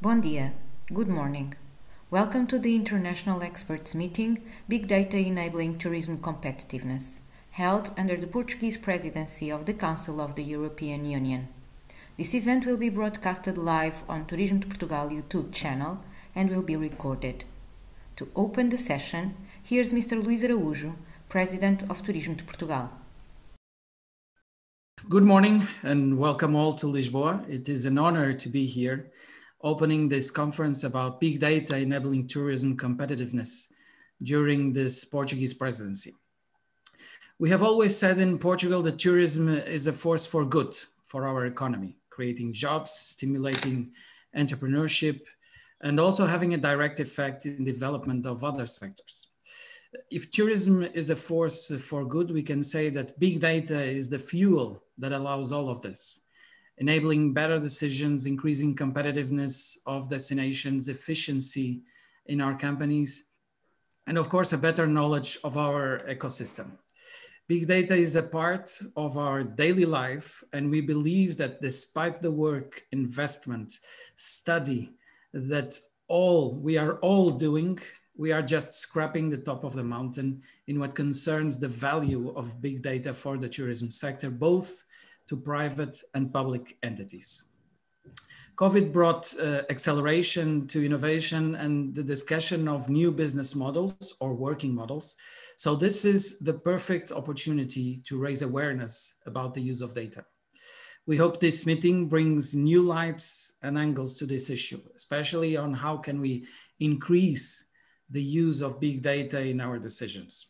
Bom dia. Good morning. Welcome to the International Experts Meeting, Big Data Enabling Tourism Competitiveness, held under the Portuguese Presidency of the Council of the European Union. This event will be broadcasted live on Turismo de Portugal YouTube channel and will be recorded. To open the session, here's Mr. Luís Araújo, President of Turismo de Portugal. Good morning and welcome all to Lisboa. It is an honor to be here, opening this conference about big data enabling tourism competitiveness during this Portuguese presidency. We have always said in Portugal that tourism is a force for good for our economy, creating jobs, stimulating entrepreneurship, and also having a direct effect in the development of other sectors. If tourism is a force for good, we can say that big data is the fuel that allows all of this, enabling better decisions, increasing competitiveness of destinations, efficiency in our companies, and of course, a better knowledge of our ecosystem. Big data is a part of our daily life, and we believe that despite the work, investment, study that we are all doing, we are just scraping the top of the mountain in what concerns the value of big data for the tourism sector, both to private and public entities. COVID brought acceleration to innovation and the discussion of new business models or working models. So this is the perfect opportunity to raise awareness about the use of data. We hope this meeting brings new lights and angles to this issue, especially on how can we increase the use of big data in our decisions.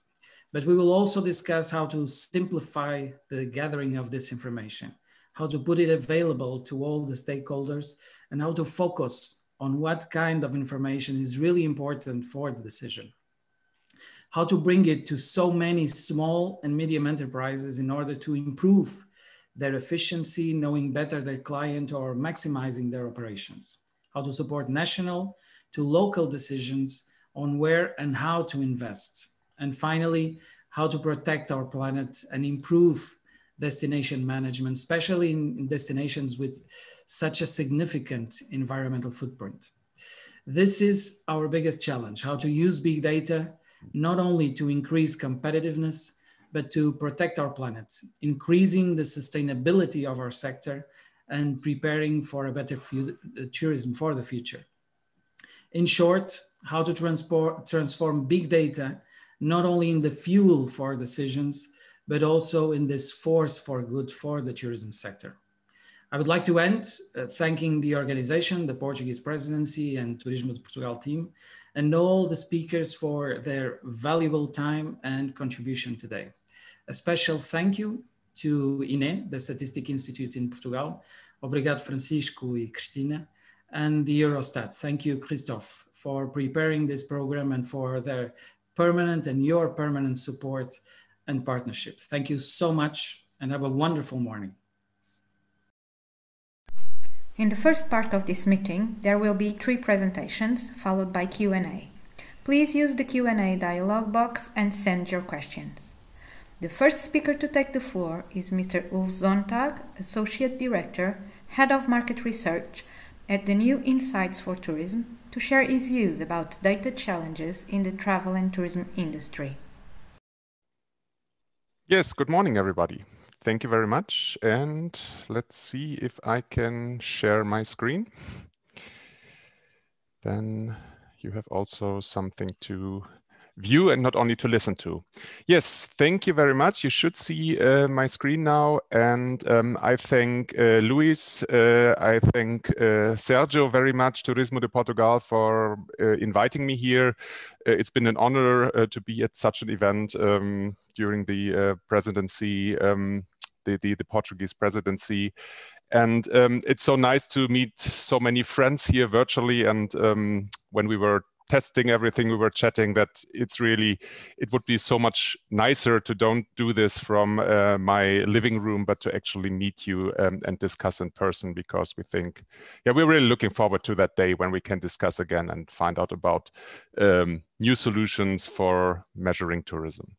But we will also discuss how to simplify the gathering of this information, how to put it available to all the stakeholders, and how to focus on what kind of information is really important for the decision. How to bring it to so many small and medium enterprises in order to improve their efficiency, knowing better their client or maximizing their operations. How to support national to local decisions on where and how to invest. And finally, how to protect our planet and improve destination management, especially in destinations with such a significant environmental footprint. This is our biggest challenge, how to use big data, not only to increase competitiveness, but to protect our planet, increasing the sustainability of our sector and preparing for a better tourism for the future. In short, how to transform big data, not only in the fuel for decisions, but also in this force for good for the tourism sector. I would like to end thanking the organization, the Portuguese Presidency and Turismo de Portugal team, and all the speakers for their valuable time and contribution today. A special thank you to INE, the Statistic Institute in Portugal. Obrigado, Francisco e Cristina. And the Eurostat. Thank you, Christophe, for preparing this program and for their permanent and your permanent support and partnership. Thank you so much and have a wonderful morning. In the first part of this meeting, there will be 3 presentations followed by Q&A. Please use the Q&A dialog box and send your questions. The first speaker to take the floor is Mr. Ulf Zontag, Associate Director, Head of Market Research at the New Insights for Tourism, to share his views about data challenges in the travel and tourism industry. Yes, good morning, everybody. Thank you very much. And let's see if I can share my screen. Then you have also something to view and not only to listen to. Yes, thank you very much. You should see my screen now. And I thank Luis, I thank Sergio very much, Turismo de Portugal, for inviting me here. It's been an honor to be at such an event during the presidency, the Portuguese presidency. And it's so nice to meet so many friends here virtually. And when we were testing everything, we were chatting that it would be so much nicer to don't do this from my living room, but to actually meet you and discuss in person, because we think, yeah, we're really looking forward to that day when we can discuss again and find out about new solutions for measuring tourism.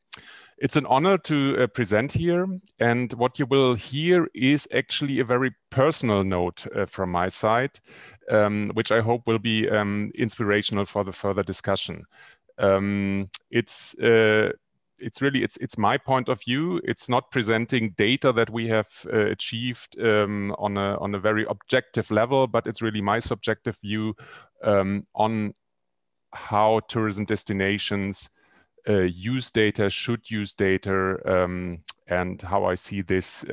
It's an honor to present here, and what you will hear is actually a very personal note from my side, which I hope will be inspirational for the further discussion. It's my point of view. It's not presenting data that we have achieved on a very objective level, but it's really my subjective view on how tourism destinations use data, should use data, and how I see this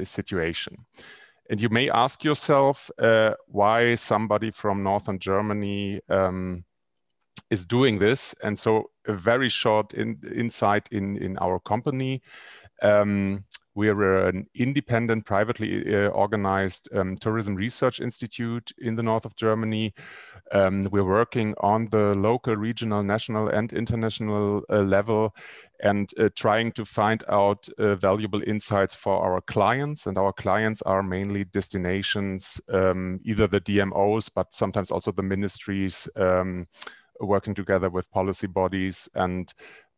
situation. And you may ask yourself why somebody from Northern Germany is doing this. And so a very short insight in our company. We are an independent, privately organized tourism research institute in the north of Germany. We're working on the local, regional, national, and international level, and trying to find out valuable insights for our clients. And our clients are mainly destinations, either the DMOs, but sometimes also the ministries, working together with policy bodies and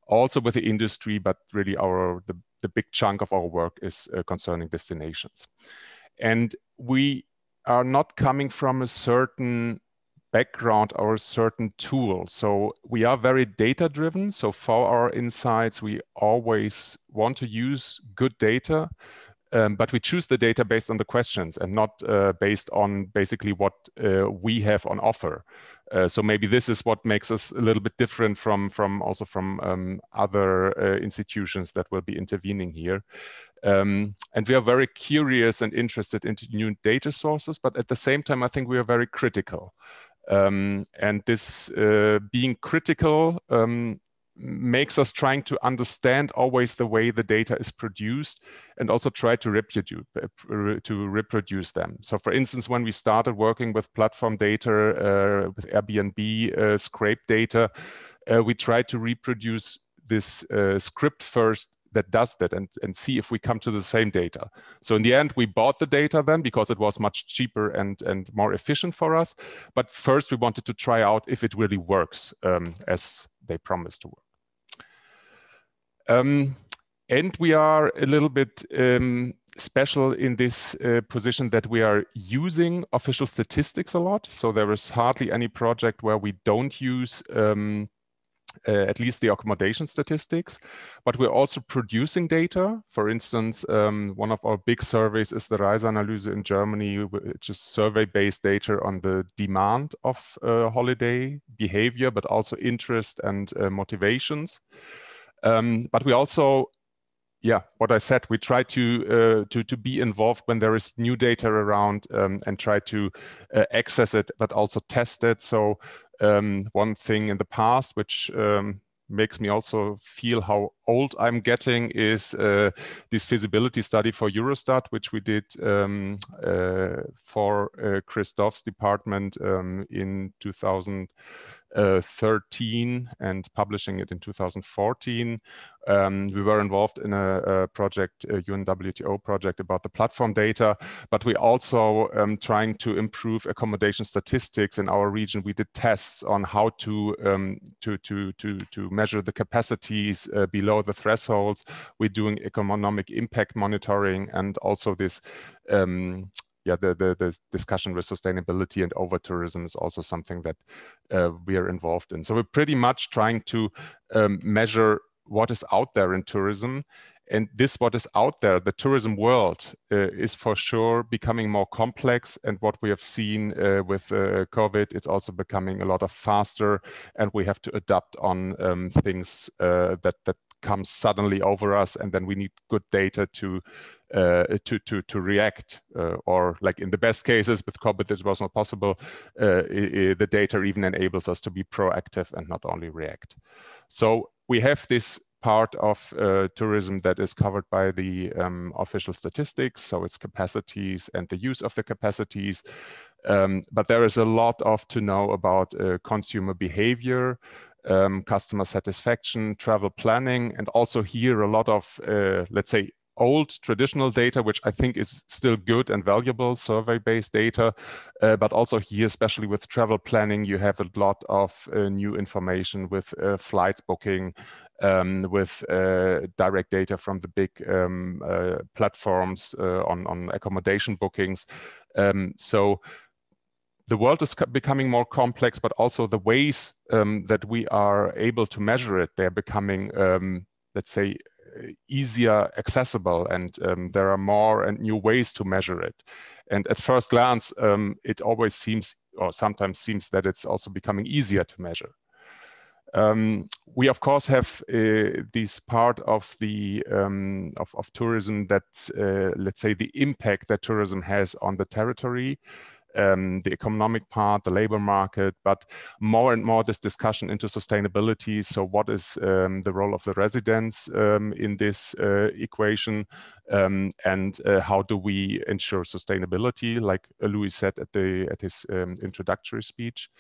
also with the industry, but really the big chunk of our work is concerning destinations. And we are not coming from a certain background or a certain tool. So we are very data-driven. So for our insights, we always want to use good data, but we choose the data based on the questions and not based on basically what we have on offer. So maybe this is what makes us a little bit different from other institutions that will be intervening here. And we are very curious and interested into new data sources, but at the same time, I think we are very critical. And this being critical makes us trying to understand always the way the data is produced and also try to reproduce them. So for instance, when we started working with platform data, with Airbnb scrape data, we tried to reproduce this script first that does that and see if we come to the same data. So in the end, we bought the data then because it was much cheaper and more efficient for us. But first we wanted to try out if it really works as they promised to work. And we are a little bit special in this position that we are using official statistics a lot. So there is hardly any project where we don't use at least the accommodation statistics, but we're also producing data. For instance, one of our big surveys is the Reiseanalyse in Germany, which is survey-based data on the demand of holiday behavior, but also interest and motivations. But we also, what I said, we try to be involved when there is new data around and try to access it, but also test it. So one thing in the past, which makes me also feel how old I'm getting, is this feasibility study for Eurostat, which we did for Christoph's department in 2013 and publishing it in 2014. We were involved in a project, a UNWTO project about the platform data, but we also trying to improve accommodation statistics in our region. We did tests on how to measure the capacities below the thresholds. We're doing economic impact monitoring, and also this the discussion with sustainability and over tourism is also something that we are involved in. So we're pretty much trying to measure what is out there in tourism. And this, what is out there, the tourism world is for sure becoming more complex. And what we have seen with COVID, it's also becoming a lot faster, and we have to adapt on things that comes suddenly over us, and then we need good data to react, or like in the best cases with COVID, it was not possible. The data even enables us to be proactive and not only react. So we have this part of tourism that is covered by the official statistics, so its capacities and the use of the capacities. But there is a lot to know about consumer behavior, customer satisfaction, travel planning, and also here a lot of, let's say, old traditional data, which I think is still good and valuable, survey-based data. But also here, especially with travel planning, you have a lot of new information with flights booking, with direct data from the big platforms on accommodation bookings. So the world is becoming more complex, but also the ways that we are able to measure it, they're becoming, let's say, easier accessible, and there are more and new ways to measure it. And at first glance, it always seems, or sometimes seems, that it's also becoming easier to measure. We of course have this part of the of tourism that let's say the impact that tourism has on the territory, the economic part, the labor market, but more and more this discussion into sustainability. So what is the role of the residents in this equation, and how do we ensure sustainability, like Louis said at his introductory speech.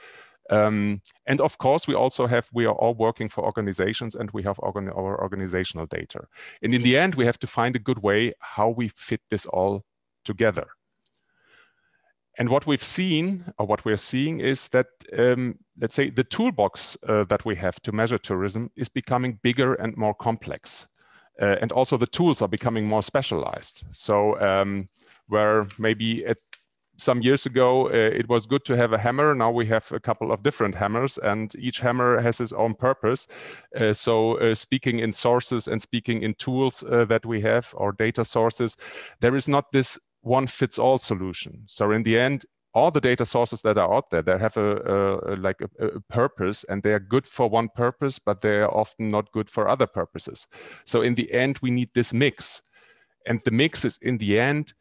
And of course, we are all working for organizations, and we have our organizational data. And in the end, we have to find a good way how we fit this all together. And what we've seen, or what we're seeing, is that, let's say, the toolbox that we have to measure tourism is becoming bigger and more complex. And also the tools are becoming more specialized. So where maybe some years ago, it was good to have a hammer. Now we have a couple of different hammers, and each hammer has its own purpose. So speaking in sources and speaking in tools that we have, or data sources, there is not this one-fits-all solution. So in the end, all the data sources that are out there, they have a purpose, and they are good for one purpose, but they are often not good for other purposes. So in the end, we need this mix. And the mix is, in the end,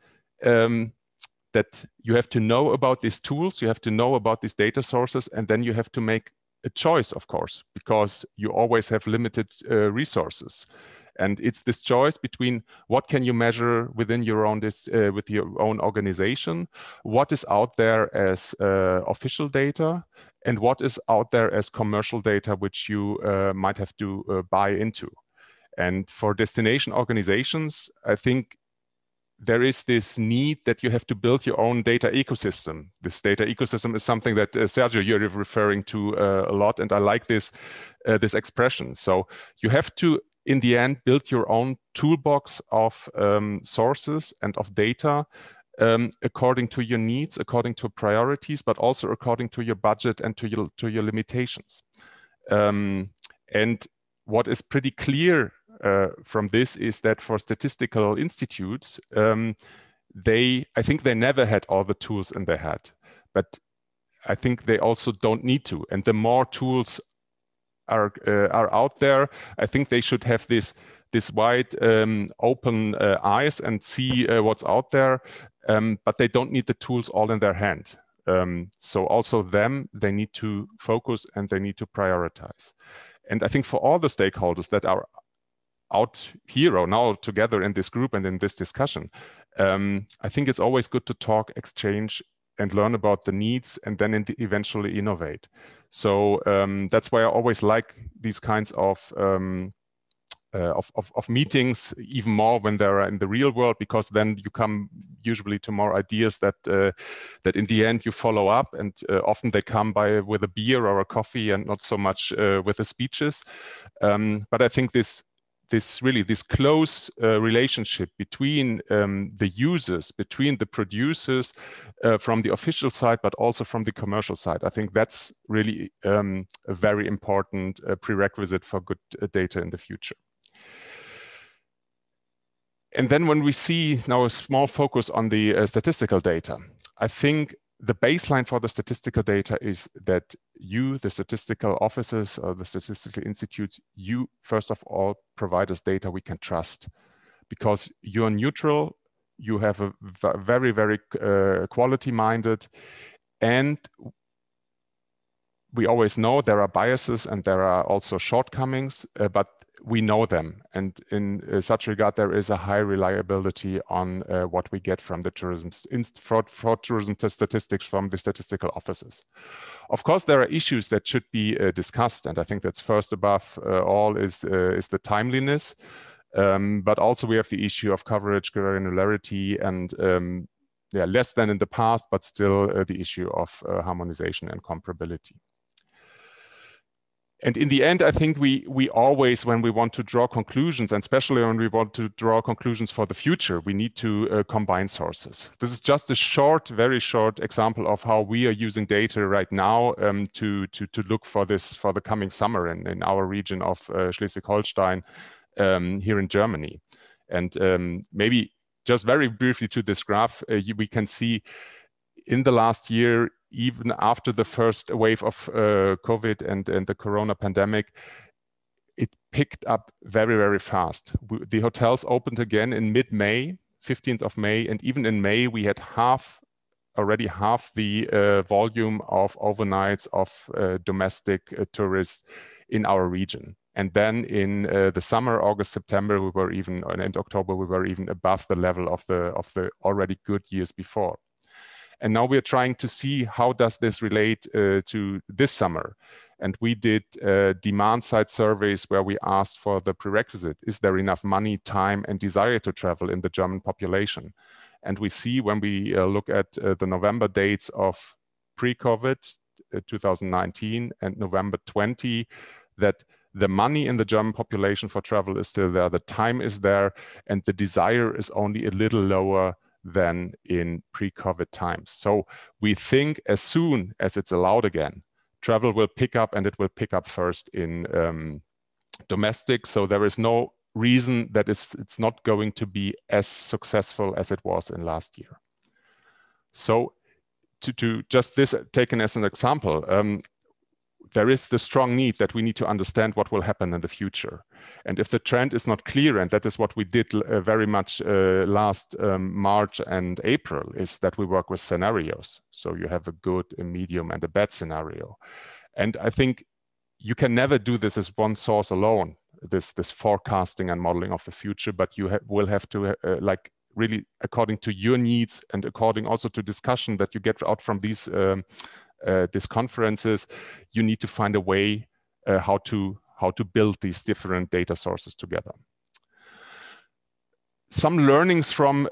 that you have to know about these tools, you have to know about these data sources, and then you have to make a choice, of course, because you always have limited resources. And it's this choice between what can you measure within your own with your own organization, what is out there as official data, and what is out there as commercial data, which you might have to buy into. And for destination organizations, I think there is this need that you have to build your own data ecosystem. This data ecosystem is something that Sergio, you're referring to a lot, and I like this expression. So you have to, in the end, build your own toolbox of sources and of data according to your needs, according to priorities, but also according to your budget and to your limitations. And what is pretty clear from this is that for statistical institutes, I think they never had all the tools in their head, but I think they also don't need to. And the more tools are out there, I think they should have this wide open eyes and see what's out there, but they don't need the tools all in their hand. So also they need to focus and they need to prioritize. And I think for all the stakeholders that are out here or now together in this group and in this discussion, I think it's always good to talk, exchange, and learn about the needs, and then eventually innovate. So that's why I always like these kinds of meetings, even more when they're in the real world, because then you come usually to more ideas that that in the end you follow up, and often they come with a beer or a coffee and not so much with the speeches. But I think this close relationship between the users, between the producers from the official side, but also from the commercial side, I think that's really a very important prerequisite for good data in the future. And then when we see now a small focus on the statistical data, I think the baseline for the statistical data is that you, the statistical offices or the statistical institutes, you first of all provide us data we can trust, because you're neutral, you have a very, very quality-minded, and we always know there are biases and there are also shortcomings, but we know them. And in such regard, there is a high reliability on what we get from the tourism statistics from the statistical offices. Of course, there are issues that should be discussed, and I think that's first above all is the timeliness. But also we have the issue of coverage, granularity, and less than in the past, but still the issue of harmonization and comparability. And in the end, I think we always, when we want to draw conclusions, and especially when we want to draw conclusions for the future, we need to combine sources. This is just a short, very short example of how we are using data right now to look for this for the coming summer in our region of Schleswig-Holstein here in Germany. And maybe just very briefly to this graph, we can see in the last year, even after the first wave of COVID and the Corona pandemic, it picked up very, very fast. The hotels opened again in mid-May, 15th of May, and even in May, we had already half the volume of overnights of domestic tourists in our region. And then in the summer, August, September, we were even, and October, we were even above the level of the already good years before. And now we're trying to see how does this relate to this summer. And we did demand side surveys where we asked for the prerequisite. Is there enough money, time, and desire to travel in the German population? And we see when we look at the November dates of pre-COVID, 2019, and November 20, that the money in the German population for travel is still there, the time is there, and the desire is only a little lower than in pre-COVID times. So we think as soon as it's allowed again, travel will pick up, and it will pick up first in domestic. So there is no reason that it's not going to be as successful as it was in last year. So to just this taken as an example, there is the strong need that we need to understand what will happen in the future. And if the trend is not clear, and that is what we did very much last March and April, is that we work with scenarios. So you have a good, a medium, and a bad scenario. And I think you can never do this as one source alone, this forecasting and modeling of the future, but you will have to like really according to your needs and according also to discussion that you get out from these conferences, you need to find a way how to build these different data sources together. Some learnings from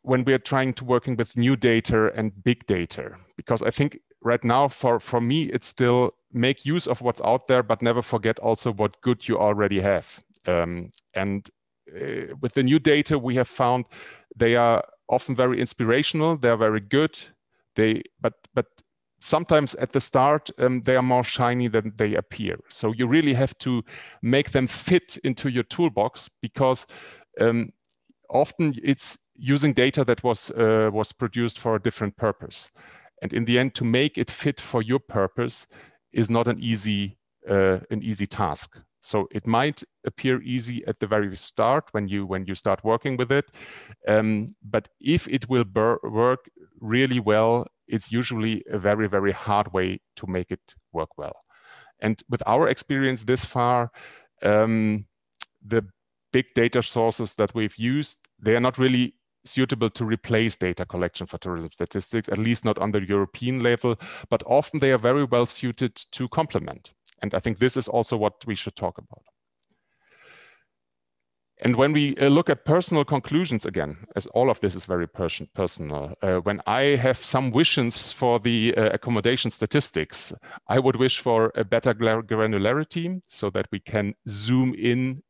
when we are trying to working with new data and big data, because I think right now for me it's still make use of what's out there, but never forget also what good you already have. With the new data we have found, they are often very inspirational, they are very good, but sometimes at the start, they are more shiny than they appear. So you really have to make them fit into your toolbox, because often it's using data that was produced for a different purpose. And in the end, to make it fit for your purpose is not an easy task. So it might appear easy at the very start when you start working with it, but if it will work really well, it's usually a very, very hard way to make it work well. And with our experience this far, the big data sources that we've used, they are not really suitable to replace data collection for tourism statistics, at least not on the European level, but often they are very well suited to complement. And I think this is also what we should talk about. And when we look at personal conclusions again, as all of this is very personal, when I have some wishes for the accommodation statistics, I would wish for a better granularity so that we can zoom in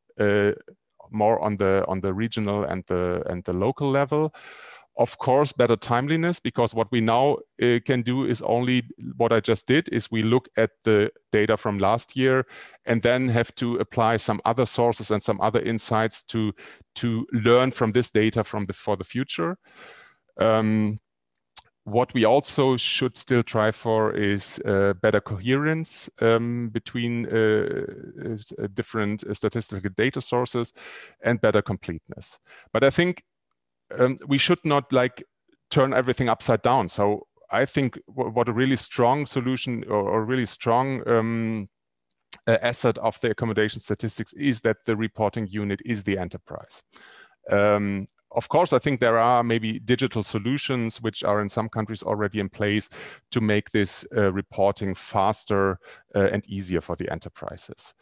more on the regional and the local level. Of course, better timeliness, because what we now can do is only what I just did, is we look at the data from last year and then have to apply some other sources and some other insights to learn from this data for the future. What we also should still try for is better coherence between different statistical data sources and better completeness. But I think we should not like turn everything upside down. So I think what a really strong solution or a really strong asset of the accommodation statistics is that the reporting unit is the enterprise. Of course, I think there are maybe digital solutions which are in some countries already in place to make this reporting faster and easier for the enterprises.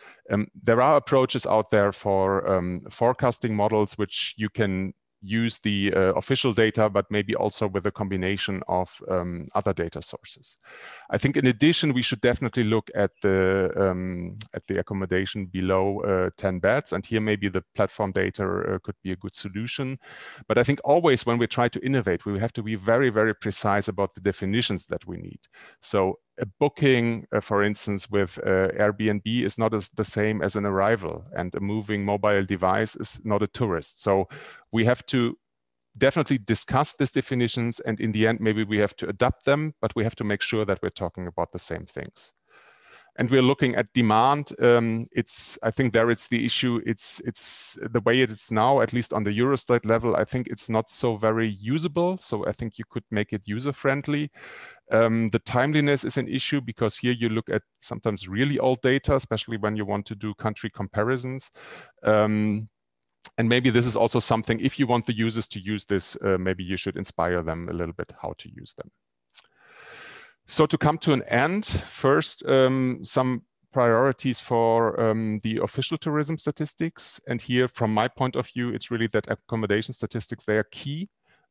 There are approaches out there for forecasting models which you can use the official data, but maybe also with a combination of other data sources. I think in addition, we should definitely look at the accommodation below 10 beds, and here maybe the platform data could be a good solution. But I think always when we try to innovate, we have to be very, very precise about the definitions that we need. So a booking, for instance, with Airbnb is not the same as an arrival, and a moving mobile device is not a tourist. So we have to definitely discuss these definitions, and in the end, maybe we have to adapt them, but we have to make sure that we're talking about the same things. And we're looking at demand. I think there it's the issue. It's the way it is now, at least on the Eurostat level. I think it's not so very usable. So I think you could make it user-friendly. The timeliness is an issue because here you look at sometimes really old data, especially when you want to do country comparisons. And maybe this is also something, if you want the users to use this, maybe you should inspire them a little bit how to use them. So to come to an end, first, some priorities for the official tourism statistics. And here, from my point of view, it's really that accommodation statistics, they are key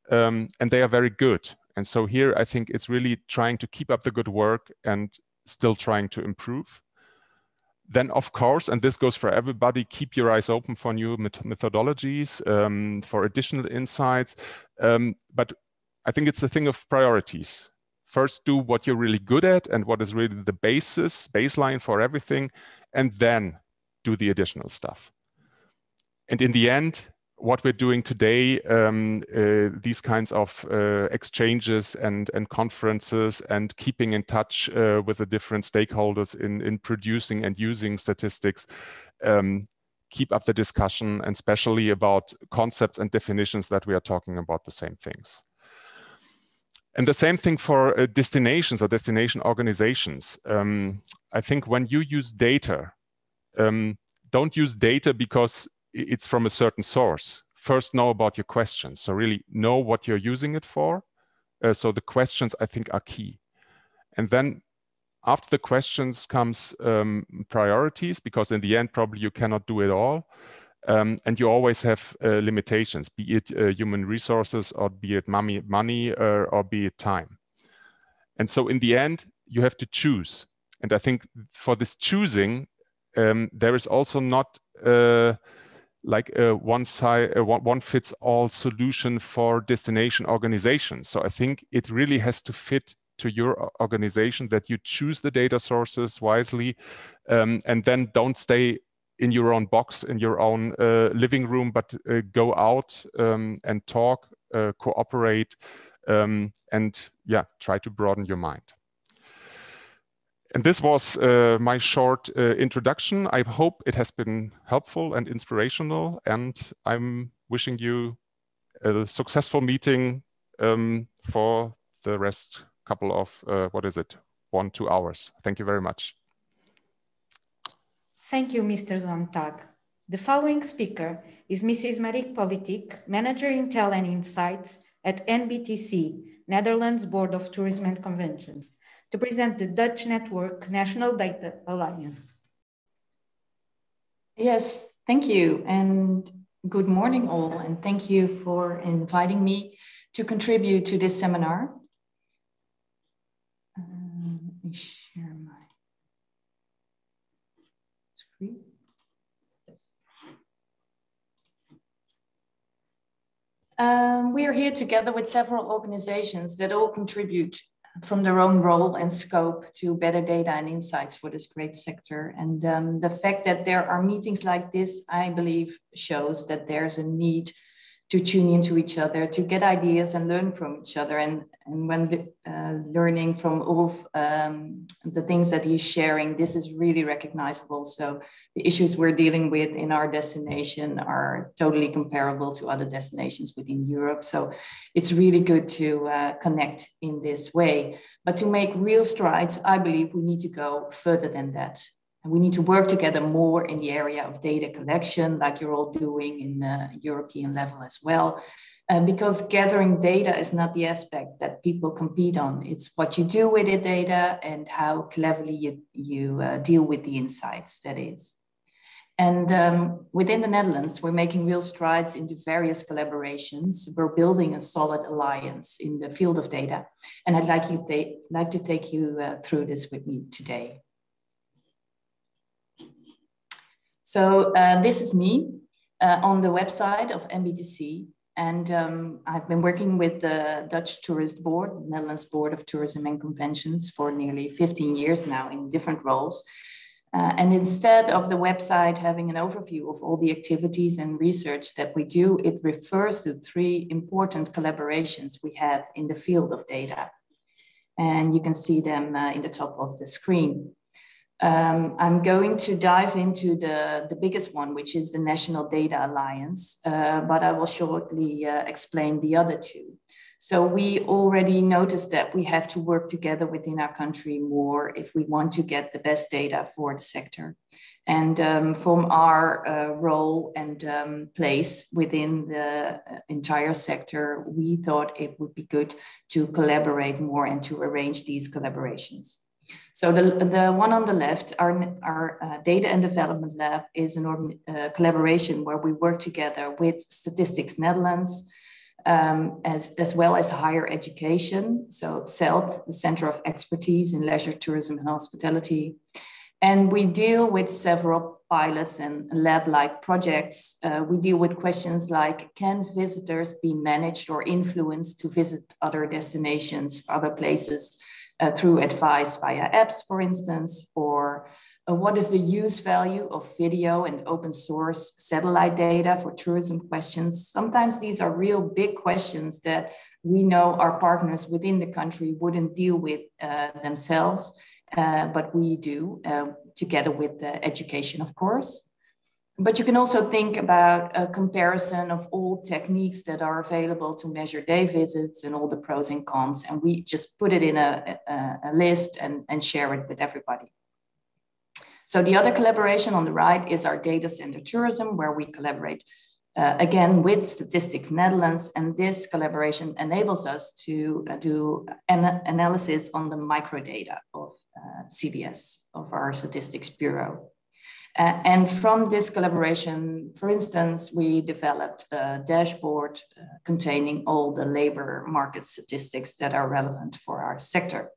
and they are very good. And so here, I think it's really trying to keep up the good work and still trying to improve. Then, of course, and this goes for everybody, keep your eyes open for new methodologies, for additional insights. But I think it's a thing of priorities. First, do what you're really good at and what is really the baseline for everything, and then do the additional stuff. And in the end, what we're doing today, these kinds of exchanges and conferences and keeping in touch with the different stakeholders in producing and using statistics, keep up the discussion, and especially about concepts and definitions that we are talking about the same things. And the same thing for destinations or destination organizations. I think when you use data, don't use data because it's from a certain source. First, know about your questions. So really know what you're using it for. So the questions, I think, are key. And then after the questions comes priorities, because in the end, probably you cannot do it all. And you always have limitations, be it human resources or be it money or be it time. And so in the end, you have to choose. And I think for this choosing, there is also not like a one-fits-all solution for destination organizations. So I think it really has to fit to your organization, that you choose the data sources wisely, and then don't stay in your own box, in your own living room, but go out and talk, cooperate, and yeah, try to broaden your mind. And this was my short introduction. I hope it has been helpful and inspirational, and I'm wishing you a successful meeting for the rest couple of, 1-2 hours. Thank you very much. Thank you, Mr. Zontag. The following speaker is Mrs. Marieke Politiek, Manager Intel and Insights at NBTC, Netherlands Board of Tourism and Conventions, to present the Dutch Network National Data Alliance. Yes, thank you, and good morning all, and thank you for inviting me to contribute to this seminar. Let me share my screen. Yes. We are here together with several organizations that all contribute from their own role and scope to better data and insights for this great sector. And the fact that there are meetings like this, I believe, shows that there's a need to tune into each other, to get ideas and learn from each other. And when learning from all of the things that he's sharing, this is really recognizable. So the issues we're dealing with in our destination are totally comparable to other destinations within Europe. So it's really good to connect in this way. But to make real strides, I believe we need to go further than that. And we need to work together more in the area of data collection, like you're all doing in the European level as well. Because gathering data is not the aspect that people compete on. It's what you do with the data and how cleverly you deal with the insights, that is. And within the Netherlands, we're making real strides into various collaborations. We're building a solid alliance in the field of data. And I'd like to take you through this with me today. So this is me on the website of MBTC. And I've been working with the Dutch Tourist Board, Netherlands Board of Tourism and Conventions, for nearly 15 years now in different roles. And instead of the website having an overview of all the activities and research that we do, it refers to 3 important collaborations we have in the field of data. And you can see them in the top of the screen. I'm going to dive into the biggest one, which is the National Data Alliance, but I will shortly explain the other 2. So we already noticed that we have to work together within our country more if we want to get the best data for the sector. And from our role and place within the entire sector, we thought it would be good to collaborate more and to arrange these collaborations. So the one on the left, our Data and Development Lab, is a collaboration where we work together with Statistics Netherlands, as well as higher education. So CELT, the Center of Expertise in Leisure, Tourism and Hospitality. And we deal with several pilots and lab-like projects. We deal with questions like, can visitors be managed or influenced to visit other destinations, other places, through advice via apps, for instance, or what is the use value of video and open source satellite data for tourism questions? Sometimes these are real big questions that we know our partners within the country wouldn't deal with themselves, but we do together with education, of course. But you can also think about a comparison of all techniques that are available to measure day visits and all the pros and cons. And we just put it in a list and share it with everybody. So the other collaboration on the right is our data center tourism, where we collaborate again with Statistics Netherlands. And this collaboration enables us to do an analysis on the microdata of CBS, of our Statistics Bureau. And from this collaboration, for instance, we developed a dashboard containing all the labor market statistics that are relevant for our sector.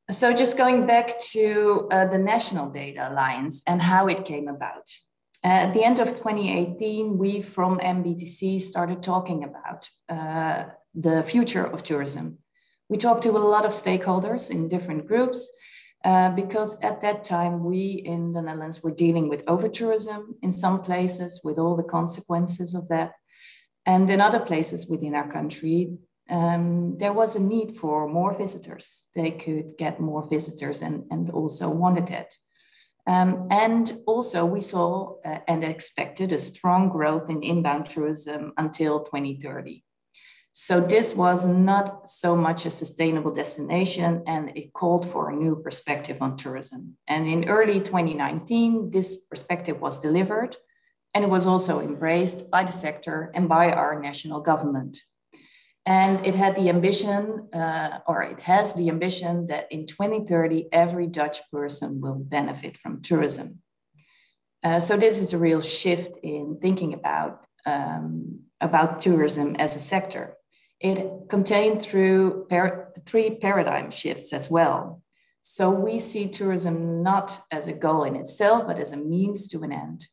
So just going back to the National Data Alliance and how it came about. At the end of 2018, we from MBTC started talking about the future of tourism. We talked to a lot of stakeholders in different groups, because at that time, we in the Netherlands were dealing with over-tourism in some places with all the consequences of that. And in other places within our country, there was a need for more visitors. They could get more visitors and also wanted it. And also we saw and expected a strong growth in inbound tourism until 2030. So this was not so much a sustainable destination, and it called for a new perspective on tourism. And in early 2019, this perspective was delivered, and it was also embraced by the sector and by our national government. And it had the ambition, it has the ambition that in 2030, every Dutch person will benefit from tourism. So this is a real shift in thinking about tourism as a sector. It contained through 3 paradigm shifts as well. So we see tourism not as a goal in itself, but as a means to an end.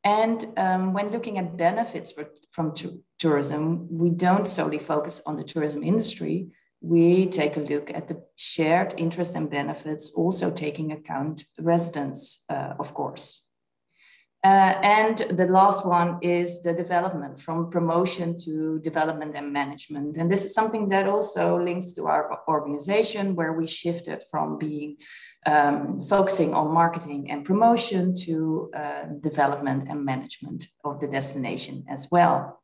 And when looking at benefits from tourism, we don't solely focus on the tourism industry. We take a look at the shared interests and benefits, also taking account residents, of course. And the last one is the development, from promotion to development and management. And this is something that also links to our organization, where we shifted from being focusing on marketing and promotion to development and management of the destination as well.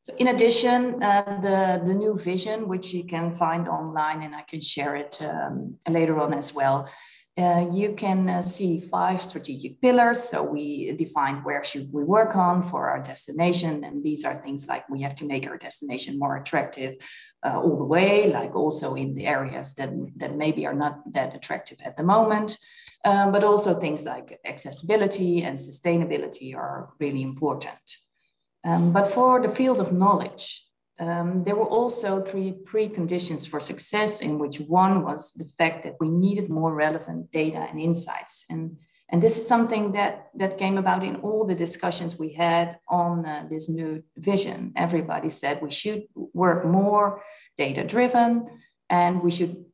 So in addition, the new vision, which you can find online, and I can share it later on as well, You can see 5 strategic pillars. So we defined where should we work on for our destination. And these are things like we have to make our destination more attractive all the way, like also in the areas that maybe are not that attractive at the moment. But also things like accessibility and sustainability are really important. But for the field of knowledge, there were also 3 preconditions for success, in which one was the fact that we needed more relevant data and insights. And this is something that came about in all the discussions we had on this new vision. Everybody said we should work more data-driven and we should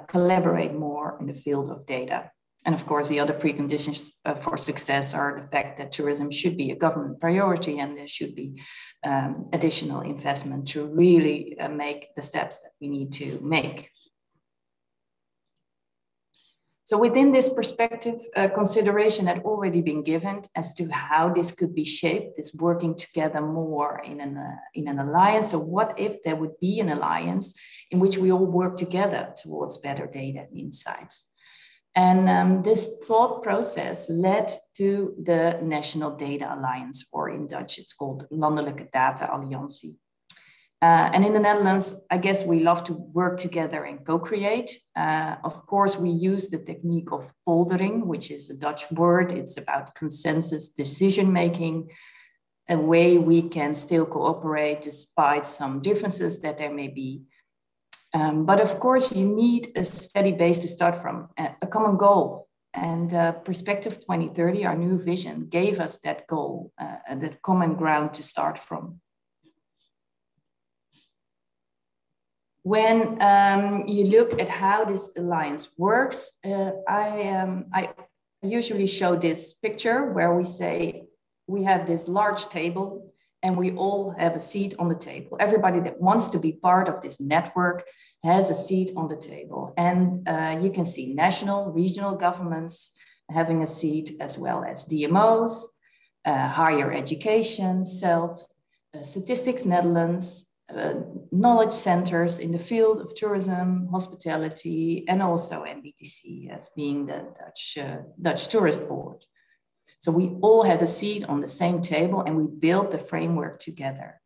collaborate more in the field of data. And of course, the other preconditions for success are the fact that tourism should be a government priority and there should be additional investment to really make the steps that we need to make. So within this perspective, consideration had already been given as to how this could be shaped, this working together more in an alliance. So what if there would be an alliance in which we all work together towards better data and insights? And this thought process led to the National Data Alliance, or in Dutch, it's called Landelijke Data Alliantie. And in the Netherlands, I guess we love to work together and co-create. Of course, we use the technique of poldering, which is a Dutch word. It's about consensus decision-making, a way we can still cooperate despite some differences that there may be. But of course, you need a steady base to start from, a common goal. And Perspective 2030, our new vision, gave us that goal, that common ground to start from. When you look at how this alliance works, I usually show this picture where we say we have this large table and we all have a seat on the table. Everybody that wants to be part of this network has a seat on the table. And you can see national, regional governments having a seat, as well as DMOs, higher education, CELT, Statistics Netherlands, knowledge centers in the field of tourism, hospitality, and also MBTC as being the Dutch Tourist Board. So we all had a seat on the same table and we built the framework together.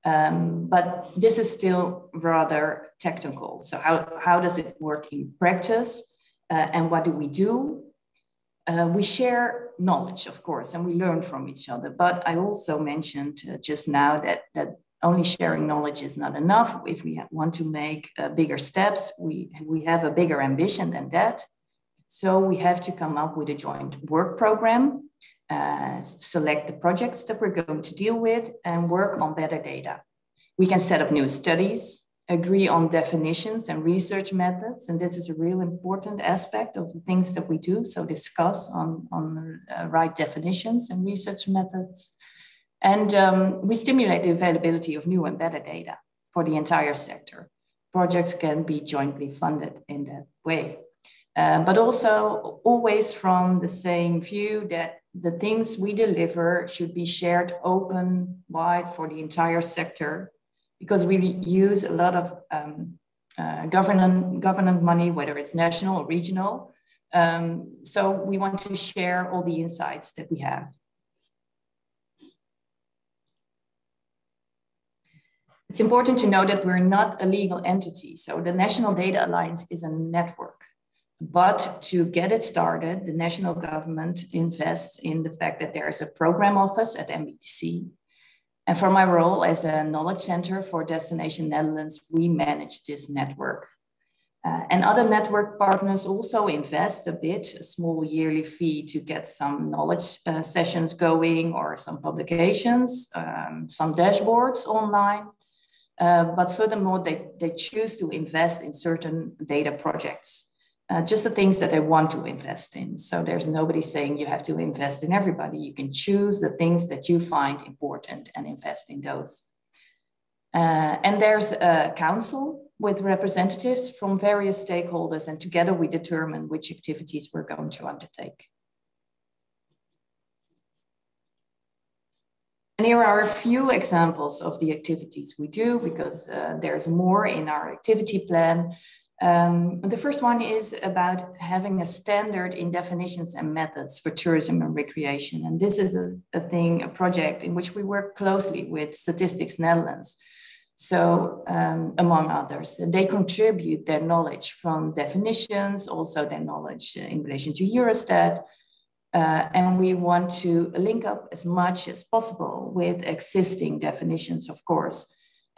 But this is still rather technical. So how does it work in practice? And what do? We share knowledge, of course, and we learn from each other. But I also mentioned just now that only sharing knowledge is not enough. If we want to make bigger steps, we have a bigger ambition than that. So we have to come up with a joint work program, select the projects that we're going to deal with, and work on better data. We can set up new studies, agree on definitions and research methods, and this is a real important aspect of the things that we do. So discuss on the right definitions and research methods. And we stimulate the availability of new and better data for the entire sector. Projects can be jointly funded in that way. But also always from the same view that the things we deliver should be shared open, wide for the entire sector, because we use a lot of government money, whether it's national or regional. So we want to share all the insights that we have. It's important to know that we're not a legal entity. So the National Data Alliance is a network. But to get it started, the national government invests in the fact that there is a program office at MBTC. And for my role as a knowledge center for Destination Netherlands, we manage this network. And other network partners also invest a bit, a small yearly fee to get some knowledge sessions going or some publications, some dashboards online. But furthermore, they choose to invest in certain data projects. Just the things that they want to invest in. So there's nobody saying you have to invest in everybody. You can choose the things that you find important and invest in those. And there's a council with representatives from various stakeholders, and together we determine which activities we're going to undertake. And here are a few examples of the activities we do, because there's more in our activity plan. The first one is about having a standard in definitions and methods for tourism and recreation. And this is a project in which we work closely with Statistics Netherlands. So among others, they contribute their knowledge from definitions, also their knowledge in relation to Eurostat. And we want to link up as much as possible with existing definitions, of course.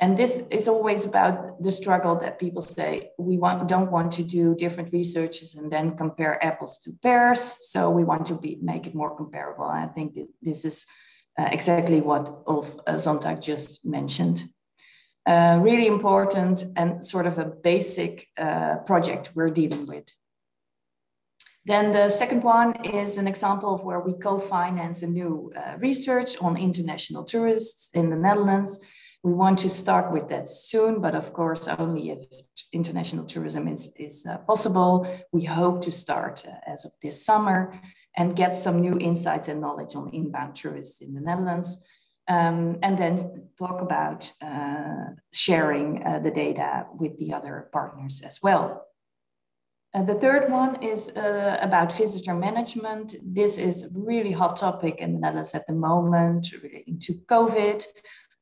And this is always about the struggle that people say, don't want to do different researches and then compare apples to pears. So we want to make it more comparable. I think this is exactly what Ulf Zondag just mentioned. Really important and sort of a basic project we're dealing with. Then the second one is an example of where we co-finance a new research on international tourists in the Netherlands. We want to start with that soon, but of course, only if international tourism is possible. We hope to start as of this summer and get some new insights and knowledge on inbound tourists in the Netherlands. And then talk about sharing the data with the other partners as well. The third one is about visitor management. This is a really hot topic in the Netherlands at the moment relating to COVID,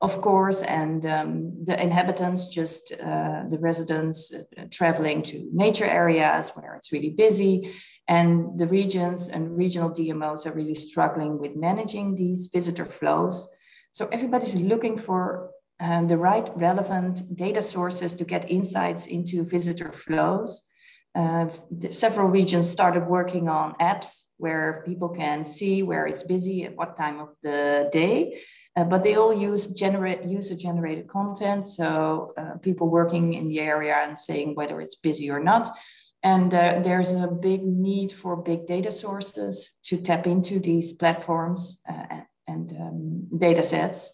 of course, and the inhabitants, just the residents traveling to nature areas where it's really busy. And the regions and regional DMOs are really struggling with managing these visitor flows. So everybody's looking for the right relevant data sources to get insights into visitor flows. Several regions started working on apps where people can see where it's busy at what time of the day, but they all use user-generated content. So people working in the area and saying whether it's busy or not. And there's a big need for big data sources to tap into these platforms and data sets.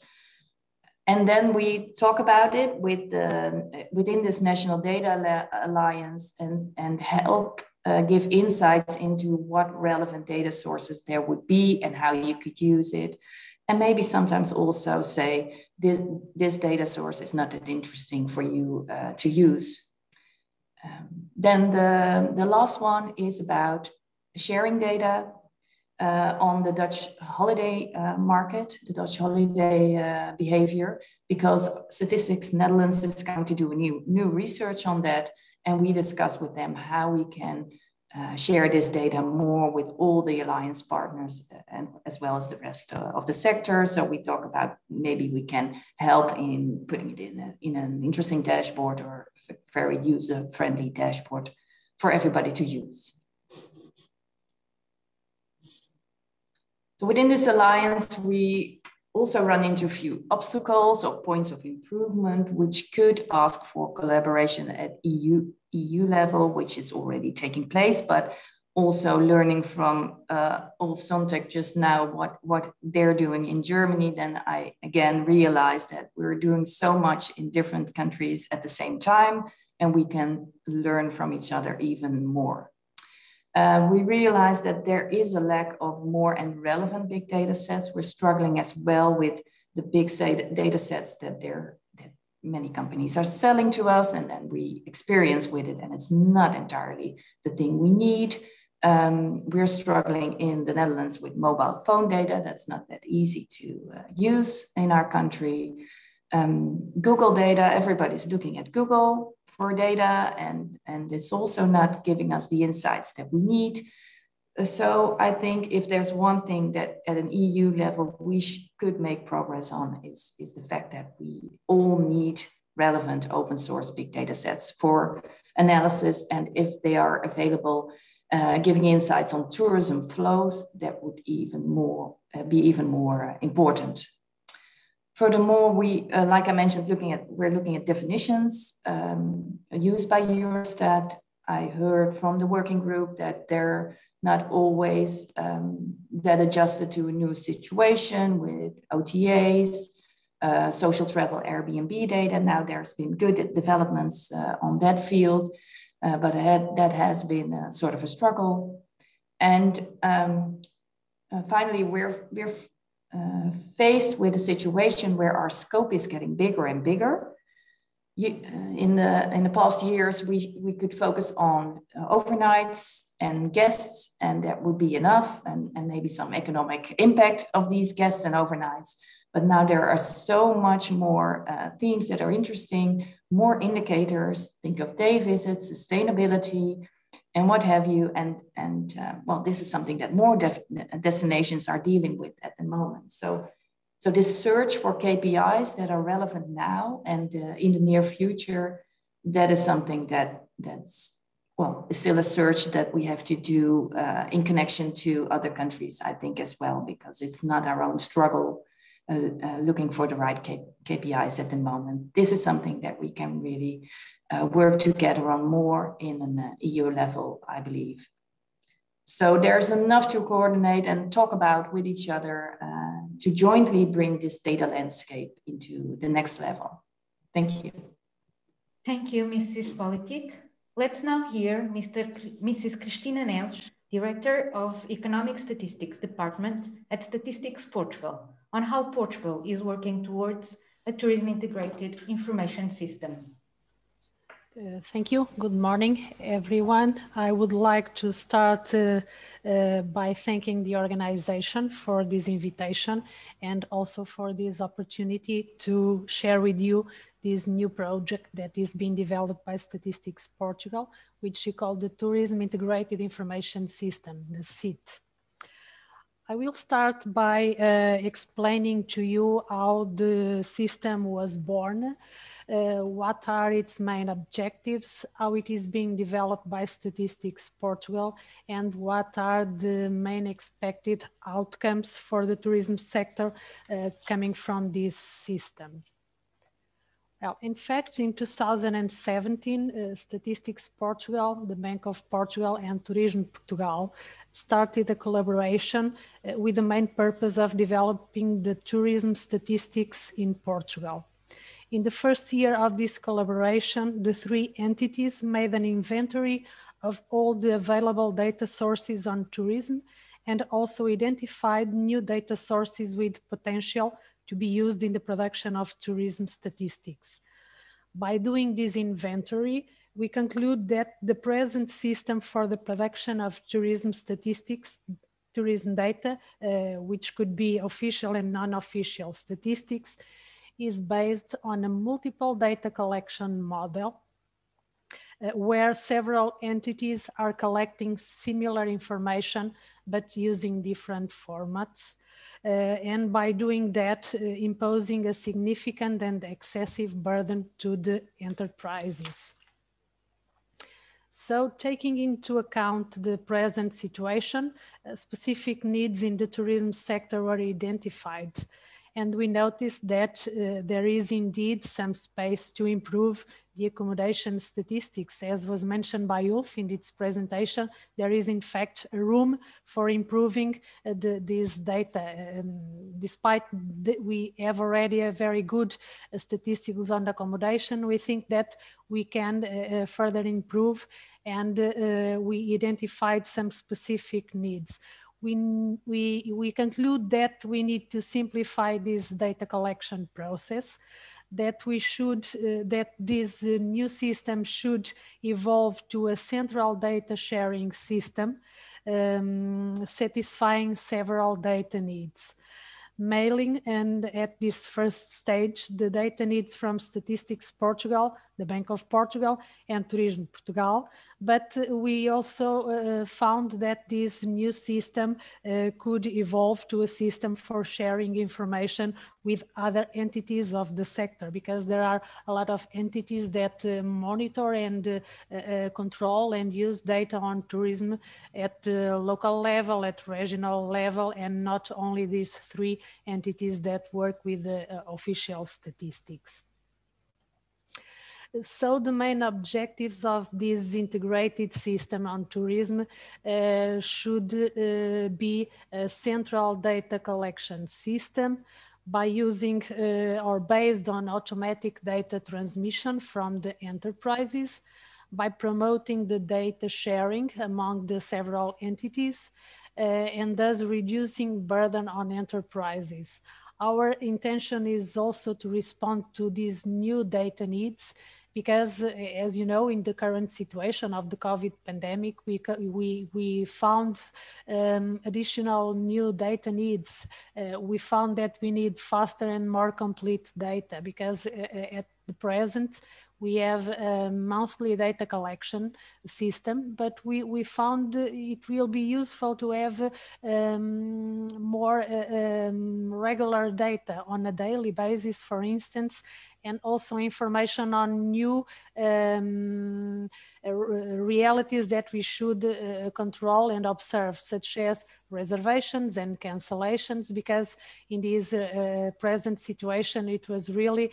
And then we talk about it within this National Data Alliance and help give insights into what relevant data sources there would be and how you could use it. And maybe sometimes also say this data source is not that interesting for you to use. Then the last one is about sharing data on the Dutch holiday market, the Dutch holiday behavior, because Statistics Netherlands is going to do a new research on that. And we discuss with them how we can share this data more with all the alliance partners and as well as the rest of the sector. So we talk about maybe we can help in putting it in an interesting dashboard or very user-friendly dashboard for everybody to use. So within this alliance, we also run into a few obstacles or points of improvement, which could ask for collaboration at EU level, which is already taking place, but also learning from Ulf Zondag just now what they're doing in Germany. Then I again realized that we're doing so much in different countries at the same time, and we can learn from each other even more. We realized that there is a lack of more and relevant big data sets. We're struggling as well with the big data sets that many companies are selling to us, and then we experience with it, and it's not entirely the thing we need. We're struggling in the Netherlands with mobile phone data. That's not that easy to use in our country. Google data, everybody's looking at Google for data, and it's also not giving us the insights that we need. So I think if there's one thing that at an EU level we could make progress on is the fact that we all need relevant open source big data sets for analysis, and if they are available, giving insights on tourism flows, that would be even more important. Furthermore, we, like I mentioned, we're looking at definitions used by Eurostat. I heard from the working group that they're not always that adjusted to a new situation with OTAs, social travel, Airbnb data. Now there's been good developments on that field, but that has been sort of a struggle. And finally, we're faced with a situation where our scope is getting bigger and bigger. in the past years, we could focus on overnights and guests, and that would be enough, and maybe some economic impact of these guests and overnights. But now there are so much more themes that are interesting, more indicators. Think of day visits, sustainability, and what have you. And well, this is something that more destinations are dealing with at the moment. So this search for KPIs that are relevant now and in the near future, that is something that's well, is still a search that we have to do in connection to other countries, I think, as well, because it's not our own struggle looking for the right KPIs at the moment. This is something that we can really work together on more in an EU level, I believe. So there's enough to coordinate and talk about with each other to jointly bring this data landscape into the next level. Thank you. Thank you, Mrs. Politik. Let's now hear Mrs. Cristina Neves, Director of Economic Statistics Department at Statistics Portugal, on how Portugal is working towards a tourism integrated information system. Thank you. Good morning, everyone. I would like to start by thanking the organization for this invitation and also for this opportunity to share with you this new project that is being developed by Statistics Portugal, which we call the Tourism Integrated Information System, the SIT. I will start by explaining to you how the system was born, what are its main objectives, how it is being developed by Statistics Portugal, and what are the main expected outcomes for the tourism sector coming from this system. Well, in fact, in 2017, Statistics Portugal, the Bank of Portugal, and Turismo Portugal started a collaboration with the main purpose of developing the tourism statistics in Portugal. In the first year of this collaboration, the three entities made an inventory of all the available data sources on tourism and also identified new data sources with potential to be used in the production of tourism statistics. By doing this inventory, we conclude that the present system for the production of tourism statistics, tourism data, which could be official and non-official statistics, is based on a multiple data collection model where several entities are collecting similar information but using different formats. And by doing that, imposing a significant and excessive burden to the enterprises. So taking into account the present situation, specific needs in the tourism sector were identified. And we noticed that there is indeed some space to improve the accommodation statistics. As was mentioned by Ulf in its presentation, there is in fact a room for improving this data. Despite we have already a very good statistics on accommodation, we think that we can further improve, and we identified some specific needs. We conclude that we need to simplify this data collection process, that we should, that this new system should evolve to a central data sharing system, satisfying several data needs. Mailing, and at this first stage, the data needs from Statistics Portugal, the Bank of Portugal, and Turismo Portugal. But we also found that this new system could evolve to a system for sharing information with other entities of the sector, because there are a lot of entities that monitor and control and use data on tourism at the local level, at regional level, and not only these three entities that work with official statistics. So the main objectives of this integrated system on tourism should be a central data collection system by using or based on automatic data transmission from the enterprises, by promoting the data sharing among the several entities, and thus reducing burden on enterprises. Our intention is also to respond to these new data needs because, as you know, in the current situation of the COVID pandemic, we found additional new data needs. We found that we need faster and more complete data because at the present, we have a monthly data collection system, but we found it will be useful to have more regular data on a daily basis, for instance, and also information on new realities that we should control and observe, such as reservations and cancellations, because in this present situation, it was really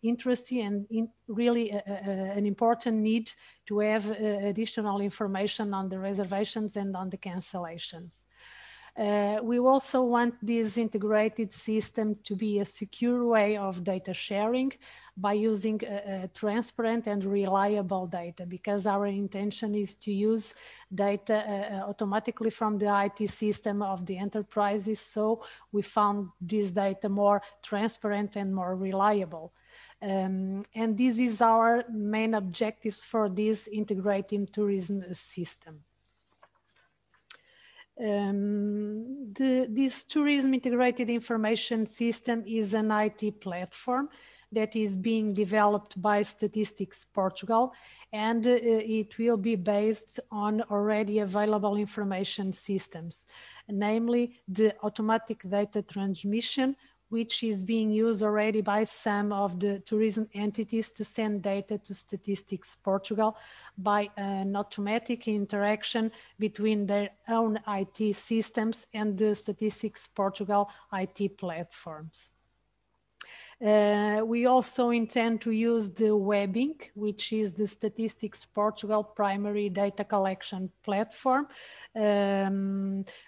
interesting and really an important need to have additional information on the reservations and on the cancellations. We also want this integrated system to be a secure way of data sharing by using transparent and reliable data, because our intention is to use data automatically from the IT system of the enterprises. So we found this data more transparent and more reliable. And this is our main objectives for this integrated tourism system. This tourism integrated information system is an IT platform that is being developed by Statistics Portugal, and it will be based on already available information systems, namely the automatic data transmission, which is being used already by some of the tourism entities to send data to Statistics Portugal by an automatic interaction between their own IT systems and the Statistics Portugal IT platforms. We also intend to use the WebInc, which is the Statistics Portugal primary data collection platform,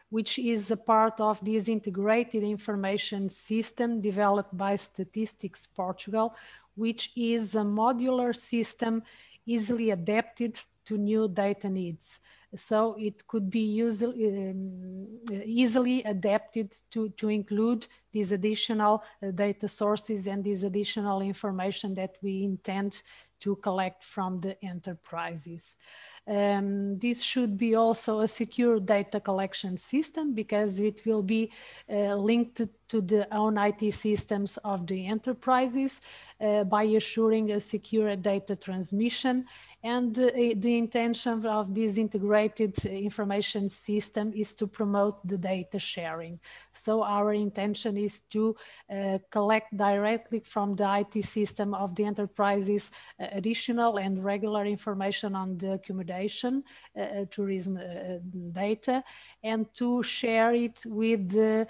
which is a part of this integrated information system developed by Statistics Portugal, which is a modular system easily adapted to new data needs. So it could be easily adapted to include these additional data sources and this additional information that we intend to collect from the enterprises. This should be also a secure data collection system because it will be linked to the own IT systems of the enterprises by assuring a secure data transmission. And the intention of this integrated information system is to promote the data sharing. So our intention is to collect directly from the IT system of the enterprises additional and regular information on the accommodation, tourism data, and to share it with the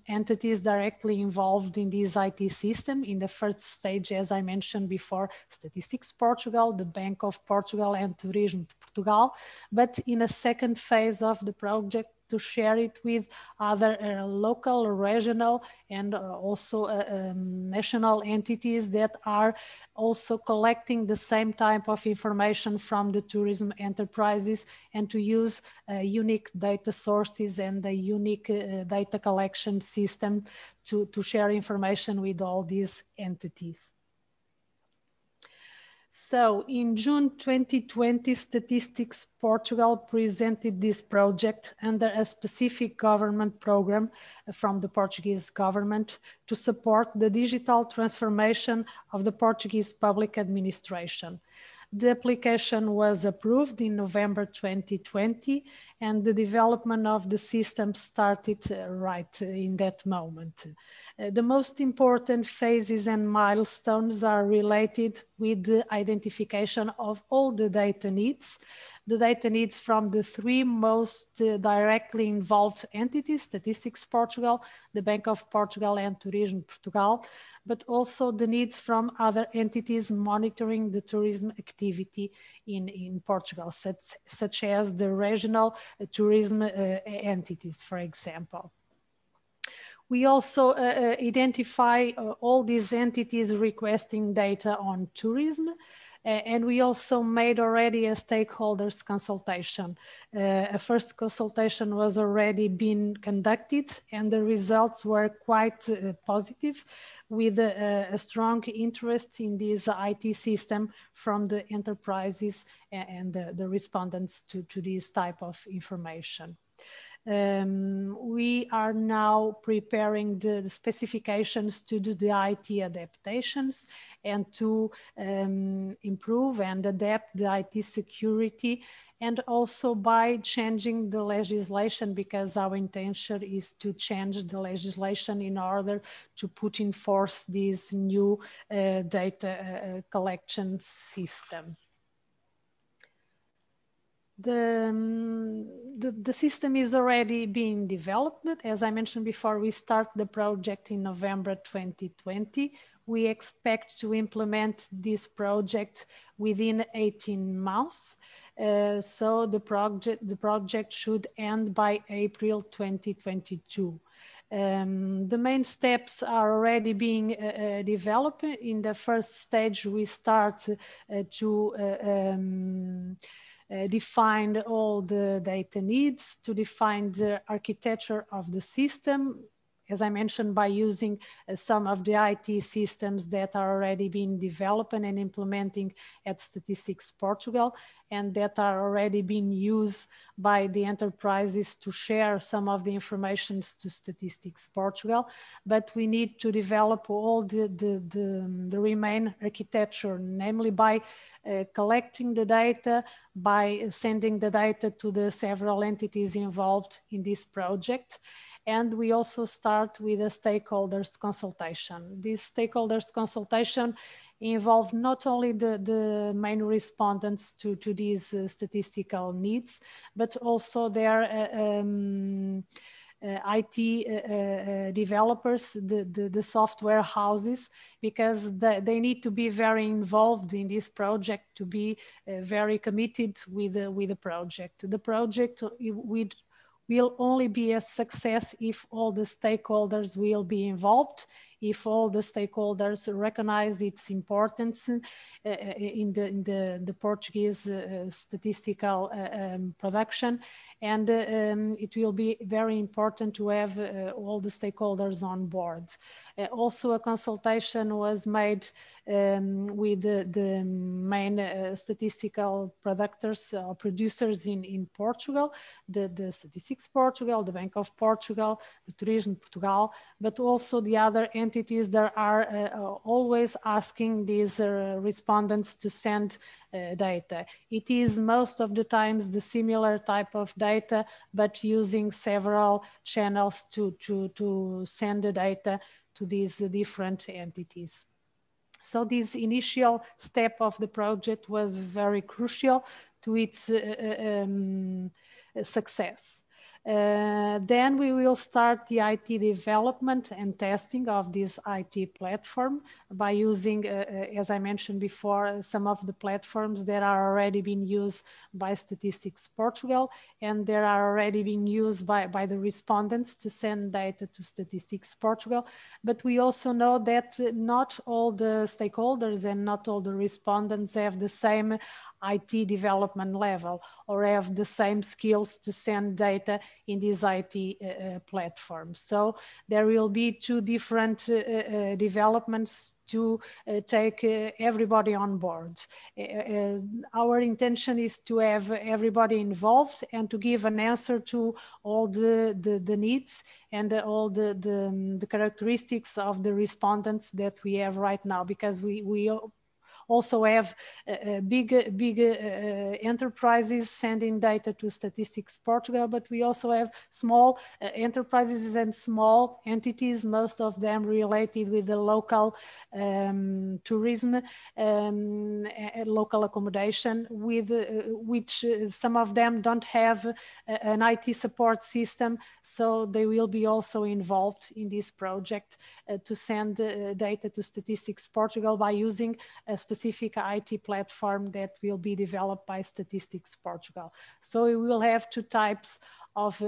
entities directly involved in this IT system. In the first stage, as I mentioned before, Statistics Portugal, the Bank of Portugal and Turismo Portugal, but in a second phase of the project to share it with other local, regional, and also national entities that are also collecting the same type of information from the tourism enterprises, and to use unique data sources and a unique data collection system to share information with all these entities. So in June 2020, Statistics Portugal presented this project under a specific government program from the Portuguese government to support the digital transformation of the Portuguese public administration. The application was approved in November 2020, and the development of the system started right in that moment. The most important phases and milestones are related with the identification of all the data needs from the three most directly involved entities, Statistics Portugal, the Bank of Portugal and Turismo Portugal, but also the needs from other entities monitoring the tourism activity in Portugal, such as the regional tourism entities, for example. We also identify all these entities requesting data on tourism, And we also made already a stakeholders consultation. A first consultation was already been conducted, and the results were quite positive, with a strong interest in this IT system from the enterprises and the respondents to this type of information. We are now preparing the specifications to do the IT adaptations and to improve and adapt the IT security, and also by changing the legislation, because our intention is to change the legislation in order to put in force this new data collection system. The system is already being developed. As I mentioned before, we start the project in November 2020. We expect to implement this project within 18 months. So the project should end by April 2022. The main steps are already being developed. In the first stage, we start to define all the data needs, to define the architecture of the system, as I mentioned, by using some of the IT systems that are already being developed and implementing at Statistics Portugal, and that are already being used by the enterprises to share some of the information to Statistics Portugal. But we need to develop all the remain architecture, namely by collecting the data, by sending the data to the several entities involved in this project. And we also start with a stakeholders consultation. This stakeholders consultation involve not only the main respondents to these statistical needs, but also their IT developers, the software houses, because they need to be very involved in this project, to be very committed with the project. The project will only be a success if all the stakeholders will be involved, if all the stakeholders recognize its importance in the Portuguese statistical production. And it will be very important to have all the stakeholders on board. Also, a consultation was made with the main statistical producers in Portugal, the Statistics Portugal, the Bank of Portugal, the Turismo Portugal, but also the other entities that are always asking these respondents to send data. It is most of the times the similar type of data, but using several channels to send the data to these different entities. So this initial step of the project was very crucial to its success. Then we will start the IT development and testing of this IT platform by using, as I mentioned before, some of the platforms that are already being used by Statistics Portugal, and they are already being used by the respondents to send data to Statistics Portugal. But we also know that not all the stakeholders and not all the respondents have the same IT development level or have the same skills to send data in these IT platforms. So there will be two different developments to take everybody on board. Our intention is to have everybody involved and to give an answer to all the needs and all the characteristics of the respondents that we have right now, because we also have big enterprises sending data to Statistics Portugal, but we also have small enterprises and small entities, most of them related with the local tourism, local accommodation, with which some of them don't have an IT support system, so they will be also involved in this project to send data to Statistics Portugal by using a specific IT platform that will be developed by Statistics Portugal. So we will have two types of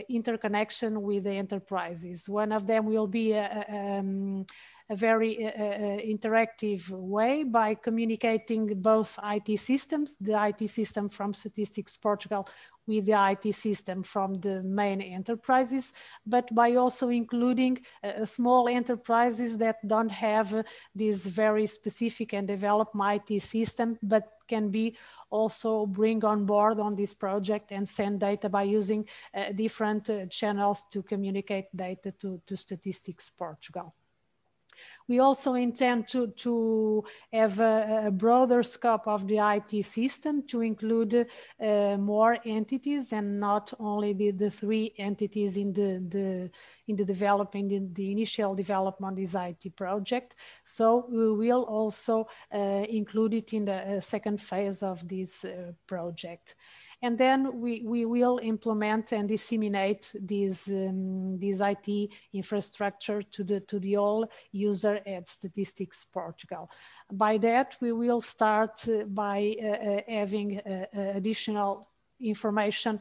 interconnection with the enterprises. One of them will be a very interactive way by communicating both IT systems, the IT system from Statistics Portugal with the IT system from the main enterprises, but by also including small enterprises that don't have this very specific and developed IT system, but can be also bring on board on this project and send data by using different channels to communicate data to Statistics Portugal. We also intend to have a broader scope of the IT system to include more entities and not only the 3 entities in the initial development of this IT project. So we will also include it in the second phase of this project. And then we will implement and disseminate this IT infrastructure to the all user at Statistics Portugal. By that, we will start by having additional information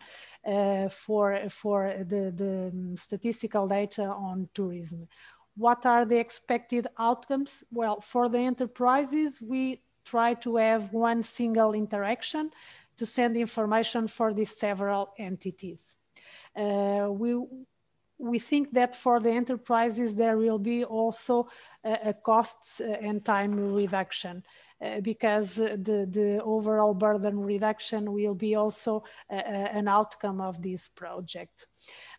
for the statistical data on tourism. What are the expected outcomes? Well, for the enterprises, we try to have one single interaction to send information for these several entities. We think that for the enterprises, there will be also a costs and time reduction because the overall burden reduction will be also an outcome of this project.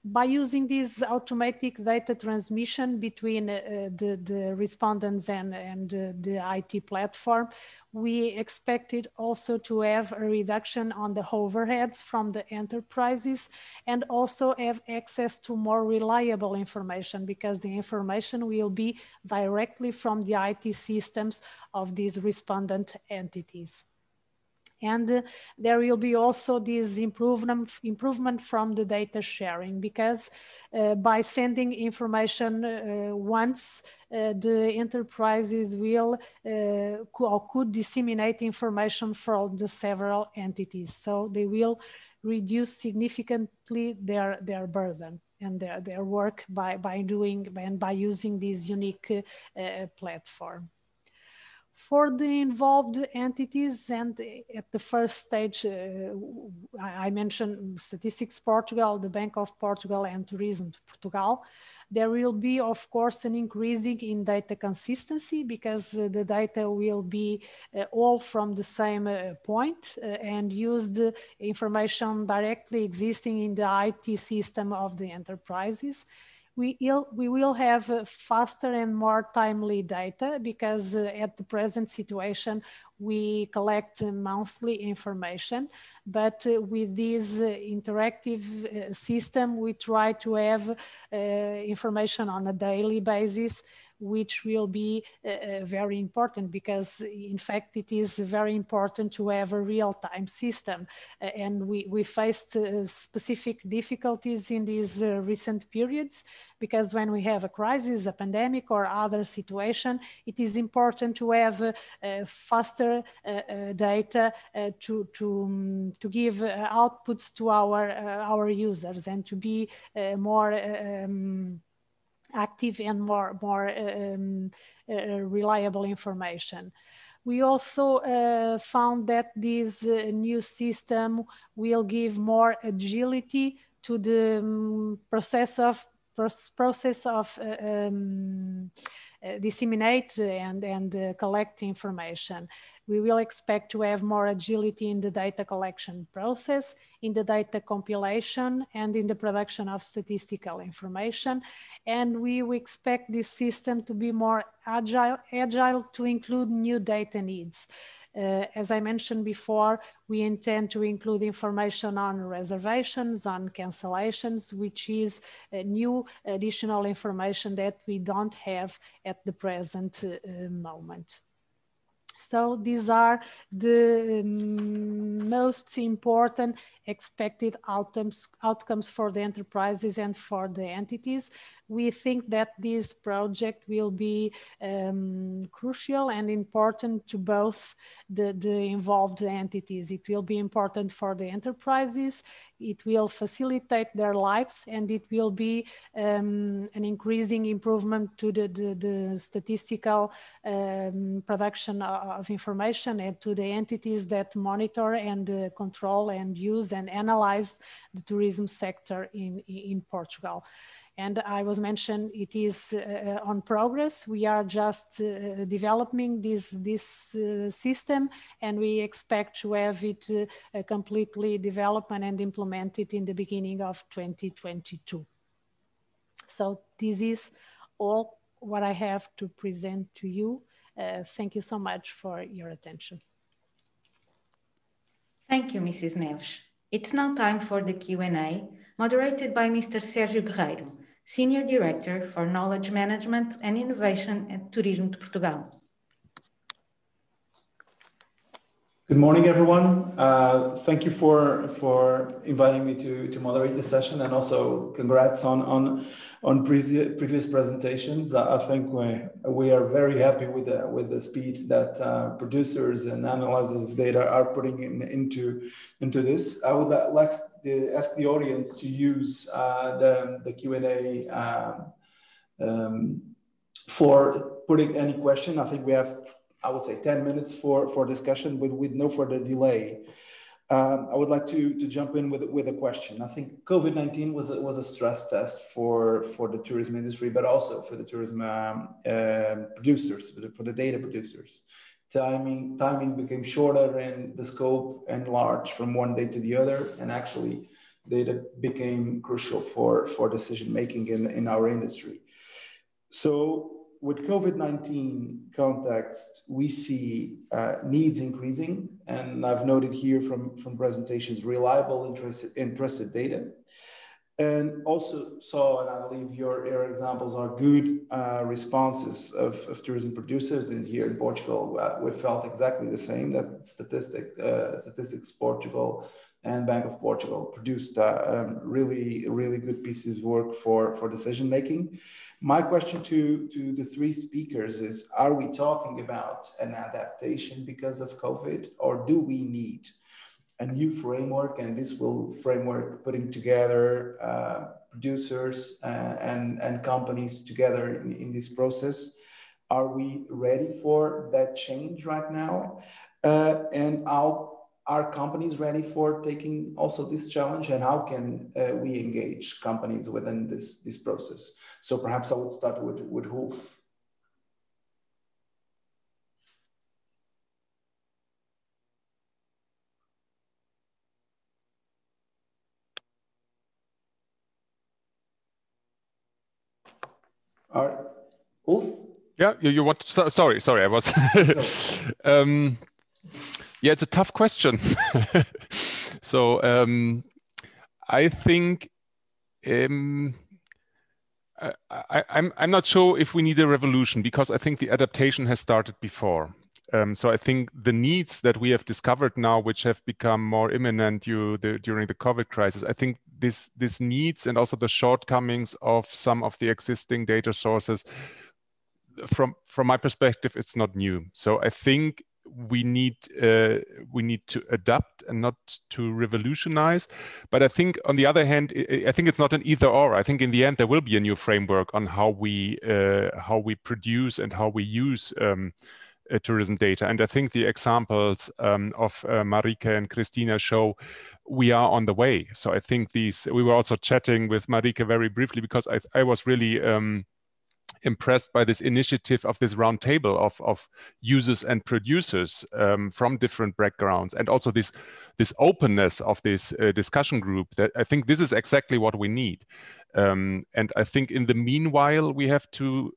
By using this automatic data transmission between the respondents and the IT platform, we expected also to have a reduction on the overheads from the enterprises and also have access to more reliable information because the information will be directly from the IT systems of these respondent entities. And there will be also this improvement from the data sharing because by sending information once, the enterprises will or could disseminate information from the several entities. So they will reduce significantly their burden and their work by doing and by using this unique platform. For the involved entities and at the first stage, I mentioned Statistics Portugal, the Bank of Portugal and Turismo Portugal. There will be, of course, an increasing in data consistency because the data will be all from the same point and use the information directly existing in the IT system of the enterprises. We will have faster and more timely data because at the present situation, we collect monthly information, but with this interactive system, we try to have information on a daily basis, which will be very important because in fact, it is very important to have a real-time system. And we faced specific difficulties in these recent periods because when we have a crisis, a pandemic or other situation, it is important to have faster data to give outputs to our users and to be more active and more reliable information. We also found that this new system will give more agility to the process of disseminate and collect information. We will expect to have more agility in the data collection process, in the data compilation, and in the production of statistical information. And we expect this system to be more agile to include new data needs. As I mentioned before, we intend to include information on reservations, on cancellations, which is new additional information that we don't have at the present moment. So these are the most important expected outcomes for the enterprises and for the entities. we think that this project will be crucial and important to both the involved entities. It will be important for the enterprises, it will facilitate their lives, and it will be an increasing improvement to the statistical production of information, and to the entities that monitor and control and use and analyze the tourism sector in Portugal. And I was mentioned, it is on progress. We are just developing this system, and we expect to have it completely developed and implemented in the beginning of 2022. So this is all what I have to present to you. Thank you so much for your attention. Thank you, Mrs. Neves. It's now time for the Q&A, moderated by Mr. Sérgio Guerreiro, Senior Director for Knowledge Management and Innovation at Turismo de Portugal. Good morning, everyone. Thank you for inviting me to moderate this session, and also congrats on previous presentations. I think we are very happy with the speed that producers and analyzers of data are putting into this. I would like to ask the audience to use the Q&A for putting any question. I think we have, I would say, 10 minutes for discussion with no further delay. I would like to jump in with a question. I think COVID-19 was a stress test for the tourism industry, but also for the tourism producers, for the data producers. Timing became shorter and the scope enlarged from one day to the other, and actually data became crucial for decision making in our industry. So with COVID-19 context, we see needs increasing, and I've noted here from presentations, reliable, interested data. And also saw, and I believe your examples are good responses of tourism producers. And here in Portugal, we felt exactly the same, that Statistics Portugal and Bank of Portugal produced really good pieces of work for decision making. My question to the three speakers is, are we talking about an adaptation because of COVID, or do we need a new framework, and this framework putting together producers and companies together in this process? Are we ready for that change right now? And are companies ready for taking also this challenge, and how can we engage companies within this process? So perhaps I would start with Ulf. All right, Ulf? Yeah, you want to, sorry, I was, yeah, it's a tough question. So I think I'm not sure if we need a revolution, because I think the adaptation has started before. So I think the needs that we have discovered now, which have become more imminent during the COVID crisis, I think this needs, and also the shortcomings of some of the existing data sources, from my perspective, it's not new. So I think we need to adapt and not to revolutionize. But I think, on the other hand, I think it's not an either or. I think in the end there will be a new framework on how we produce and how we use tourism data. And I think the examples of Marika and Christina show we are on the way. So I think we were also chatting with Marika very briefly, because I was really impressed by this initiative of this round table of users and producers from different backgrounds, and also this openness of this discussion group. That I think this is exactly what we need. And I think in the meanwhile, we have to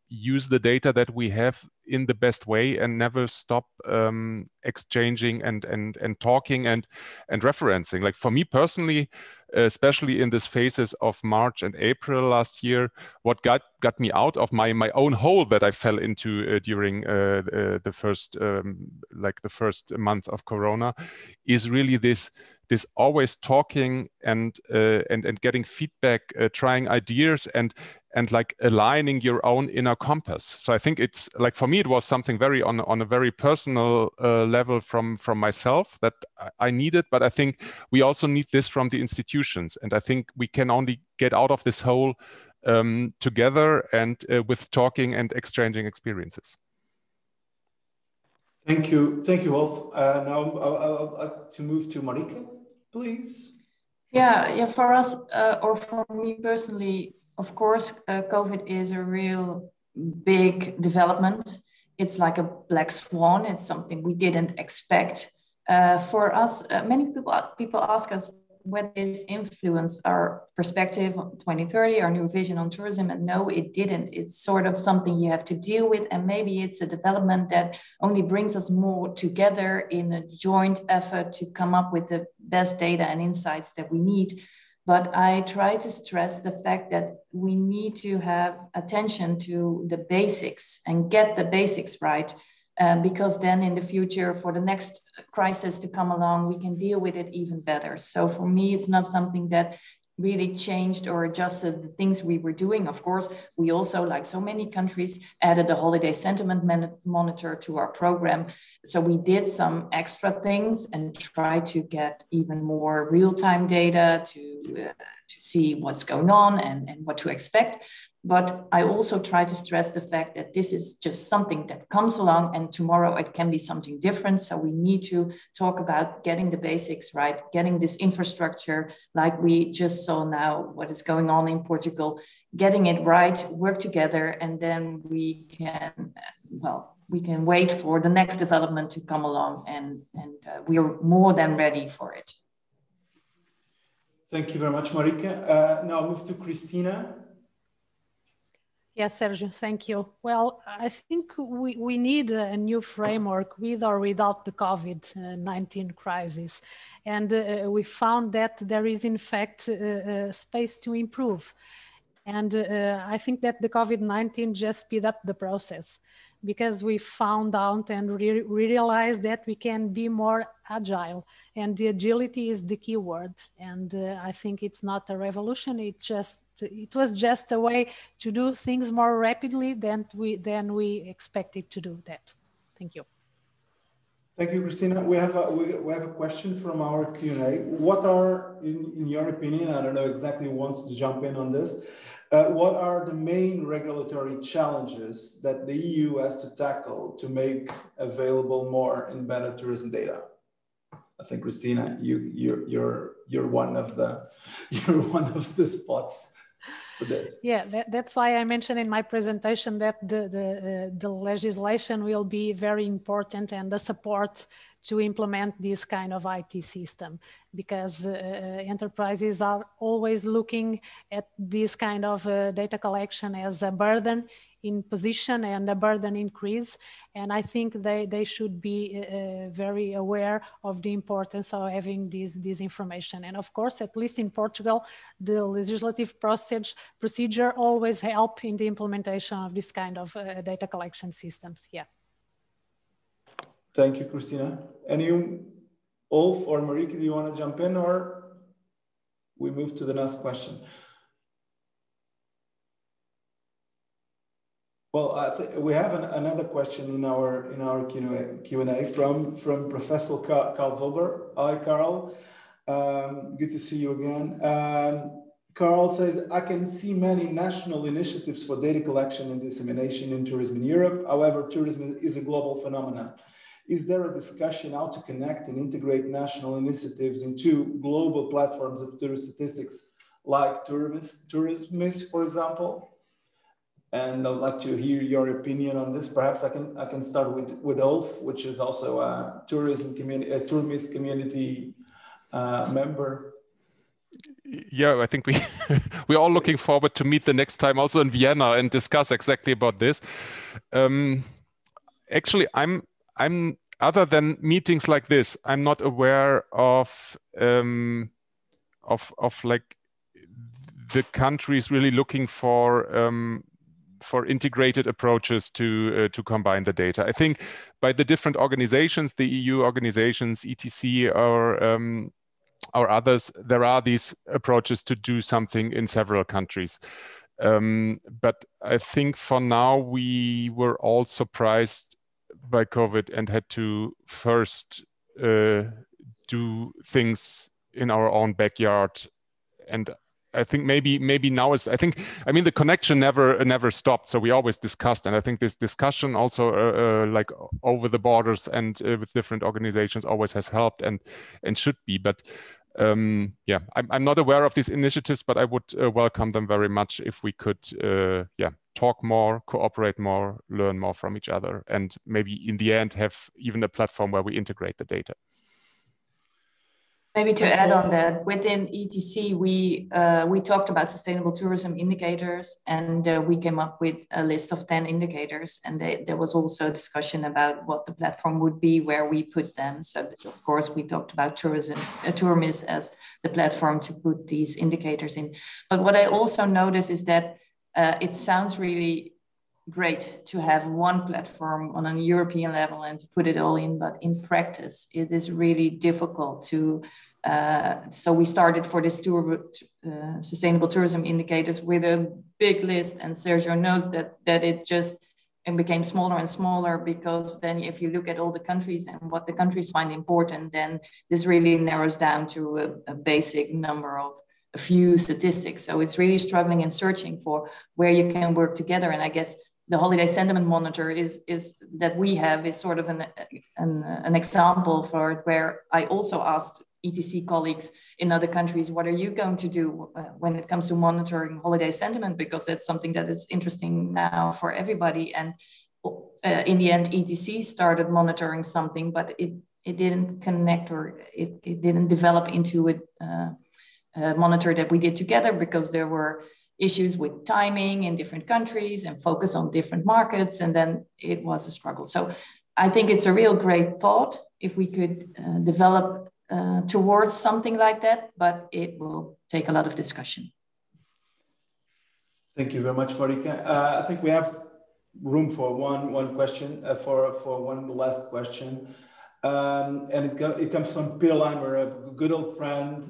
use the data that we have in the best way, and never stop exchanging and talking and referencing. Like, for me personally, especially in these phases of March and April last year, what got me out of my own hole that I fell into during the first month of Corona is really this this always talking and getting feedback, trying ideas and like aligning your own inner compass. So I think it's like, for me, it was something very on a very personal level from myself that I needed, but I think we also need this from the institutions. And I think we can only get out of this hole together and with talking and exchanging experiences. Thank you, Wolf. Now I'd like to move to Marike, please. Yeah, for us, or for me personally, of course, COVID is a real big development. It's like a black swan. It's something we didn't expect. For us, many people ask us whether this influenced our perspective on 2030, our new vision on tourism, and no, it didn't. It's sort of something you have to deal with, and maybe it's a development that only brings us more together in a joint effort to come up with the best data and insights that we need. But I try to stress the fact that we need to have attention to the basics and get the basics right, because then in the future, for the next crisis to come along, we can deal with it even better. So for me, it's not something that really changed or adjusted the things we were doing. Of course, we also, like so many countries, added a holiday sentiment monitor to our program. So we did some extra things and tried to get even more real-time data to see what's going on and what to expect. But I also try to stress the fact that this is just something that comes along, and tomorrow it can be something different. So we need to talk about getting the basics right, getting this infrastructure, like we just saw now what is going on in Portugal, getting it right, work together, and then we can, we can wait for the next development to come along, and we are more than ready for it. Thank you very much, Marike. Now I'll move to Christina. Yes, Sergio, thank you. Well, I think we need a new framework with or without the COVID-19 crisis. And we found that there is, in fact, space to improve. And I think that the COVID-19 just speed up the process, because we found out and realized that we can be more agile, and the agility is the key word. And I think it's not a revolution. It was just a way to do things more rapidly than we expected to do that. Thank you. Thank you, Christina. We have a question from our Q&A. What are, in your opinion, I don't know exactly who wants to jump in on this, what are the main regulatory challenges that the EU has to tackle to make available more and better tourism data? I think, Christina, you're one of the spots for this. Yeah, that's why I mentioned in my presentation that the legislation will be very important, and the support to implement this kind of IT system, because enterprises are always looking at this kind of data collection as a burden in position and a burden increase. And I think they should be very aware of the importance of having this information. And of course, at least in Portugal, the legislative procedure always help in the implementation of this kind of data collection systems. Yeah. Thank you, Christina. Ulf or Marike, do you want to jump in, or we move to the next question? Well, I think we have another question in our Q&A from Professor Carl Wilber. Hi, Carl. Good to see you again. Carl says, I can see many national initiatives for data collection and dissemination in tourism in Europe. However, tourism is a global phenomenon. Is there a discussion how to connect and integrate national initiatives into global platforms of tourist statistics like Turismo, for example? And I'd like to hear your opinion on this. Perhaps I can start with Ulf, which is also a tourism community, a Tourist community member. Yeah, I think we're all looking forward to meet the next time also in Vienna and discuss exactly about this. Actually, I'm other than meetings like this, I'm not aware of like the countries really looking for integrated approaches to combine the data. I think by the different organizations, the EU organizations, ETC, or or others, there are these approaches to do something in several countries. But I think for now, we were all surprised by COVID and had to first do things in our own backyard. And I think maybe now is, I mean, the connection never stopped. So we always discussed. And I think this discussion also like over the borders and with different organizations always has helped and should be. But yeah, I'm not aware of these initiatives, but I would welcome them very much if we could, talk more, cooperate more, learn more from each other, and maybe in the end have even a platform where we integrate the data. Maybe to add on that, within ETC, we talked about sustainable tourism indicators, and we came up with a list of 10 indicators. And there was also a discussion about what the platform would be, where we put them. So of course, we talked about Tourism as the platform to put these indicators in. But what I also noticed is that it sounds really great to have one platform on a European level and to put it all in, but in practice, it is really difficult to. So we started for this sustainable tourism indicators with a big list, and Sergio knows that it just became smaller and smaller, because then if you look at all the countries and what the countries find important, then this really narrows down to a basic number of a few statistics. So it's really struggling and searching for where you can work together. And I guess the holiday sentiment monitor is that we have is sort of an example for it, where I also asked ETC colleagues in other countries, what are you going to do when it comes to monitoring holiday sentiment? Because that's something that is interesting now for everybody. And in the end, ETC started monitoring something, but it didn't connect, or it didn't develop into a monitor that we did together, because there were issues with timing in different countries and focus on different markets. And then it was a struggle. So I think it's a real great thought if we could develop towards something like that, but it will take a lot of discussion. Thank you very much, Marika. I think we have room for one question, for one last question. And it comes from Peter Leimer, a good old friend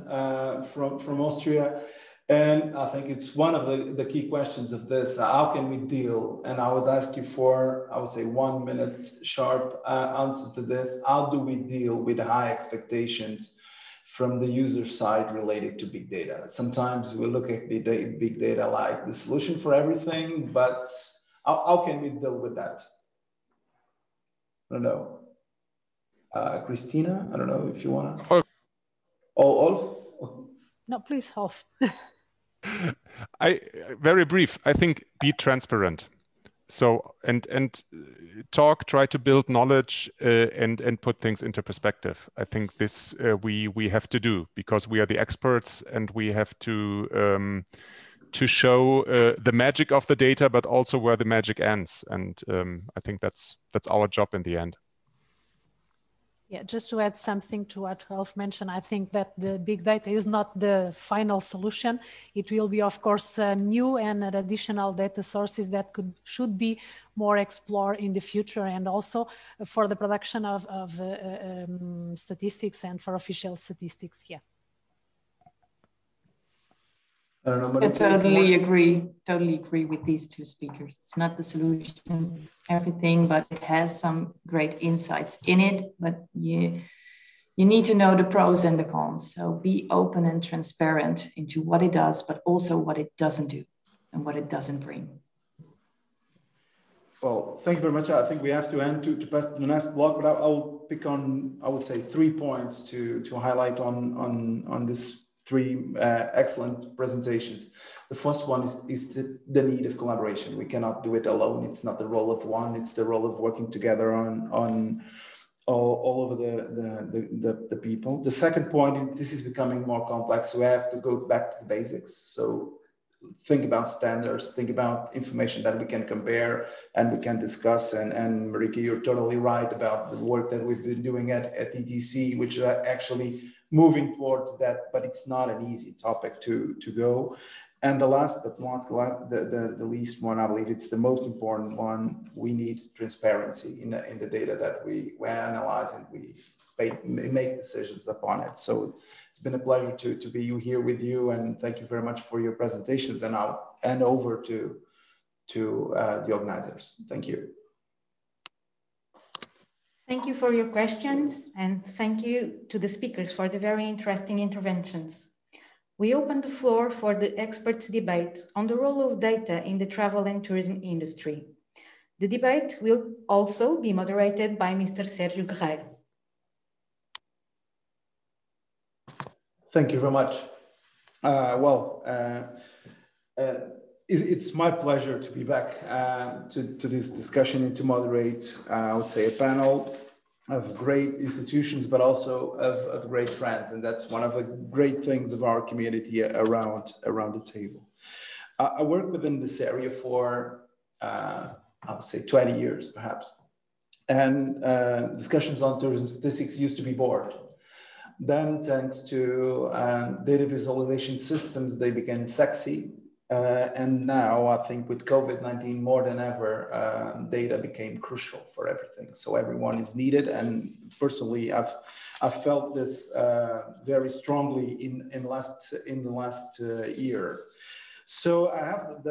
from Austria. And I think it's one of the key questions of this. How can we deal? And I would ask you for, I would say, 1 minute sharp answer to this. How do we deal with the high expectations from the user side related to big data? Sometimes we look at big data like the solution for everything, but how can we deal with that? I don't know. Christina, I don't know if you want to. Ulf? No, please, Ulf. Very brief. I think be transparent. So and try to build knowledge and put things into perspective. I think this we have to do, because we are the experts, and we have to show the magic of the data, but also where the magic ends. And I think that's our job in the end. Yeah, just to add something to what Ulf mentioned, I think that the big data is not the final solution. It will be, of course, new and additional data sources that should be more explored in the future, and also for the production of statistics and for official statistics. Yeah. I totally agree with these two speakers. It's not the solution, everything, but it has some great insights in it. But you need to know the pros and the cons. So be open and transparent into what it does, but also what it doesn't do and what it doesn't bring. Well, thank you very much. I think we have to end to pass to the next block, but I'll pick on, I would say, 3 points to highlight on this 3 excellent presentations. The first one is the need of collaboration. We cannot do it alone. It's not the role of one. It's the role of working together on all over the people. The second point, this is becoming more complex. We have to go back to the basics. So think about standards, think about information that we can compare and we can discuss. And Marika, you're totally right about the work that we've been doing at ETC, which is actually moving towards that, but it's not an easy topic to go. And the last but not the least one, I believe it's the most important one, we need transparency in the data that we analyze and we make decisions upon it. So it's been a pleasure to be here with you, and thank you very much for your presentations, and I'll hand over to the organizers. Thank you. Thank you for your questions, and thank you to the speakers for the very interesting interventions. We open the floor for the experts' debate on the role of data in the travel and tourism industry. The debate will also be moderated by Mr. Sérgio Guerreiro. Thank you very much. It's my pleasure to be back to this discussion and to moderate, I would say, a panel of great institutions, but also of great friends. And that's one of the great things of our community around the table. I worked within this area for, I would say, 20 years, perhaps. And discussions on tourism statistics used to be bored. Then, thanks to data visualization systems, they became sexy. And now, I think with COVID-19 more than ever, data became crucial for everything. So everyone is needed. And personally, I've felt this very strongly in the last year. So I have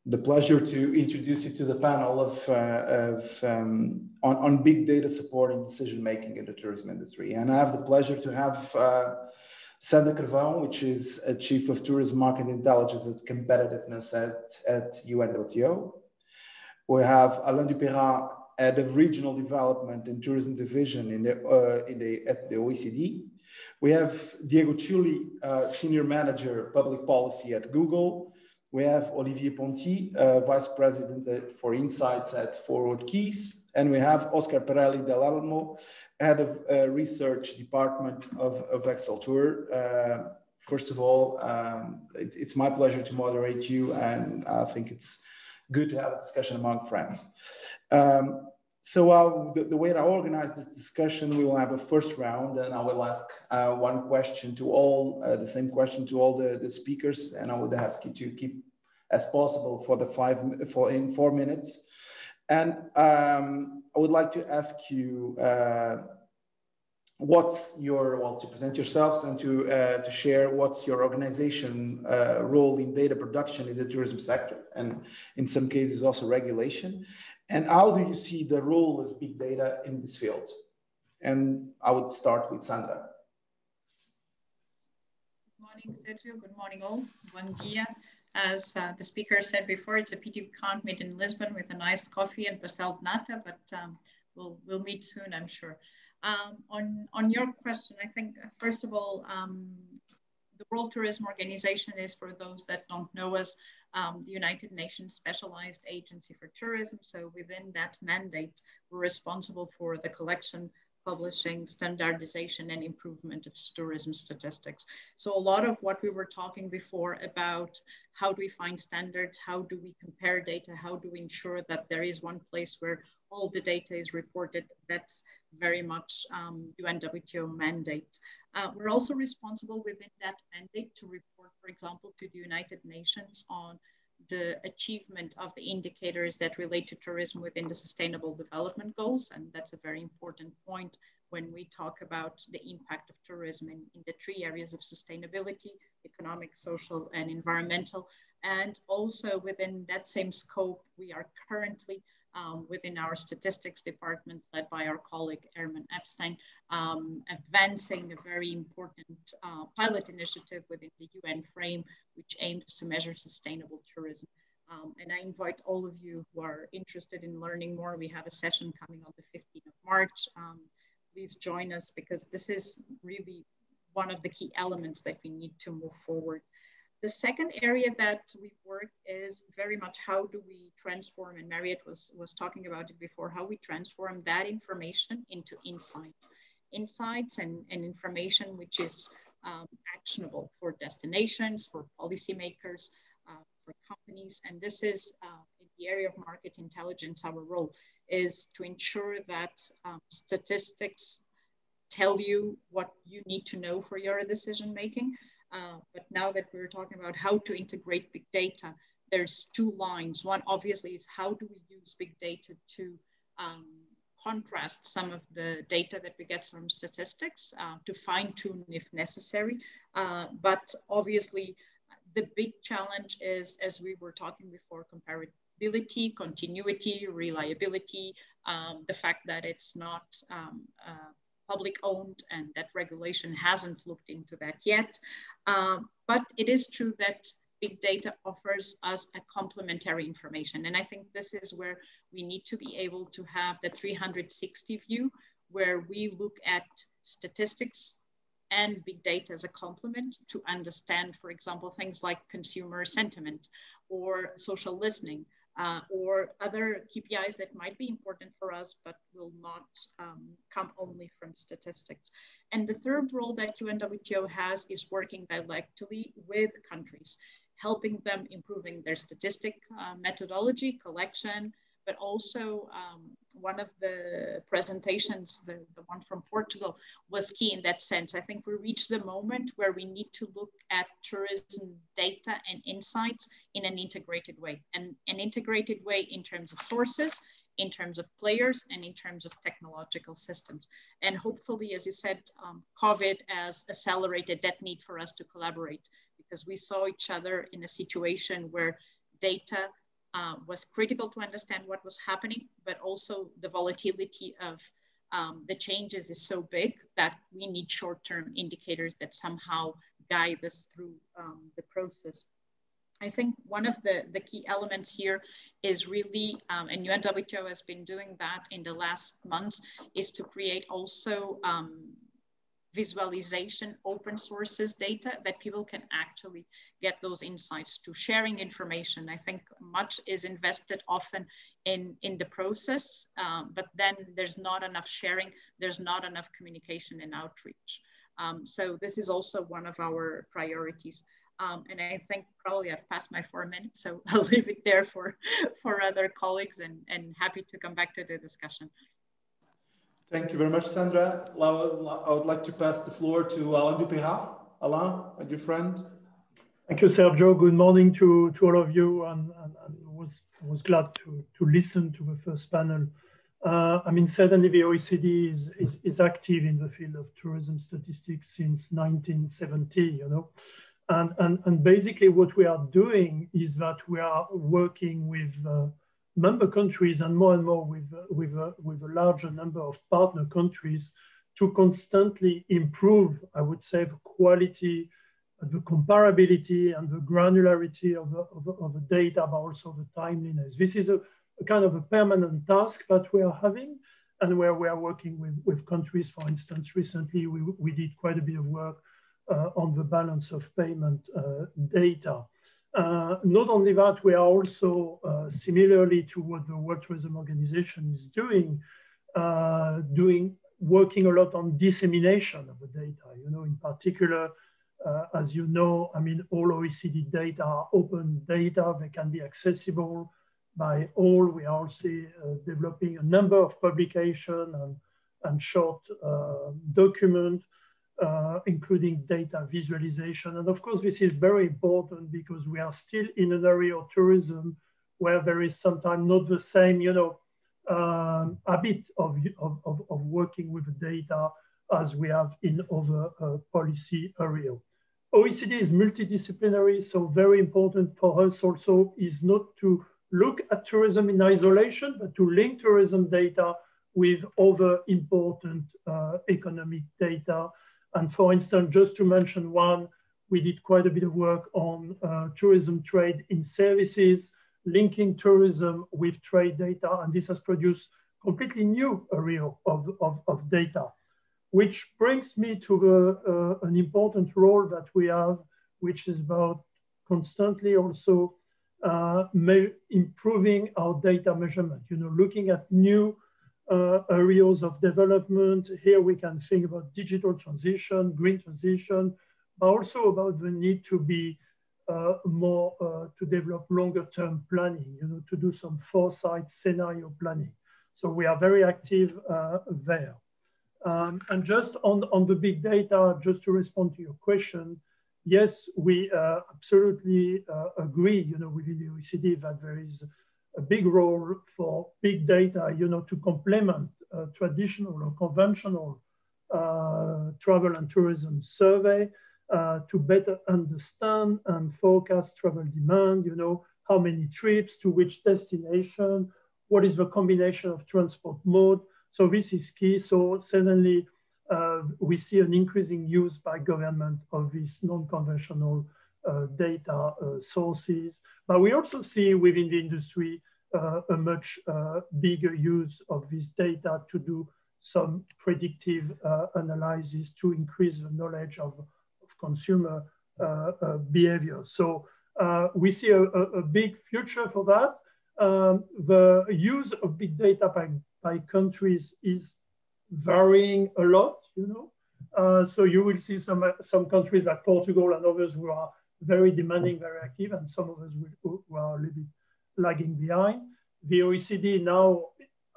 the pleasure to introduce you to the panel on big data supporting decision making in the tourism industry. And I have the pleasure to have Sandra Carvão, which is a Chief of Tourism Market Intelligence and Competitiveness at UNWTO. We have Alain Dupeyrat, Head of Regional Development and Tourism Division at the OECD. We have Diego Ciulli, Senior Manager, Public Policy at Google. We have Olivier Ponty, Vice President for Insights at Forward Keys. And we have Oscar Perelli del Almo, Head of Research Department of Exceltur. First of all, it's my pleasure to moderate you, and I think it's good to have a discussion among friends. So the way I organize this discussion, we will have a first round, and I will ask one question to all, the same question to all the speakers, and I would ask you to keep as possible in 4 minutes. And I would like to ask you to present yourselves and to share what's your organization role in data production in the tourism sector, and in some cases also regulation. And how do you see the role of big data in this field? And I would start with Sandra. Good morning, Sergio. Good morning, all. Bom dia. As the speaker said before, it's a pity we can't meet in Lisbon with a nice coffee and pastel de nata, but we'll meet soon, I'm sure. On your question, I think, first of all, the World Tourism Organization is, for those that don't know us, the United Nations Specialized Agency for Tourism. So within that mandate, we're responsible for the collection, publishing, standardization, and improvement of tourism statistics. So a lot of what we were talking before about how do we find standards, how do we compare data, how do we ensure that there is one place where all the data is reported, that's very much UNWTO mandate. We're also responsible within that mandate to report, for example, to the United Nations on the achievement of the indicators that relate to tourism within the Sustainable Development Goals. And that's a very important point when we talk about the impact of tourism in the 3 areas of sustainability: economic, social, and environmental. And also within that same scope, we are currently within our statistics department, led by our colleague Erman Epstein, advancing a very important pilot initiative within the UN frame, which aims to measure sustainable tourism. And I invite all of you who are interested in learning more. We have a session coming on the 15th of March. Please join us, because this is really one of the key elements that we need to move forward. The second area that we work is very much how do we transform, and Marriott was talking about it before, how we transform that information into insights and information which is actionable for destinations, for policymakers, for companies. And this is in the area of market intelligence. Our role is to ensure that statistics tell you what you need to know for your decision making. But now that we're talking about how to integrate big data, there's two lines. One obviously is how do we use big data to contrast some of the data that we get from statistics to fine tune if necessary. But obviously the big challenge is, as we were talking before, comparability, continuity, reliability, the fact that it's not public owned and that regulation hasn't looked into that yet. But it is true that big data offers us a complementary information. And I think this is where we need to be able to have the 360 view, where we look at statistics and big data as a complement to understand, for example, things like consumer sentiment or social listening, or other KPIs that might be important for us, but will not come only from statistics. And the third role that UNWTO has is working directly with countries, helping them improving their statistic methodology, collection, but also one of the presentations, the one from Portugal, was key in that sense. I think we reached the moment where we need to look at tourism data and insights in an integrated way, and an integrated way in terms of sources, in terms of players, and in terms of technological systems. And hopefully, as you said, COVID has accelerated that need for us to collaborate, because we saw each other in a situation where data was critical to understand what was happening, but also the volatility of the changes is so big that we need short-term indicators that somehow guide us through the process. I think one of the key elements here is really, and UNWTO has been doing that in the last months, is to create also visualization, open sources data that people can actually get those insights to, sharing information. I think much is invested often in the process, but then there's not enough sharing, there's not enough communication and outreach. So this is also one of our priorities. And I think probably I've passed my 4 minutes, so I'll leave it there for other colleagues, and happy to come back to the discussion. Thank you very much, Sandra. I would like to pass the floor to Alain Dupérat. Alain, my dear friend. Thank you, Sergio. Good morning to all of you, and was glad to listen to the first panel. I mean, certainly the OECD is active in the field of tourism statistics since 1970, you know. And basically what we are doing is that we are working with member countries and more with a larger number of partner countries to constantly improve, I would say, the quality, the comparability and the granularity of the data, but also the timeliness. This is a kind of a permanent task that we are having, and where we are working with countries. For instance, recently we did quite a bit of work on the balance of payment data. Not only that, we are also, similarly to what the World Tourism Organization is doing, working a lot on dissemination of the data. You know, in particular, as you know, I mean, all OECD data are open data. They can be accessible by all. We are also developing a number of publications and short documents, including data visualization. And of course, this is very important because we are still in an area of tourism where there is sometimes not the same, you know, habit of working with the data as we have in other policy areas. OECD is multidisciplinary, so very important for us also is not to look at tourism in isolation, but to link tourism data with other important economic data. And for instance, just to mention one, we did quite a bit of work on tourism trade in services, linking tourism with trade data, and this has produced completely new area of data, which brings me to an important role that we have, which is about constantly also improving our data measurement, you know, looking at new areas of development. Here we can think about digital transition, green transition, but also about the need to be more to develop longer term planning, you know, to do some foresight scenario planning. So we are very active there. And just on the big data, just to respond to your question, yes, we absolutely agree, within the OECD that there is a big role for big data, to complement traditional or conventional travel and tourism survey to better understand and forecast travel demand, how many trips to which destination, what is the combination of transport mode. So this is key. So certainly we see an increasing use by government of these non-conventional data sources. But we also see within the industry a much bigger use of this data to do some predictive analysis to increase the knowledge of consumer behavior. So we see a big future for that. The use of big data by countries is varying a lot, so you will see some countries like Portugal and others who are very demanding, very active, and some of us who are a little bit lagging behind. The OECD now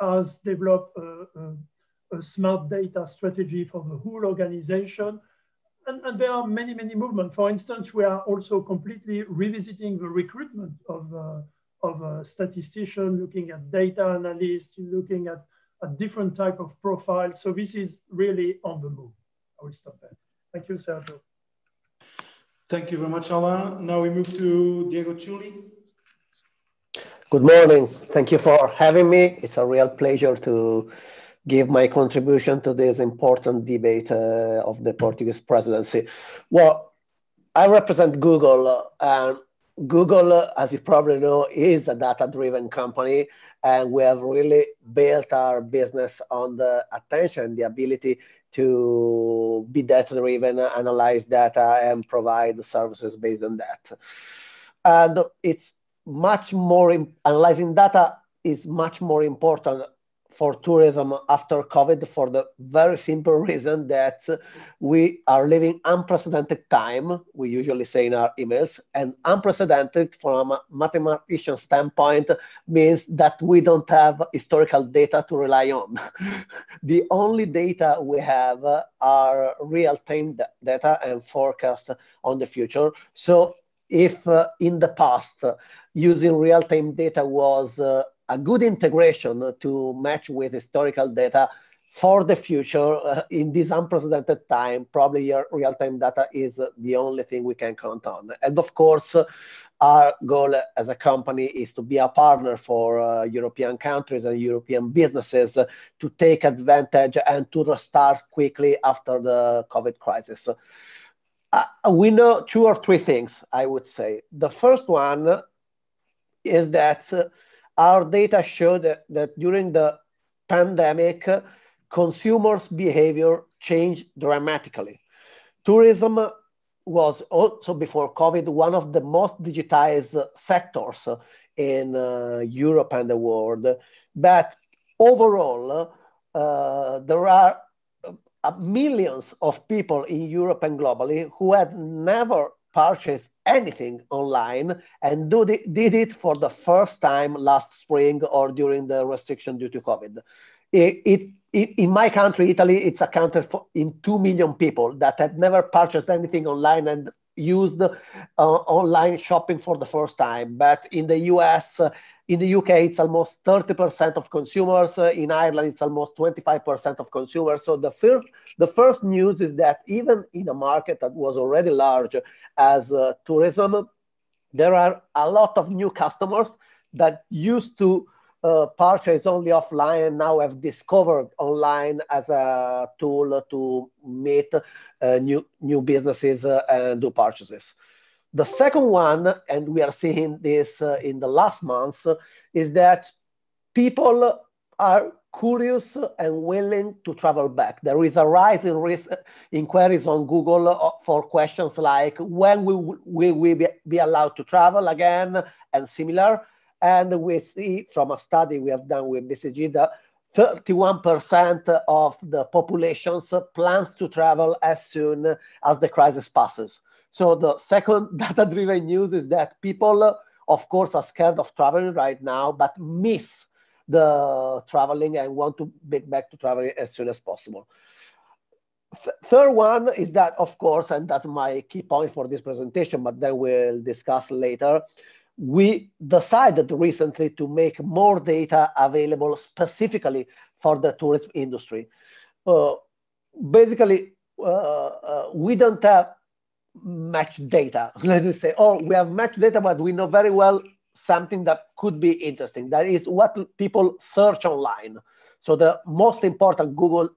has developed a smart data strategy for the whole organization. And there are many, many movements. For instance, we are also completely revisiting the recruitment of a statistician, looking at data analysts, looking at a different type of profile. So this is really on the move. I will stop there. Thank you, Sergio. Thank you very much, Alain. Now we move to Diego Ciulli. Good morning. Thank you for having me. It's a real pleasure to give my contribution to this important debate of the Portuguese presidency. Well, I represent Google. Google, as you probably know, is a data-driven company, and we have really built our business on the attention, the ability to be data-driven, analyze data, and provide services based on that. And it's much more, analyzing data is much more important for tourism after COVID for the very simple reason that we are living unprecedented time, we usually say in our emails, and unprecedented from a mathematician standpoint means that we don't have historical data to rely on. The only data we have are real-time data and forecast on the future. So if in the past using real-time data was a good integration to match with historical data for the future, in this unprecedented time, probably your real-time data is the only thing we can count on. And of course, our goal as a company is to be a partner for European countries and European businesses to take advantage and to restart quickly after the COVID crisis. We know 2 or 3 things, I would say. The first one is that our data show that during the pandemic, consumers' behavior changed dramatically. Tourism was also before COVID one of the most digitized sectors in Europe and the world. But overall, there are millions of people in Europe and globally who had never purchased anything online and did it for the first time last spring or during the restriction due to COVID. In my country, Italy, it's accounted for in 2 million people that had never purchased anything online and used online shopping for the first time. But in the US, in the UK, it's almost 30% of consumers. In Ireland, it's almost 25% of consumers. So the first news is that even in a market that was already large as tourism, there are a lot of new customers that used to purchase only offline and now have discovered online as a tool to meet new businesses and do purchases. The second one, and we are seeing this in the last months, is that people are curious and willing to travel back. There is a rise in inquiries on Google for questions like, when will we be allowed to travel again, and similar. And we see from a study we have done with BCG that 31% of the population plans to travel as soon as the crisis passes. So the second data-driven news is that people, of course, are scared of traveling right now, but miss the traveling and want to get back to traveling as soon as possible. Third one is that, of course, and that's my key point for this presentation, but then we'll discuss later. We decided recently to make more data available specifically for the tourism industry. Basically, we don't have much data. Let me say, oh, we have much data, but we know very well something that could be interesting. That is what people search online. So the most important Google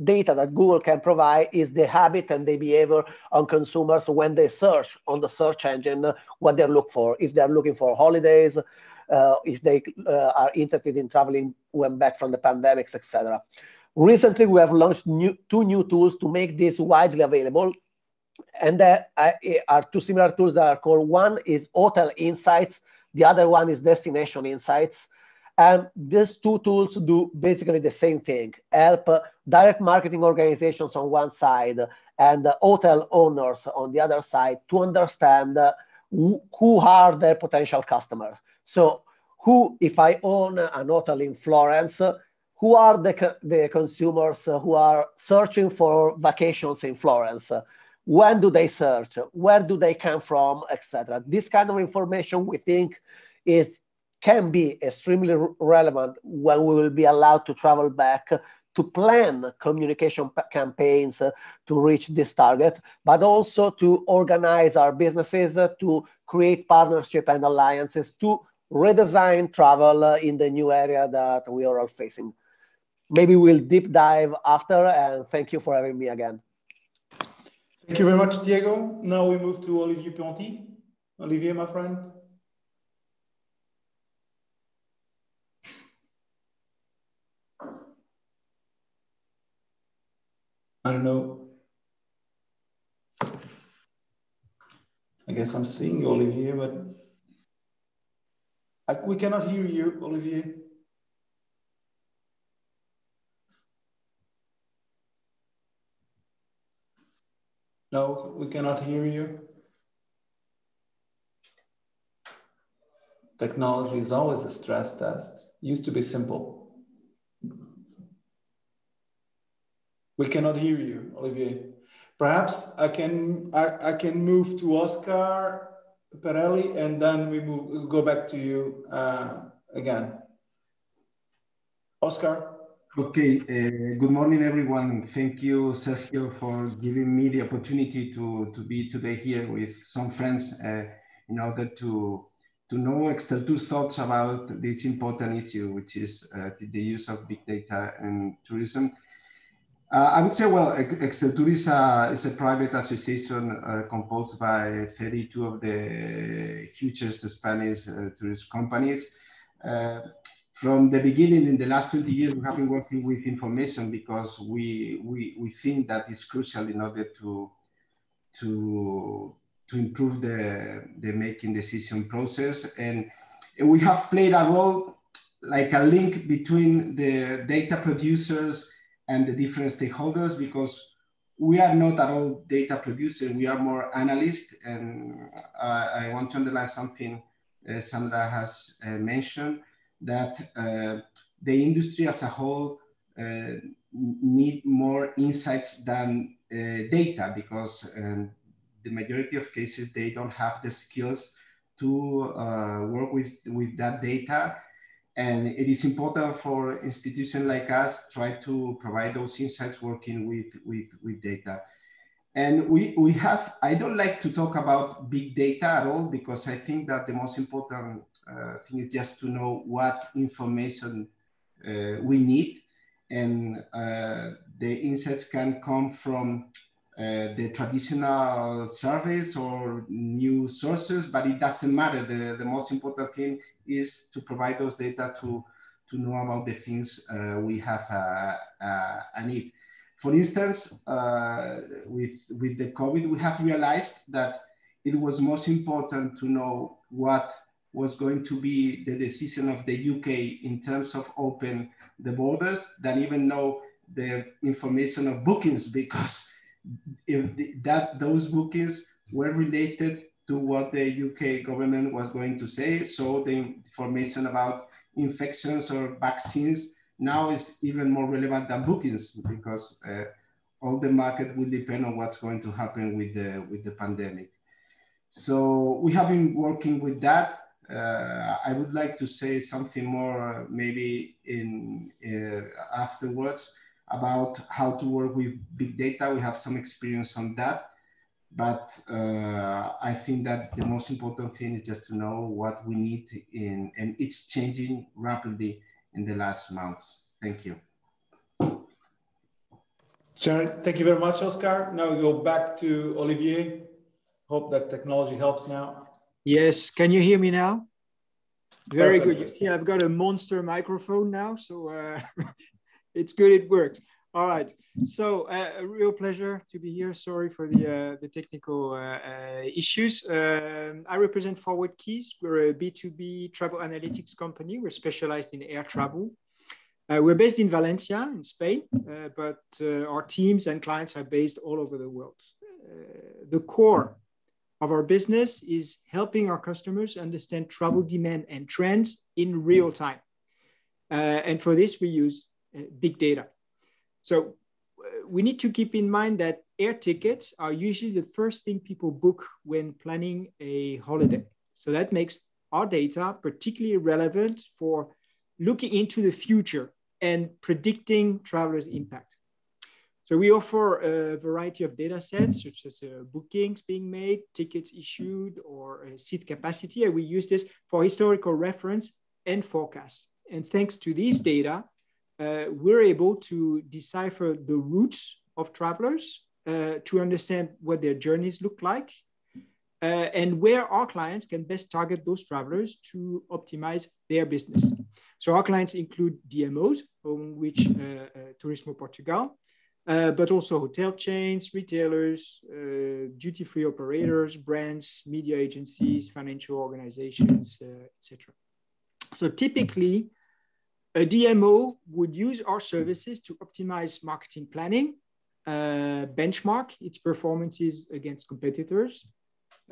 data that Google can provide is the habit and the behavior on consumers when they search on the search engine what they're looking for. If they're looking for holidays, if they are interested in traveling when back from the pandemics, etc. Recently, we have launched two new tools to make this widely available. And there are two similar tools that are called, one is Hotel Insights, the other one is Destination Insights. And these two tools do basically the same thing, help direct marketing organizations on one side and hotel owners on the other side to understand who are their potential customers. So who, if I own an hotel in Florence, who are the consumers who are searching for vacations in Florence? When do they search? Where do they come from, etc.? This kind of information we think can be extremely relevant when we will be allowed to travel back to plan communication campaigns to reach this target, but also to organize our businesses, to create partnership and alliances, to redesign travel in the new area that we are all facing. Maybe we'll deep dive after, and thank you for having me again. Thank you very much, Diego. Now we move to Olivier Ponty. Olivier, my friend. I don't know. I guess I'm seeing you, Olivier, but we cannot hear you, Olivier. No, we cannot hear you. Technology is always a stress test. Used to be simple. We cannot hear you, Olivier. Perhaps I can move to Oscar Perelli, and then we'll go back to you again. Oscar. Okay, good morning, everyone. Thank you, Sergio, for giving me the opportunity to be today here with some friends in order to know Excel2's thoughts about this important issue, which is the use of big data in tourism. I would say, well, Excel2 is a private association composed by 32 of the hugest Spanish tourist companies. From the beginning, in the last 20 years, we have been working with information because we think that it's crucial in order to improve the making decision process. And we have played a role like a link between the data producers and the different stakeholders, because we are not at all data producers, we are more analysts. And I want to underline something Sandra has mentioned, that the industry as a whole need more insights than data, because the majority of cases, they don't have the skills to work with that data. And it is important for institutions like us try to provide those insights working with data. And we have, I don't like to talk about big data at all, because I think that the most important thing is just to know what information we need. And the insights can come from the traditional surveys or new sources, but it doesn't matter. The most important thing is to provide those data to know about the things we have a need. For instance, with the COVID, we have realized that it was most important to know what was going to be the decision of the UK in terms of open the borders than even know the information of bookings, because if those bookings were related to what the UK government was going to say. So the information about infections or vaccines now is even more relevant than bookings, because all the market will depend on what's going to happen with the pandemic. So we have been working with that. I would like to say something more maybe afterwards about how to work with big data. We have some experience on that, but I think that the most important thing is just to know what we need and it's changing rapidly in the last months. Thank you. Sharon, thank you very much, Oscar. Now we go back to Olivier. Hope that technology helps now. Yes, can you hear me now? Very Perfect. good. You see, I've got a monster microphone now, so it's good, it works. All right, so a real pleasure to be here. Sorry for the technical issues. I represent Forward Keys. We're a B2B travel analytics company. We're specialized in air travel. We're based in Valencia, in Spain, but our teams and clients are based all over the world. The core of our business is helping our customers understand travel demand and trends in real time. And for this, we use big data. So we need to keep in mind that air tickets are usually the first thing people book when planning a holiday. So that makes our data particularly relevant for looking into the future and predicting travelers' impact. So we offer a variety of data sets, such as bookings being made, tickets issued, or seat capacity. And we use this for historical reference and forecast. And thanks to these data, we're able to decipher the routes of travelers, to understand what their journeys look like, and where our clients can best target those travelers to optimize their business. So our clients include DMOs, among which Turismo Portugal, but also hotel chains, retailers, duty-free operators, brands, media agencies, financial organizations, etc. So typically, a DMO would use our services to optimize marketing planning, benchmark its performances against competitors,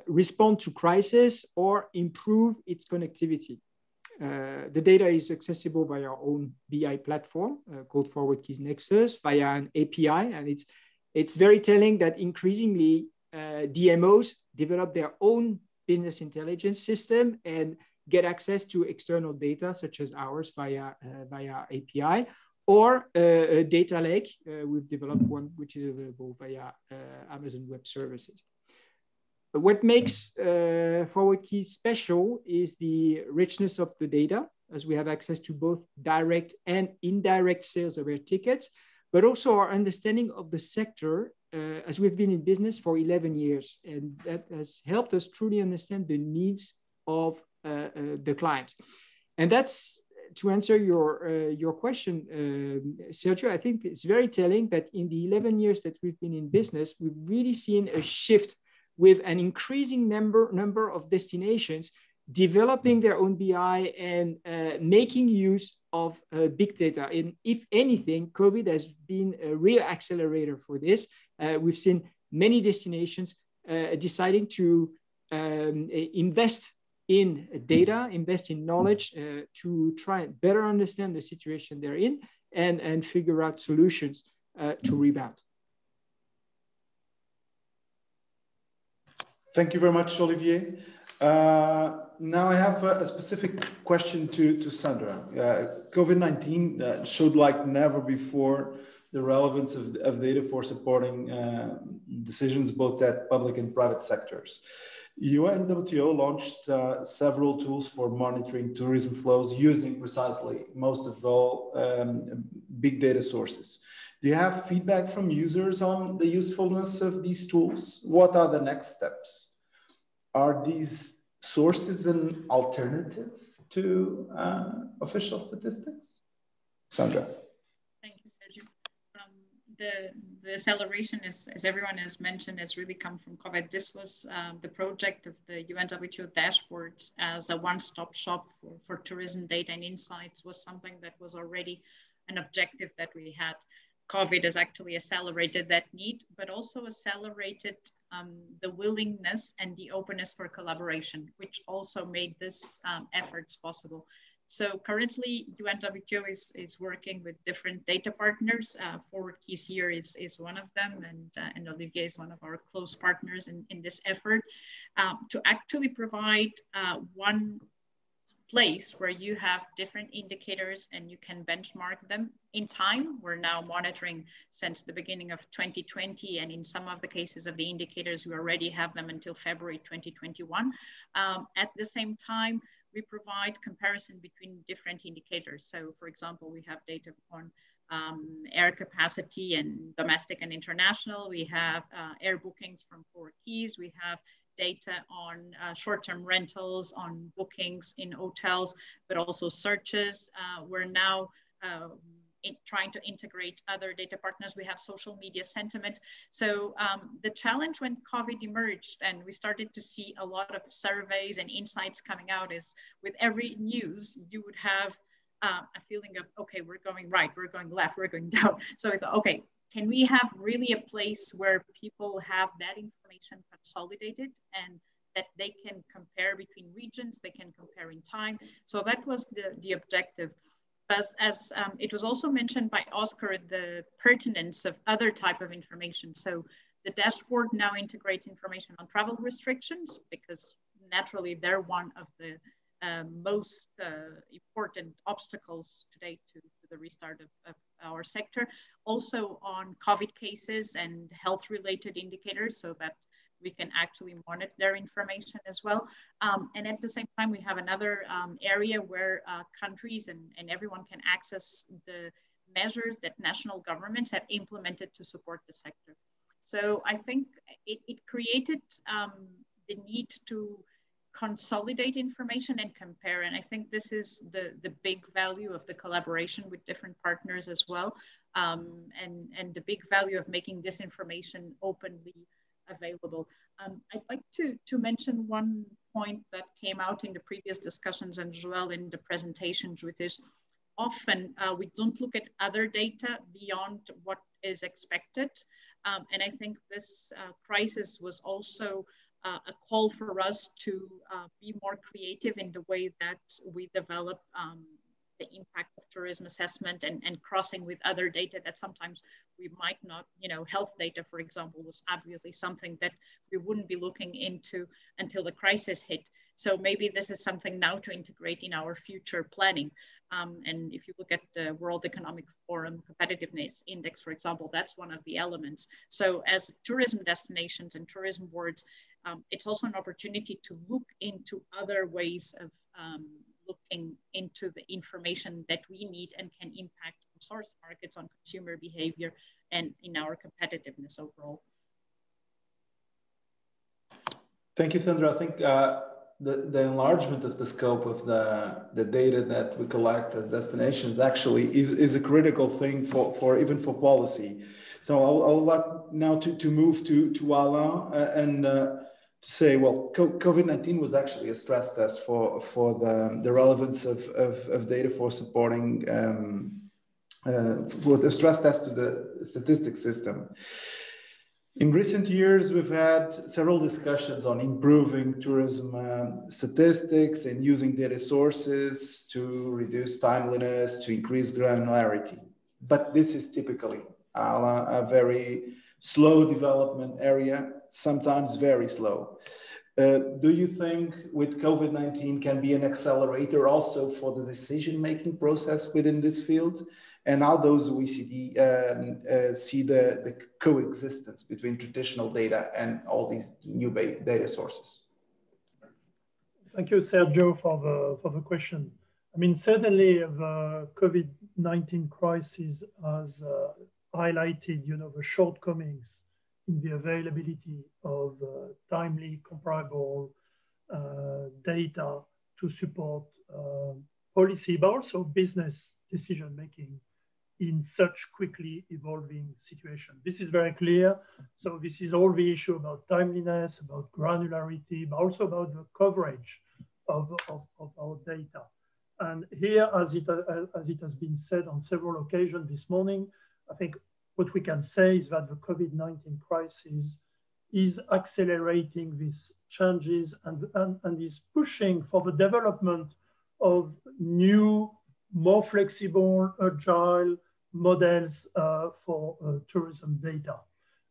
respond to crisis, or improve its connectivity. The data is accessible via our own BI platform called Forward Keys Nexus via an API. And it's very telling that increasingly DMOs develop their own business intelligence system and get access to external data such as ours via API or a data lake. We've developed one which is available via Amazon Web Services. What makes Forward Keys special is the richness of the data, as we have access to both direct and indirect sales of air tickets, but also our understanding of the sector, as we've been in business for 11 years. And that has helped us truly understand the needs of the clients. And that's, to answer your question, Sergio, I think it's very telling that in the 11 years that we've been in business, we've really seen a shift with an increasing number of destinations developing their own BI and making use of big data. And if anything, COVID has been a real accelerator for this. We've seen many destinations deciding to invest in data, invest in knowledge to try and better understand the situation they're in and figure out solutions to rebound. Thank you very much, Olivier. Now I have a specific question to Sandra. COVID-19 showed like never before the relevance of data for supporting decisions both at public and private sectors. UNWTO launched several tools for monitoring tourism flows using precisely, most of all, big data sources. Do you have feedback from users on the usefulness of these tools? What are the next steps? Are these sources an alternative to official statistics? Sandra. Thank you, Sergio. The acceleration, as everyone has mentioned, has really come from COVID. This was the project of the UNWTO dashboards as a one-stop shop for tourism data and insights was something that was already an objective that we had. COVID has actually accelerated that need, but also accelerated the willingness and the openness for collaboration, which also made this efforts possible. So currently, UNWTO is working with different data partners. Forward Keys here is one of them, and Olivier is one of our close partners in this effort to actually provide one place where you have different indicators and you can benchmark them in time. We're now monitoring since the beginning of 2020, and in some of the cases of the indicators, we already have them until February 2021. At the same time, we provide comparison between different indicators. So for example, we have data on air capacity and domestic and international. We have air bookings from Forward Keys. We have data on short-term rentals, on bookings in hotels, but also searches. We're now trying to integrate other data partners. We have social media sentiment. So the challenge when COVID emerged and we started to see a lot of surveys and insights coming out is with every news, you would have a feeling of, okay, we're going right, we're going left, we're going down. So I thought, okay, can we have really a place where people have that information consolidated and that they can compare between regions, they can compare in time. So that was the objective. As it was also mentioned by Oscar, the pertinence of other type of information. So the dashboard now integrates information on travel restrictions because naturally they're one of the most important obstacles today to the restart of our sector. Also on COVID cases and health related indicators so that we can actually monitor their information as well. And at the same time, we have another area where countries and everyone can access the measures that national governments have implemented to support the sector. So I think it created the need to consolidate information and compare. And I think this is the big value of the collaboration with different partners as well. And the big value of making this information openly available. I'd like to mention one point that came out in the previous discussions and as well in the presentations, which is often we don't look at other data beyond what is expected. And I think this crisis was also a call for us to be more creative in the way that we develop the impact of tourism assessment and crossing with other data that sometimes we might not, health data, for example, was obviously something that we wouldn't be looking into until the crisis hit. So maybe this is something now to integrate in our future planning. And if you look at the World Economic Forum Competitiveness Index, for example, that's one of the elements. So as tourism destinations and tourism boards, it's also an opportunity to look into other ways of looking into the information that we need and can impact on source markets, on consumer behavior, and in our competitiveness overall. Thank you, Sandra. I think the enlargement of the scope of the data that we collect as destinations actually is a critical thing for even for policy. So I'll like now to move to Alain and to say, well, COVID-19 was actually a stress test for the relevance of data for supporting, for the stress test to the statistics system. In recent years, we've had several discussions on improving tourism statistics and using data sources to reduce timeliness, to increase granularity. But this is typically a very slow development area, sometimes very slow. Do you think with COVID-19 can be an accelerator also for the decision-making process within this field? And how those OECD see the coexistence between traditional data and all these new data sources? Thank you, Sergio, for the question. I mean, certainly the COVID-19 crisis has highlighted, the shortcomings in the availability of timely, comparable data to support policy, but also business decision-making in such quickly evolving situation. This is very clear. So this is all the issue about timeliness, about granularity, but also about the coverage of our data. And here, as it has been said on several occasions this morning, I think what we can say is that the COVID-19 crisis is accelerating these changes and is pushing for the development of new more flexible, agile models for tourism data.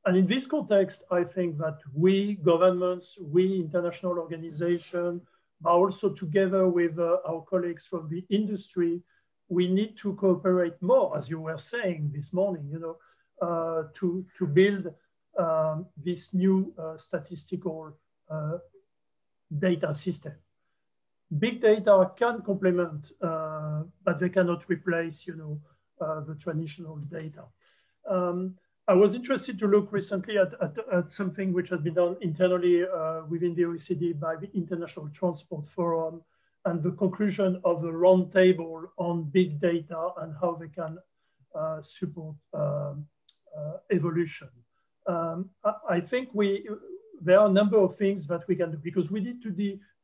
And in this context, I think that we, governments, we, international organizations, but also together with our colleagues from the industry, we need to cooperate more, as you were saying this morning, to build this new statistical data system. Big data can complement, but they cannot replace, the traditional data. I was interested to look recently at something which has been done internally within the OECD by the International Transport Forum and the conclusion of the roundtable on big data and how they can support evolution. I think there are a number of things that we can do because we need to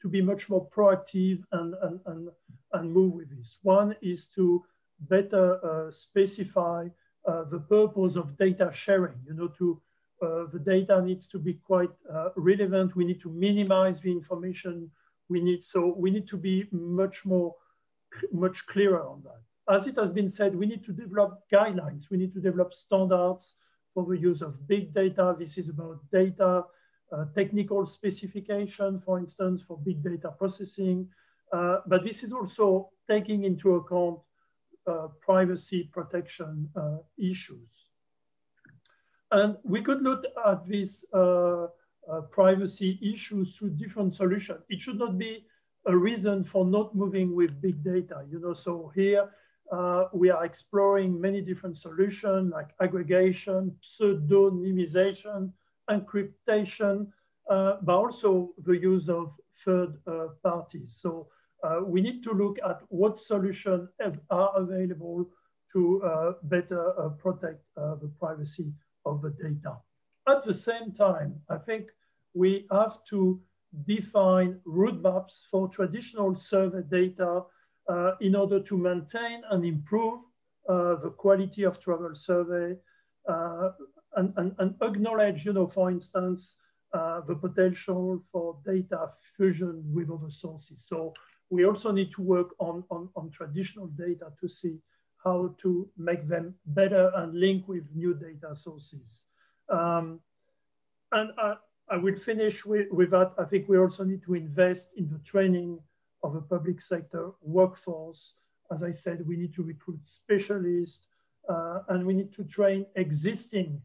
be much more proactive and move with this. One is to better specify the purpose of data sharing. The data needs to be quite relevant. We need to minimize the information we need. So we need to be much clearer on that. As it has been said, we need to develop guidelines. We need to develop standards for the use of big data. This is about data, technical specification, for instance, for big data processing. But this is also taking into account privacy protection issues. And we could look at these privacy issues through different solutions. It should not be a reason for not moving with big data. So here we are exploring many different solutions like aggregation, pseudonymization, encryption, but also the use of third parties. So we need to look at what solutions are available to better protect the privacy of the data. At the same time, I think we have to define roadmaps for traditional survey data in order to maintain and improve the quality of travel survey and acknowledge, for instance, the potential for data fusion with other sources. So we also need to work on traditional data to see how to make them better and link with new data sources. And I will finish with that. I think we also need to invest in the training of the public sector workforce. As I said, we need to recruit specialists and we need to train existing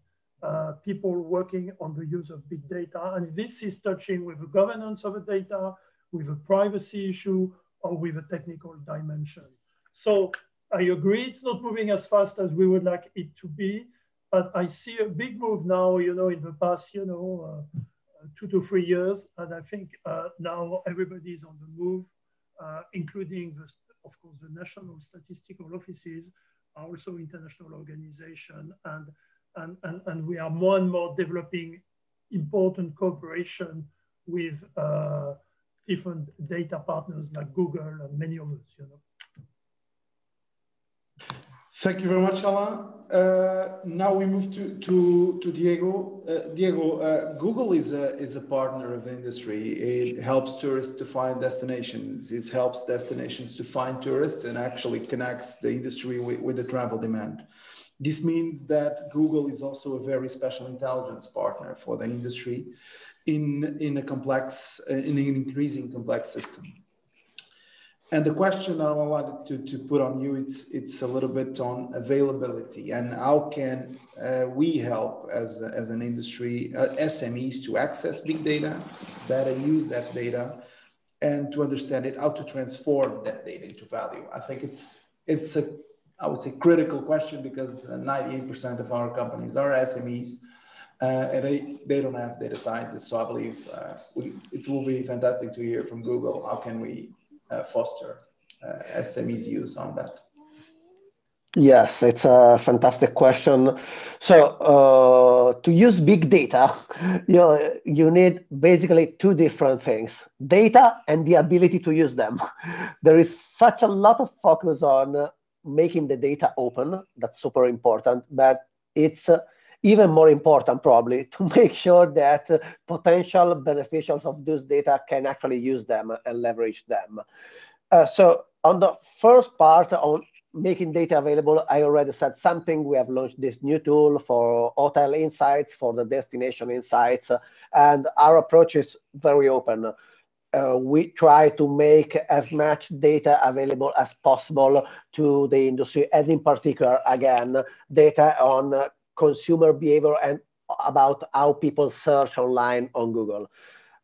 people working on the use of big data. And this is touching with the governance of the data, with a privacy issue, or with a technical dimension. So I agree, it's not moving as fast as we would like it to be, but I see a big move now, in the past, 2 to 3 years. And I think now everybody is on the move, including, of course, the national statistical offices, are also international organizations. And we are more and more developing important cooperation with different data partners like Google and many others. Thank you very much, Alain. Now we move to Diego. Diego, Google is a partner of the industry. It helps tourists to find destinations. It helps destinations to find tourists and actually connects the industry with the travel demand. This means that Google is also a very special intelligence partner for the industry in an increasing complex system. And the question I wanted to put on you, it's a little bit on availability and how can we help as an industry, SMEs to access big data, better use that data, and to understand it, how to transform that data into value. I think it's a, I would say, critical question because 98% of our companies are SMEs and they don't have data scientists. So I believe it will be fantastic to hear from Google, how can we foster SMEs use on that? Yes, it's a fantastic question. So to use big data, you need basically two different things, data and the ability to use them. There is such a lot of focus on making the data open. That's super important, but it's even more important probably to make sure that potential beneficiaries of those data can actually use them and leverage them. So On the first part on making data available, I already said something. We have launched this new tool for hotel insights, for the destination insights, and our approach is very open. We try to make as much data available as possible to the industry, and in particular, again, data on consumer behavior and about how people search online on Google.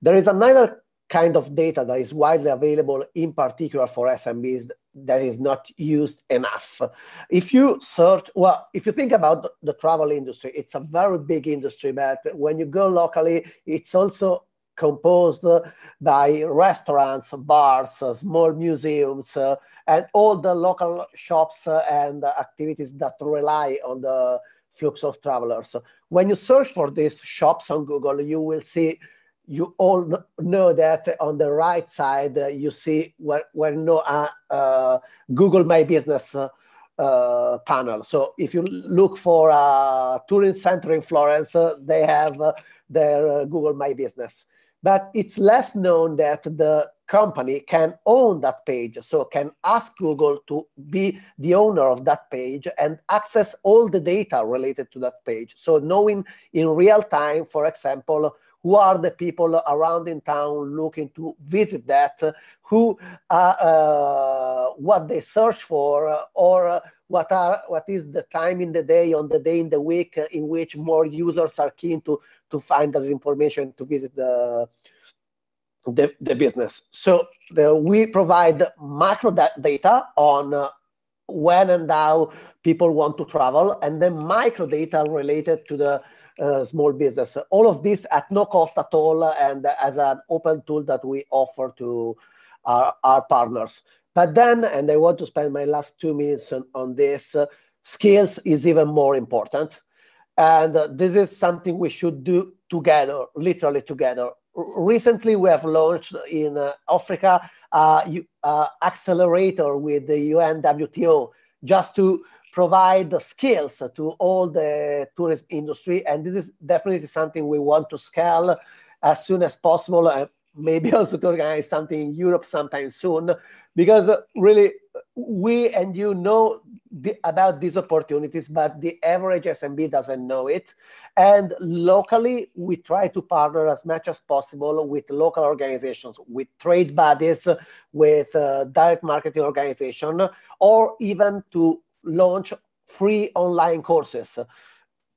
There is another kind of data that is widely available, in particular for SMBs, that is not used enough. If you search, well, if you think about the travel industry, it's a very big industry, but when you go locally, it's also composed by restaurants, bars, small museums, and all the local shops and activities that rely on the flux of travelers. When you search for these shops on Google, you will see, you all know that on the right side, you see Google My Business panel. So if you look for a tourist center in Florence, they have their Google My Business. But it's less known that the company can own that page, so can ask Google to be the owner of that page and access all the data related to that page. So knowing in real time, for example, who are the people around in town looking to visit that, who what they search for, or what is the time in the day, on the day in the week in which more users are keen to find this information to visit the business. So we provide macro data on when and how people want to travel, and then micro data related to the small business. All of this at no cost at all, and as an open tool that we offer to our partners. But then, and I want to spend my last 2 minutes on this, skills is even more important. And this is something we should do together, literally together. Recently, we have launched in Africa accelerator with the UNWTO, just to provide the skills to all the tourism industry. And this is definitely something we want to scale as soon as possible, and maybe also to organize something in Europe sometime soon, because really we and you know about these opportunities, but the average SMB doesn't know it. And locally, we try to partner as much as possible with local organizations, with trade bodies, with direct marketing organization, or even to launch free online courses.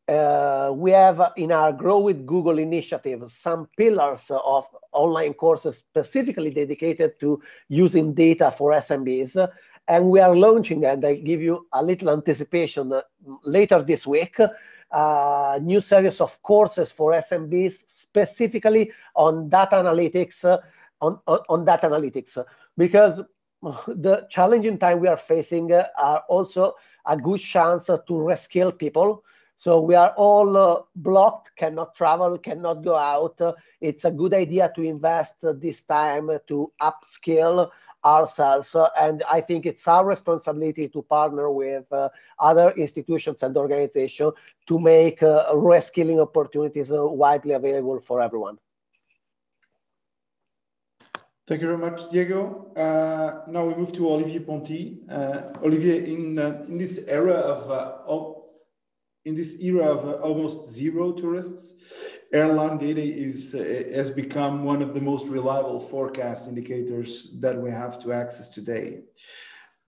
We have in our Grow with Google initiative some pillars of online courses specifically dedicated to using data for SMBs. And we are launching, and I give you a little anticipation, later this week, a new series of courses for SMBs specifically on data analytics, on data analytics, because the challenging time we are facing are also a good chance to reskill people. So we are all blocked, cannot travel, cannot go out. It's a good idea to invest this time to upskill ourselves. And I think it's our responsibility to partner with other institutions and organizations to make reskilling opportunities widely available for everyone. Thank you very much, Diego. Now we move to Olivier Ponty. Olivier, in this era of almost zero tourists, airline data has become one of the most reliable forecast indicators that we have to access today.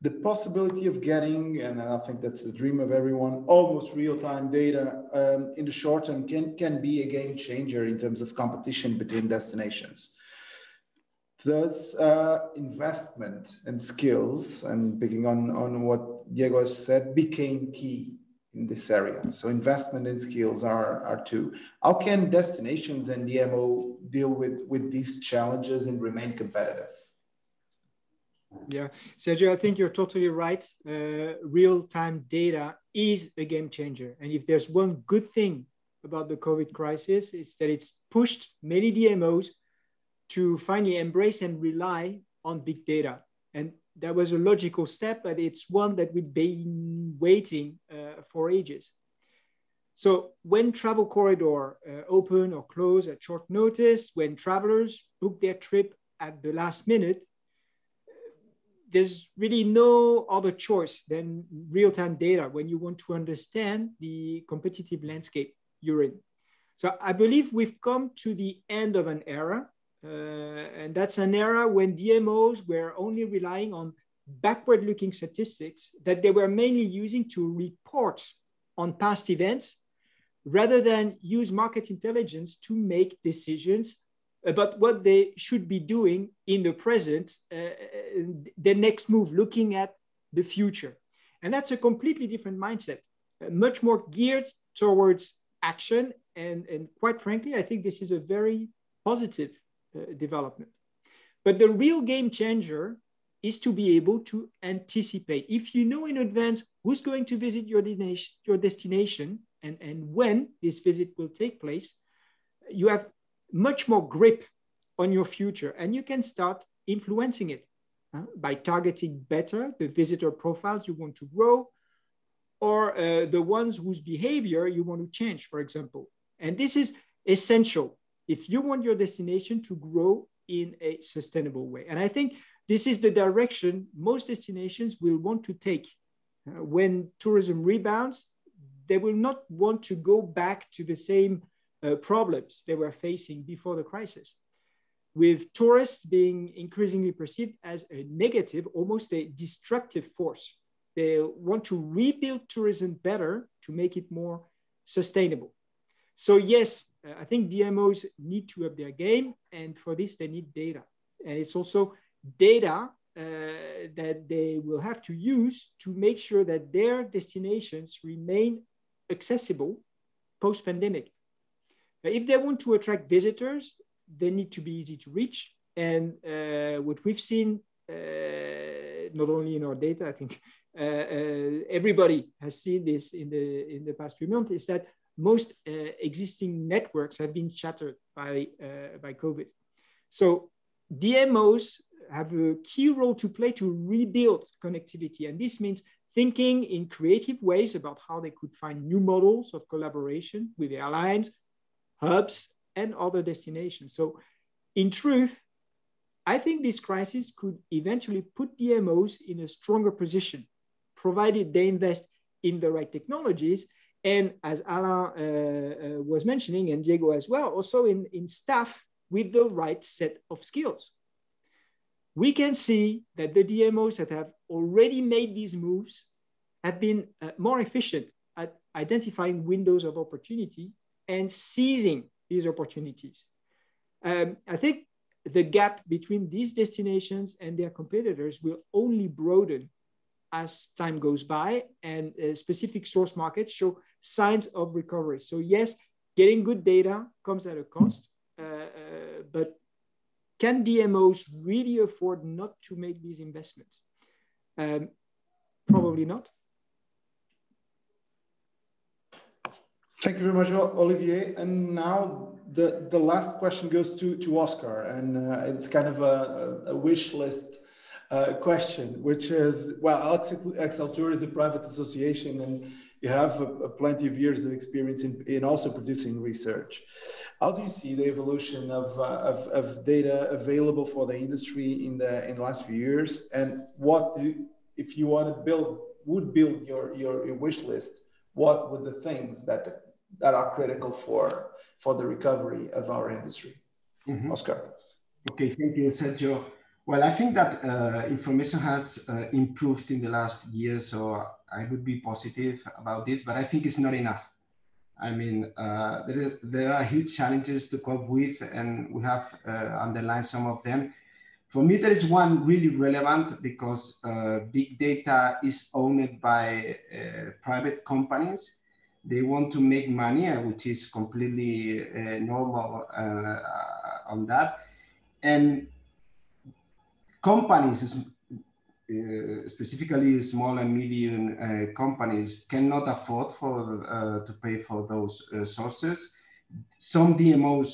The possibility of getting, and I think that's the dream of everyone, almost real-time data in the short term can be a game changer in terms of competition between destinations. Thus, investment and skills, and picking on what Diego has said, became key in this area. So investment and skills are two. How can destinations and DMO deal with these challenges and remain competitive? Yeah, Sergio, I think you're totally right. Real-time data is a game changer. And if there's one good thing about the COVID crisis, it's that it's pushed many DMOs to finally embrace and rely on big data. And that was a logical step, but it's one that we've been waiting for ages. So when travel corridors open or close at short notice, when travelers book their trip at the last minute, there's really no other choice than real-time data when you want to understand the competitive landscape you're in. So I believe we've come to the end of an era, and that's an era when DMOs were only relying on backward-looking statistics that they were mainly using to report on past events, rather than use market intelligence to make decisions about what they should be doing in the present, the next move, looking at the future. And that's a completely different mindset, much more geared towards action. And quite frankly, I think this is a very positive development. But the real game changer is to be able to anticipate. If you know in advance who's going to visit your destination and when this visit will take place, you have much more grip on your future, and you can start influencing it by targeting better the visitor profiles you want to grow, or the ones whose behavior you want to change, for example. And this is essential if you want your destination to grow in a sustainable way. And I think this is the direction most destinations will want to take. When tourism rebounds, they will not want to go back to the same problems they were facing before the crisis, with tourists being increasingly perceived as a negative, almost a destructive force. They want to rebuild tourism better to make it more sustainable. So yes, I think DMOs need to up their game, and for this they need data. And it's also data that they will have to use to make sure that their destinations remain accessible post-pandemic. If they want to attract visitors, they need to be easy to reach. And what we've seen, not only in our data, I think everybody has seen this in the past few months, is that most existing networks have been shattered by COVID. So DMOs have a key role to play to rebuild connectivity. And this means thinking in creative ways about how they could find new models of collaboration with airlines, hubs, and other destinations. So in truth, I think this crisis could eventually put DMOs in a stronger position, provided they invest in the right technologies. And as Alain was mentioning, and Diego as well, also in staff with the right set of skills. We can see that the DMOs that have already made these moves have been more efficient at identifying windows of opportunity and seizing these opportunities. I think the gap between these destinations and their competitors will only broaden as time goes by, and specific source markets show signs of recovery. So yes, getting good data comes at a cost, but can DMOs really afford not to make these investments? Probably not. Thank you very much, Olivier. And now the last question goes to Oscar, and it's kind of a wish list question, which is, well, Exceltur is a private association, and you have plenty of years of experience in also producing research. How do you see the evolution of data available for the industry in the last few years? And what if you want to build your wish list, what would the things that are critical for the recovery of our industry? Mm-hmm. Oscar. Okay, thank you, Sergio. Well, I think that information has improved in the last year, so I would be positive about this, but I think it's not enough. I mean, there are huge challenges to cope with, and we have underlined some of them. For me, there is one really relevant, because big data is owned by private companies. They want to make money, which is completely normal on that. And companies, specifically small and medium companies, cannot afford to pay for those sources. Some DMOs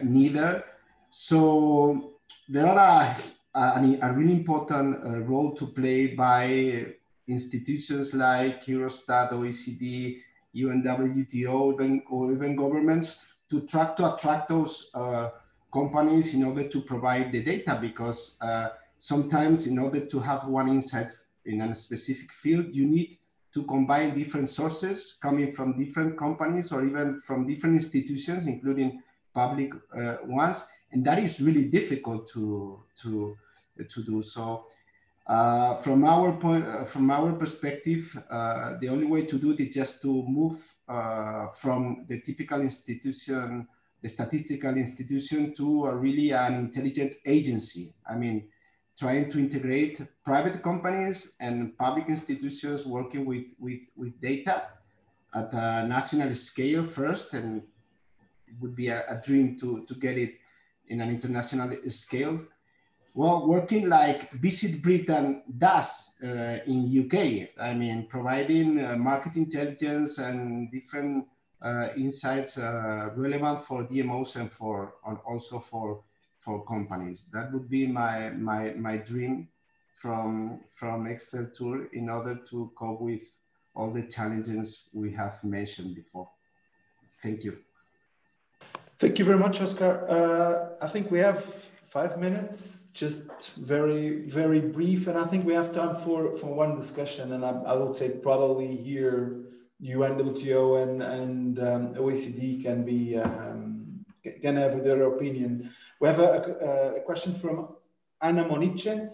neither. So there are a really important role to play by institutions like Eurostat, OECD, UNWTO, or even governments to attract those companies in order to provide the data, because sometimes in order to have one insight in a specific field, you need to combine different sources coming from different companies or even from different institutions, including public ones. And that is really difficult to do. So from our perspective, the only way to do it is just to move from the typical institution, the statistical institution, to really an intelligent agency. I mean, trying to integrate private companies and public institutions working with data at a national scale first, and it would be a dream to get it in an international scale. Well, working like Visit Britain does in UK, I mean, providing market intelligence and different insights relevant for DMOs and also for companies. That would be my dream from Excel tour in order to cope with all the challenges we have mentioned before. Thank you. Thank you very much, Oscar. I think we have 5 minutes, just very, very brief. And I think we have time for one discussion. And I would say probably here, UNWTO and OECD can have their opinion. We have a question from Anna Monice,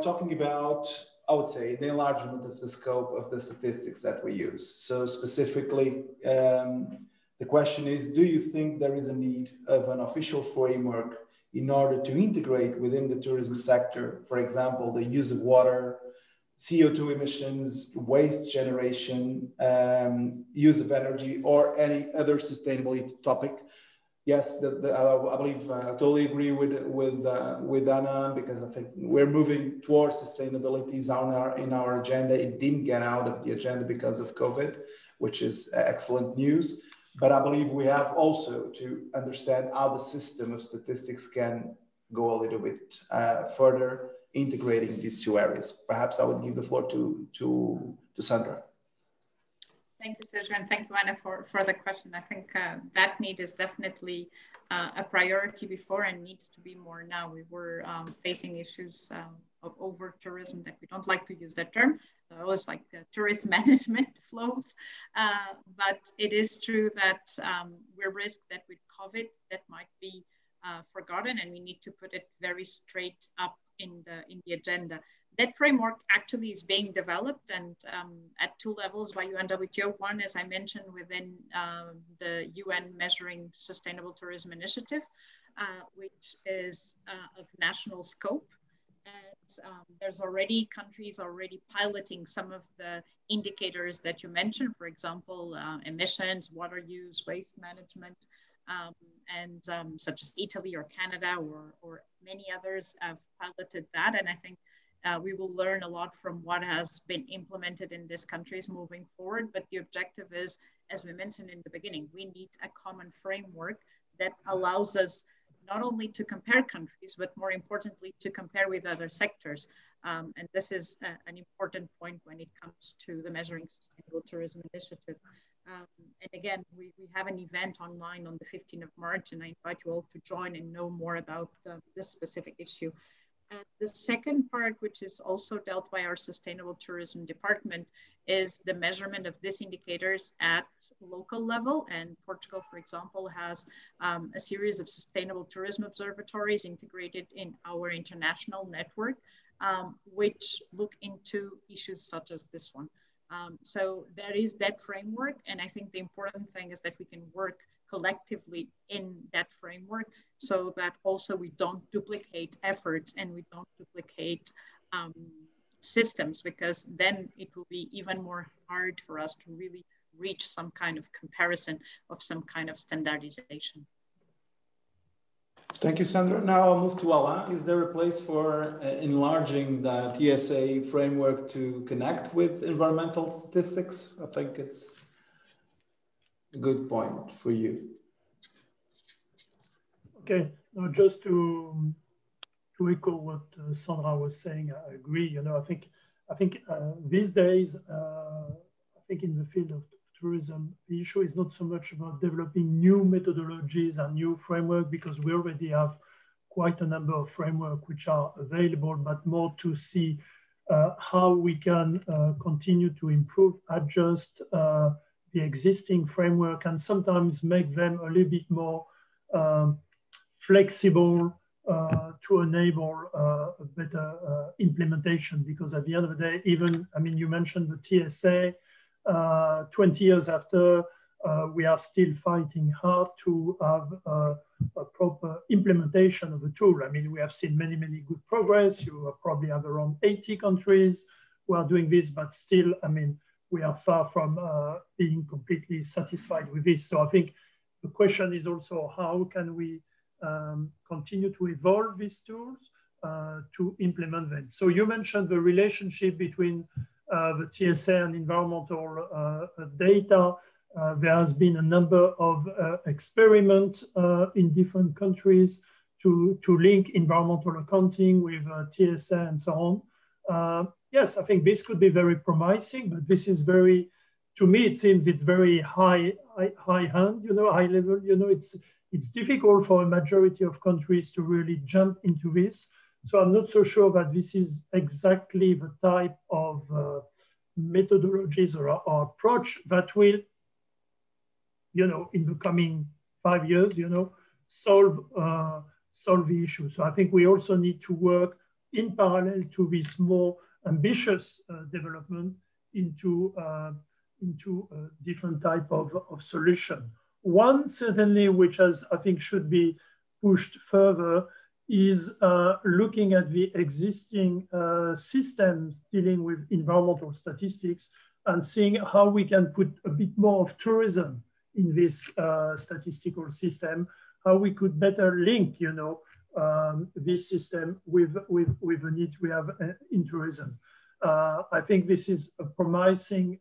talking about, I would say, the enlargement of the scope of the statistics that we use. So specifically, the question is, do you think there is a need of an official framework in order to integrate within the tourism sector, for example, the use of water, CO2 emissions, waste generation, use of energy, or any other sustainability topic? Yes, I believe I totally agree with Anna, because I think we're moving towards sustainability in our agenda. It didn't get out of the agenda because of COVID, which is excellent news. But I believe we have also to understand how the system of statistics can go a little bit further, integrating these two areas. Perhaps I would give the floor to Sandra. Thank you, Sergio, and thank you, Anna, for the question. I think that need is definitely a priority before and needs to be more now. We were facing issues of over-tourism, that we don't like to use that term. I always like the tourist management flows. But it is true that we're risked that with COVID, that might be forgotten, and we need to put it very straight up in the agenda. That framework actually is being developed, and at 2 levels by UNWTO. One, as I mentioned, within the UN Measuring Sustainable Tourism Initiative, which is of national scope. And there's already countries piloting some of the indicators that you mentioned, for example, emissions, water use, waste management, and such as Italy or Canada or many others have piloted that. And I think we will learn a lot from what has been implemented in these countries moving forward. But the objective is, as we mentioned in the beginning, we need a common framework that allows us not only to compare countries, but more importantly, to compare with other sectors. And this is an important point when it comes to the Measuring Sustainable Tourism Initiative. And again, we have an event online on the 15th of March, and I invite you all to join and know more about this specific issue. The second part, which is also dealt by our Sustainable Tourism Department, is the measurement of these indicators at local level. And Portugal, for example, has a series of sustainable tourism observatories integrated in our international network, which look into issues such as this one. So there is that framework, and I think the important thing is that we can work collectively in that framework, so that also we don't duplicate efforts and we don't duplicate systems, because then it will be even more hard for us to really reach some kind of comparison of some kind of standardization. Thank you, Sandra. Now I'll move to Alain. Is there a place for enlarging the TSA framework to connect with environmental statistics? I think it's a good point for you. Okay, now just to echo what Sandra was saying, I agree. You know, I think these days, I think in the field of tourism, the issue is not so much about developing new methodologies and new framework, because we already have quite a number of frameworks which are available, but more to see how we can continue to improve, adjust the existing framework, and sometimes make them a little bit more flexible to enable a better implementation. Because at the end of the day, even, I mean, you mentioned the TSA, 20 years after, we are still fighting hard to have a proper implementation of the tool. I mean, we have seen many, many good progress. You probably have around 80 countries who are doing this, but still, I mean, we are far from being completely satisfied with this. So I think the question is also how can we continue to evolve these tools to implement them. So you mentioned the relationship between the TSA and environmental data. There has been a number of experiments in different countries to link environmental accounting with TSA and so on. Yes, I think this could be very promising, but this is very, to me, it seems it's very high hand, you know, high level. You know, it's difficult for a majority of countries to really jump into this. So I'm not so sure that this is exactly the type of methodologies or approach that will, you know, in the coming 5 years, you know, solve the issue. So I think we also need to work in parallel to this more ambitious development into a different type of solution. One certainly, which I think should be pushed further, is looking at the existing systems dealing with environmental statistics and seeing how we can put a bit more of tourism in this statistical system, how we could better link, you know, this system with the needs we have in tourism. I think this is a promising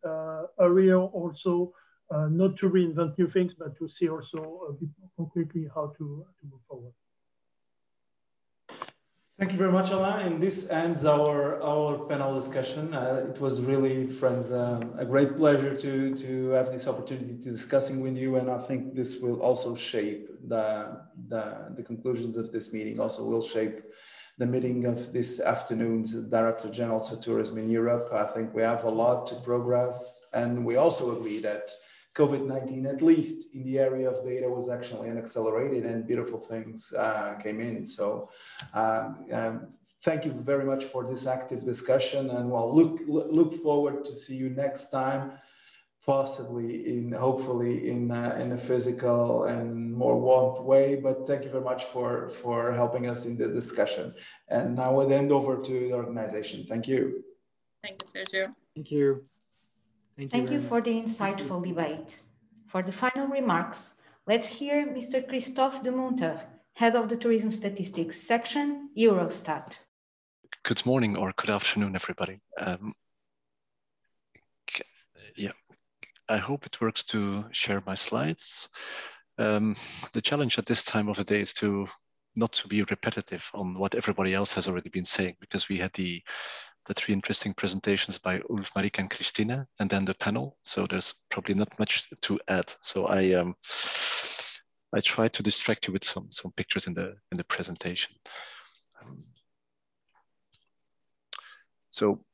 area also, not to reinvent new things, but to see also a bit more concretely how to move forward. Thank you very much, Alain. And this ends our panel discussion. It was really, friends, a great pleasure to have this opportunity to discussing with you. And I think this will also shape the conclusions of this meeting, also will shape the meeting of this afternoon's Director Generals for Tourism in Europe. I think we have a lot to progress. And we also agree that COVID-19, at least in the area of data, was actually an accelerated and beautiful things came in. So thank you very much for this active discussion, and we'll look forward to see you next time, possibly hopefully in a physical and more warm way. But thank you very much for helping us in the discussion. And now we'll hand over to the organization. Thank you. Thank you, Sergio. Thank you. Thank you for the insightful debate. For the final remarks, let's hear Mr. Christophe de Monter, Head of the Tourism Statistics Section, Eurostat. Good morning or good afternoon, everybody. Yeah, I hope it works to share my slides. The challenge at this time of the day is not to be repetitive on what everybody else has already been saying, because we had the three interesting presentations by Ulf, Marika, and Christina, and then the panel. So there's probably not much to add. So I try to distract you with some pictures in the presentation. So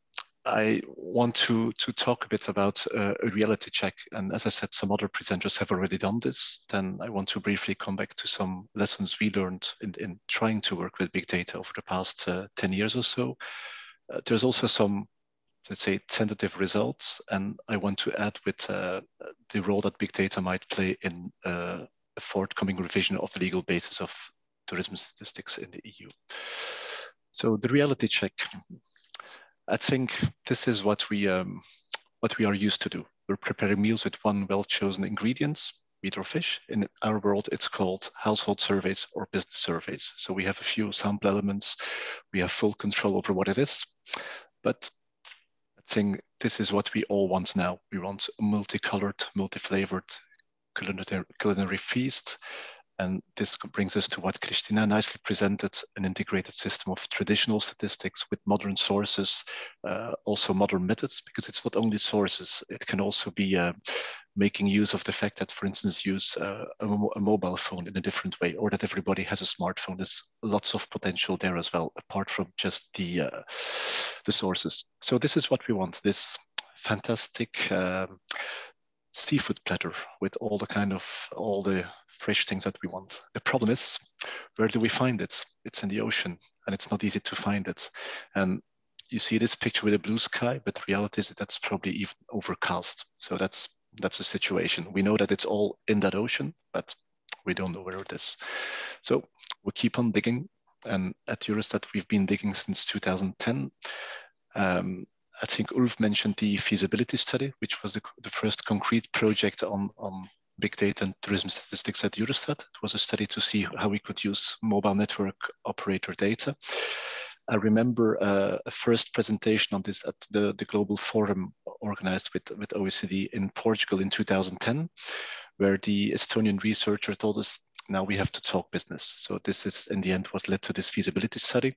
I want to talk a bit about a reality check. And as I said, some other presenters have already done this. Then I want to briefly come back to some lessons we learned in trying to work with big data over the past 10 years or so. There's also some, let's say, tentative results, and I want to add with the role that big data might play in a forthcoming revision of the legal basis of tourism statistics in the EU. So the reality check, I think this is what we are used to do. We're preparing meals with one well-chosen ingredients, meat or fish. In our world, it's called household surveys or business surveys. So we have a few sample elements. We have full control over what it is. But I think this is what we all want now. We want a multicolored, multi-flavored culinary feast. And this brings us to what Christina nicely presented, an integrated system of traditional statistics with modern sources, also modern methods, because it's not only sources, it can also be making use of the fact that, for instance, use a mobile phone in a different way, or that everybody has a smartphone. There's lots of potential there as well, apart from just the sources. So this is what we want, this fantastic seafood platter with all the fresh things that we want. The problem is, where do we find it? It's in the ocean, and it's not easy to find it. And you see this picture with a blue sky, but the reality is that that's probably even overcast. So that's the situation. We know that it's all in that ocean, but we don't know where it is. So we keep on digging, and at Eurostat we've been digging since 2010. I think Ulf mentioned the feasibility study, which was the first concrete project on big data and tourism statistics at Eurostat. It was a study to see how we could use mobile network operator data. I remember a first presentation on this at the global forum organized with OECD in Portugal in 2010, where the Estonian researcher told us, now we have to talk business. So this is in the end what led to this feasibility study.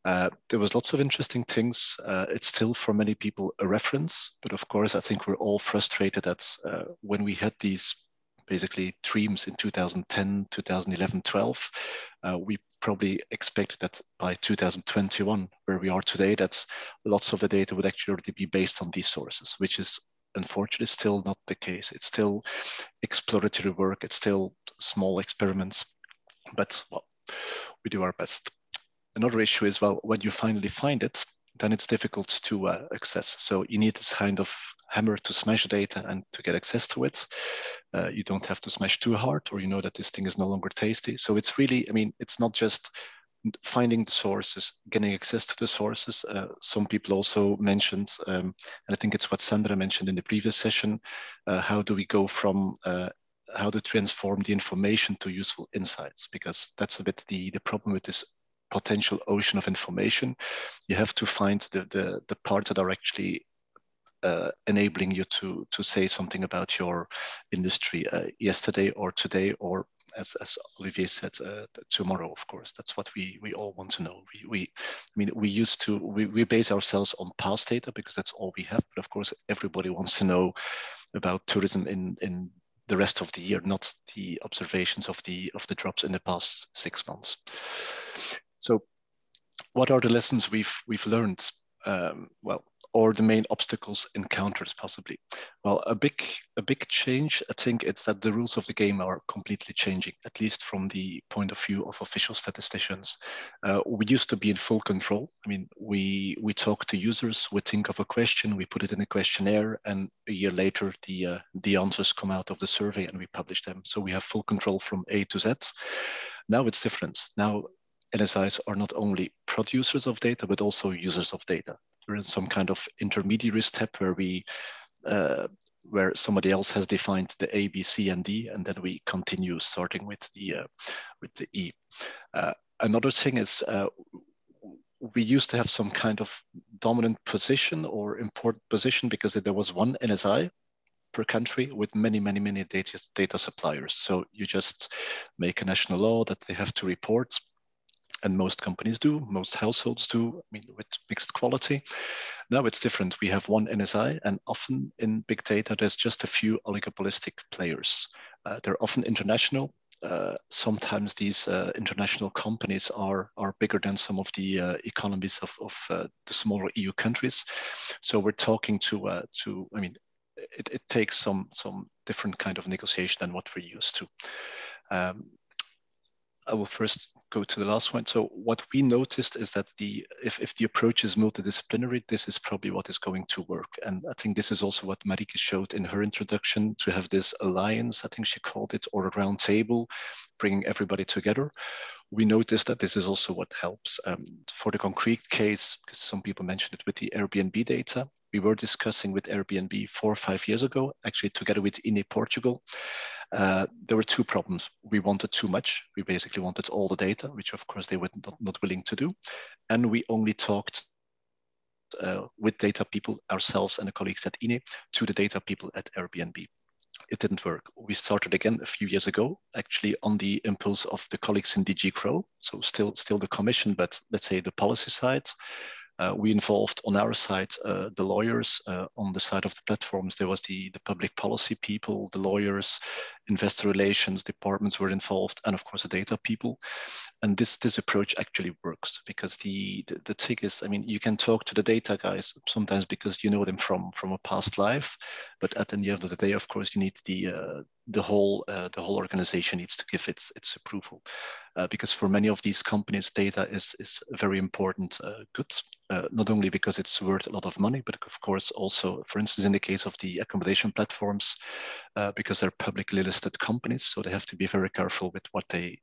There was lots of interesting things. It's still for many people a reference, but of course I think we're all frustrated that when we had these basically dreams in 2010, 2011, 12, we probably expected that by 2021, where we are today, that lots of the data would actually already be based on these sources, which is unfortunately still not the case. It's still exploratory work, it's still small experiments, but well, we do our best. Another issue is, well, when you finally find it, then it's difficult to access. So you need this kind of hammer to smash data and to get access to it. You don't have to smash too hard, or you know that this thing is no longer tasty. So it's really, I mean, it's not just finding the sources, getting access to the sources. Some people also mentioned, and I think it's what Sandra mentioned in the previous session, how do we go from how to transform the information to useful insights? Because that's a bit the problem with this potential ocean of information. You have to find the parts that are actually enabling you to say something about your industry yesterday or today, or as Olivier said, tomorrow. Of course, that's what we all want to know. I mean, we base ourselves on past data because that's all we have. But of course, everybody wants to know about tourism in the rest of the year, not the observations of the drops in the past 6 months. So what are the lessons we've learned? Well, or the main obstacles encountered possibly? Well, a big change, I think, it's that the rules of the game are completely changing, at least from the point of view of official statisticians. We used to be in full control. I mean, we talk to users, we think of a question, we put it in a questionnaire, and a year later, the answers come out of the survey and we publish them. So we have full control from A to Z. Now it's different. Now NSIs are not only producers of data, but also users of data. We're in some kind of intermediary step where somebody else has defined the A, B, C, and D, and then we continue starting with the E. Another thing is we used to have some kind of dominant position or important position because there was one NSI per country with many data suppliers. So you just make a national law that they have to report. And most companies do, most households do, I mean, with mixed quality. Now it's different. We have one NSI, and often in big data, there's just a few oligopolistic players. They're often international. Sometimes these international companies are bigger than some of the economies of the smaller EU countries. So we're talking to I mean, it takes some different kind of negotiation than what we're used to. I will first go to the last one. So what we noticed is that if the approach is multidisciplinary, this is probably what is going to work. And I think this is also what Marike showed in her introduction, to have this alliance, I think she called it, or a round table, bringing everybody together. We noticed that this is also what helps. For the concrete case, because some people mentioned it with the Airbnb data, we were discussing with Airbnb 4 or 5 years ago, actually together with INE Portugal. There were two problems. We wanted too much. We basically wanted all the data, which of course they were not willing to do. And we only talked with data people, ourselves and the colleagues at INE, to the data people at Airbnb. it didn't work. We started again a few years ago, actually on the impulse of the colleagues in DG Crow. So still the commission, but let's say the policy side. We involved on our side the lawyers. On the side of the platforms, there was the public policy people, the lawyers, investor relations departments were involved, and of course the data people. And this approach actually works, because the thing is, I mean, you can talk to the data guys sometimes because you know them from a past life, but at the end of the day, of course, you need the whole organization needs to give its approval, because for many of these companies, data is a very important good. Not only because it's worth a lot of money, but of course also, for instance, in the case of the accommodation platforms, because they're publicly listed companies, so they have to be very careful with what they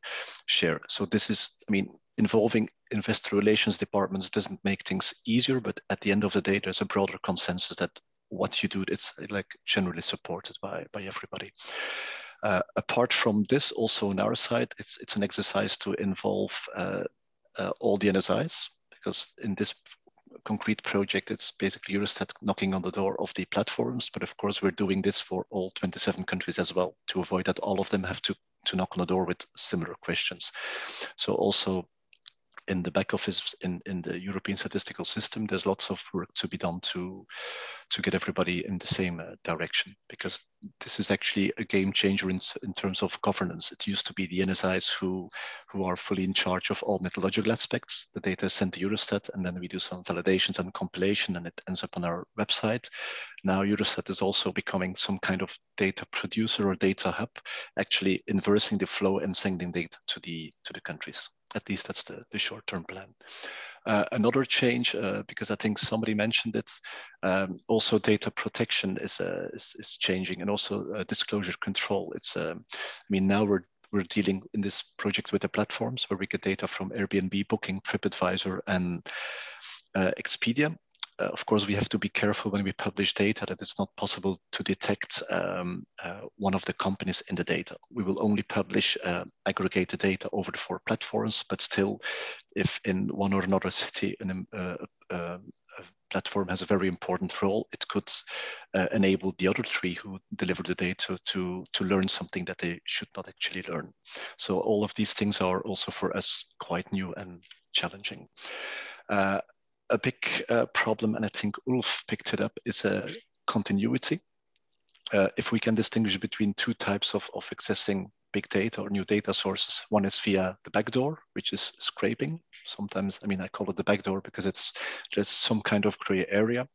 share. So this is, I mean, involving investor relations departments doesn't make things easier, but at the end of the day, there's a broader consensus that what you do, it's like generally supported by everybody. Apart from this, also on our side, it's an exercise to involve all the NSIs, because in this concrete project, it's basically Eurostat knocking on the door of the platforms. But of course, we're doing this for all 27 countries as well, to avoid that all of them have to knock on the door with similar questions. So also in the back office, in the European statistical system, there's lots of work to be done to get everybody in the same direction, because this is actually a game changer in terms of governance. It used to be the NSIs who are fully in charge of all methodological aspects. The data is sent to Eurostat, and then we do some validations and compilation, and it ends up on our website. Now Eurostat is also becoming some kind of data producer or data hub, actually inversing the flow and sending data to the countries. At least that's the short-term plan. Another change, because I think somebody mentioned it, also data protection is changing, and also disclosure control. It's, I mean, now we're dealing in this project with the platforms where we get data from Airbnb, Booking, TripAdvisor, and Expedia. Of course, we have to be careful when we publish data that it's not possible to detect one of the companies in the data. We will only publish aggregated data over the 4 platforms, but still, if in one or another city a platform has a very important role, it could enable the other 3 who deliver the data to learn something that they should not actually learn. So all of these things are also for us quite new and challenging. A big problem, and I think Ulf picked it up, is continuity. If we can distinguish between 2 types of accessing big data or new data sources, one is via the backdoor, which is scraping. Sometimes, I mean, I call it the backdoor because it's just some kind of gray area.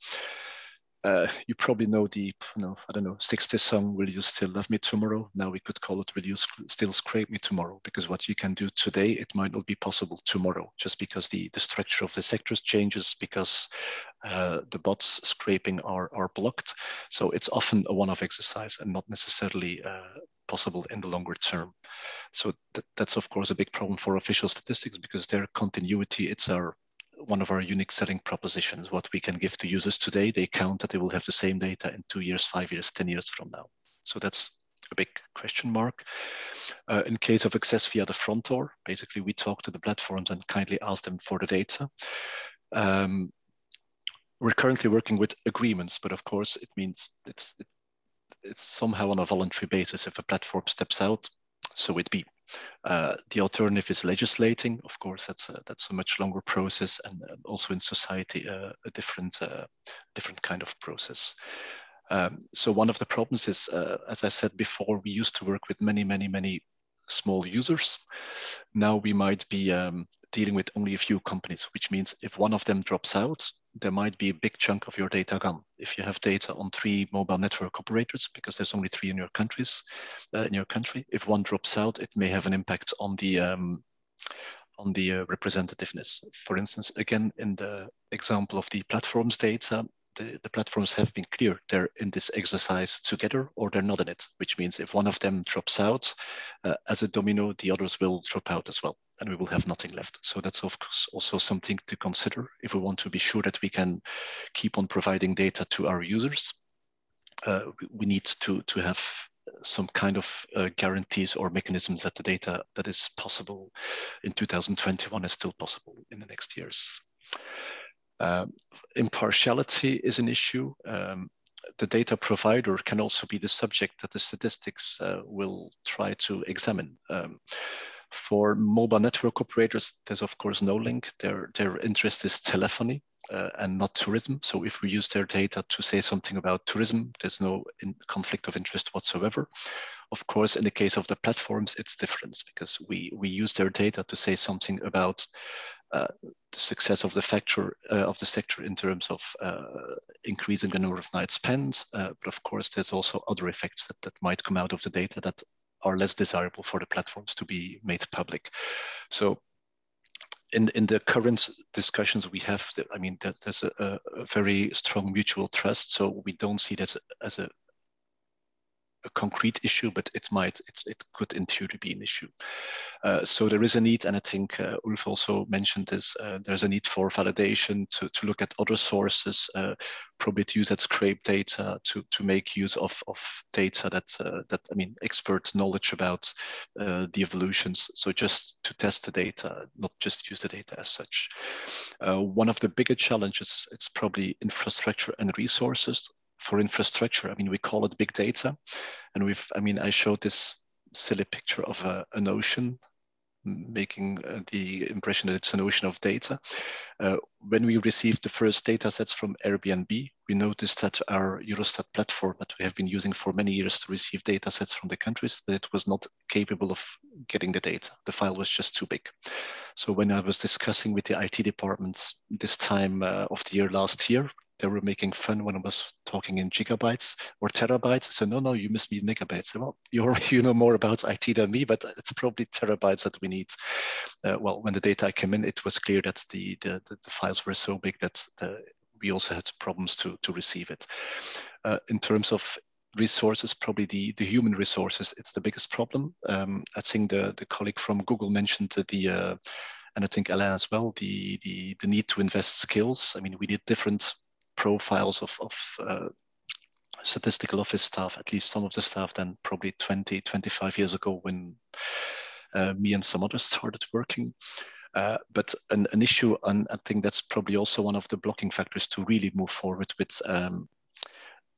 You probably know the, I don't know, 60 song, Will You Still Love Me Tomorrow? Now we could call it, Will You Still Scrape Me Tomorrow? Because what you can do today, it might not be possible tomorrow, just because the structure of the sectors changes, because the bots scraping are blocked. So it's often a one-off exercise and not necessarily possible in the longer term. So that's of course a big problem for official statistics, because their continuity, it's one of our unique selling propositions. What we can give to users today, they count that they will have the same data in 2 years, 5 years, 10 years from now. So that's a big question mark. In case of access via the front door, basically we talk to the platforms and kindly ask them for the data. We're currently working with agreements, but of course it means it's somehow on a voluntary basis. If a platform steps out, so it be. The alternative is legislating. Of course, that's a much longer process, and also in society a different kind of process. So one of the problems is, as I said before, we used to work with many small users. Now we might be dealing with only a few companies, which means if one of them drops out, there might be a big chunk of your data gone. If you have data on 3 mobile network operators, because there's only 3 in your countries, if one drops out, it may have an impact on the representativeness. For instance, again, in the example of the platforms data, the platforms have been clear. They're in this exercise together, or they're not in it, which means if one of them drops out, as a domino, the others will drop out as well, and we will have nothing left. So that's of course also something to consider if we want to be sure that we can keep on providing data to our users. We need to have some kind of guarantees or mechanisms that the data that is possible in 2021 is still possible in the next years. Impartiality is an issue. the data provider can also be the subject that the statistics will try to examine. For mobile network operators, there's of course no link. Their interest is telephony and not tourism. So if we use their data to say something about tourism, there's no conflict of interest whatsoever. Of course, in the case of the platforms, it's different because we use their data to say something about the success of the sector in terms of increasing the number of nights spent. But of course, there's also other effects that might come out of the data that are less desirable for the platforms to be made public. So in the current discussions we have, I mean, there's a very strong mutual trust. So we don't see this as a concrete issue, but it could in theory be an issue. So there is a need, and I think Ulf also mentioned this, there's a need for validation to look at other sources, probably to use that scrape data to make use of data that I mean, expert knowledge about the evolutions. So just to test the data, not just use the data as such. One of the bigger challenges, it's probably infrastructure and resources. For infrastructure, I mean, we call it big data, and I showed this silly picture of an ocean, making the impression that it's an ocean of data. When we received the first data sets from Airbnb, we noticed that our Eurostat platform that we have been using for many years to receive data sets from the countries, that it was not capable of getting the data. The file was just too big. So when I was discussing with the IT departments this time of the year last year, they were making fun when I was talking in gigabytes or terabytes. So no, you must be megabytes. Well, you know more about IT than me, but it's probably terabytes that we need. Well, when the data came in, it was clear that the files were so big that we also had problems to receive it. In terms of resources, probably the human resources, it's the biggest problem. I think the colleague from Google mentioned and I think Alain as well, the need to invest skills. I mean, we need different profiles of statistical office staff, at least some of the staff, than probably 20, 25 years ago when me and some others started working. But an issue, and I think that's probably also one of the blocking factors to really move forward with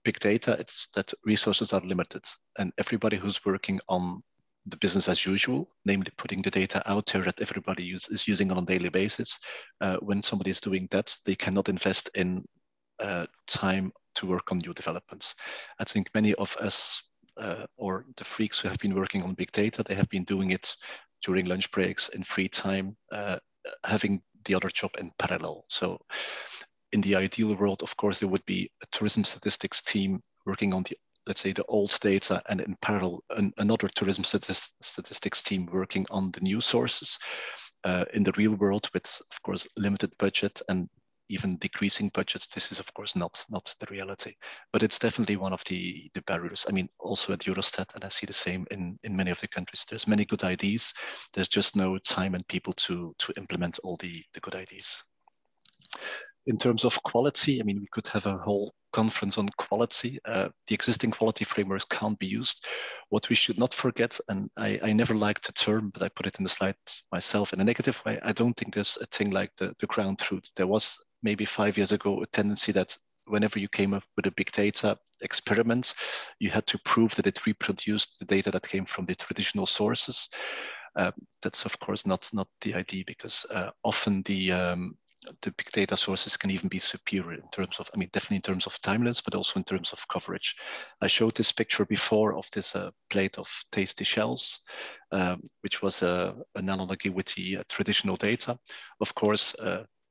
big data, it's that resources are limited. And everybody who's working on the business as usual, namely putting the data out there that everybody is using on a daily basis, when somebody is doing that, they cannot invest in time to work on new developments. I think many of us or the freaks who have been working on big data, they have been doing it during lunch breaks, in free time, having the other job in parallel. So in the ideal world, of course, there would be a tourism statistics team working on let's say the old data, and in parallel another tourism statistics team working on the new sources. In the real world, with of course limited budget and even decreasing budgets, this is of course not the reality, but it's definitely one of the barriers. I mean, also at Eurostat, and I see the same in many of the countries, there's many good ideas, there's just no time and people to implement all the good ideas. In terms of quality, I mean, we could have a whole conference on quality. The existing quality frameworks can't be used. What we should not forget, and I never liked the term, but I put it in the slide myself in a negative way, I don't think there's a thing like the ground truth. There was maybe 5 years ago a tendency that whenever you came up with a big data experiment, you had to prove that it reproduced the data that came from the traditional sources. That's of course not the idea, because often the big data sources can even be superior in terms of, I mean, definitely in terms of timelines, but also in terms of coverage. I showed this picture before of this plate of tasty shells, which was an analogy with the traditional data. Of course,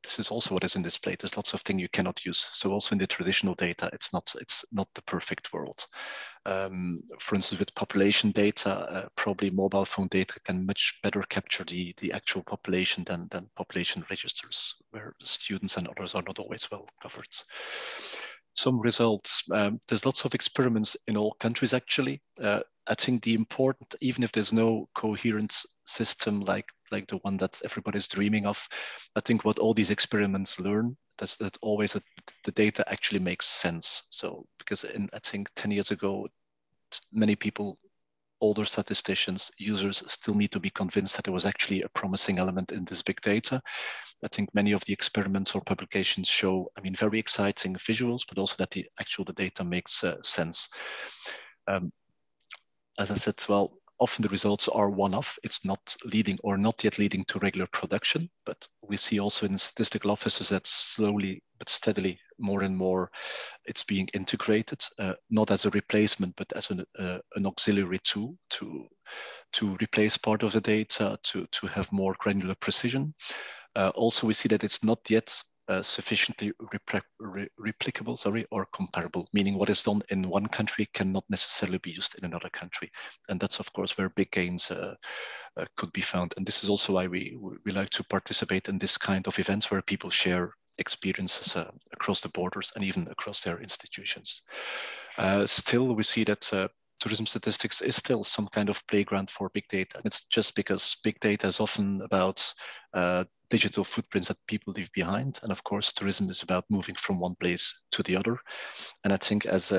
this is also what is in this plate. There's lots of things you cannot use. So also in the traditional data, it's not the perfect world. For instance, with population data, probably mobile phone data can much better capture the actual population than population registers, where students and others are not always well covered. Some results, there's lots of experiments in all countries actually. I think the important, even if there's no coherent system like the one that everybody's dreaming of, I think what all these experiments learn, that's that always the data actually makes sense. So because I think 10 years ago, many people older statisticians, users still need to be convinced that there was actually a promising element in this big data. I think many of the experiments or publications show, I mean, very exciting visuals, but also that the data makes sense. As I said, well, often the results are one-off. It's not leading or not yet leading to regular production, but we see also in statistical offices that slowly but steadily, more and more, it's being integrated, not as a replacement, but as an auxiliary tool to replace part of the data, to have more granular precision. Also, we see that it's not yet sufficiently replicable, or comparable, meaning what is done in one country cannot necessarily be used in another country. And that's, of course, where big gains could be found. And this is also why we like to participate in this kind of events where people share experiences across the borders and even across their institutions. Still, we see that tourism statistics is still some kind of playground for big data. And it's just because big data is often about digital footprints that people leave behind. And of course, tourism is about moving from one place to the other. And I think, as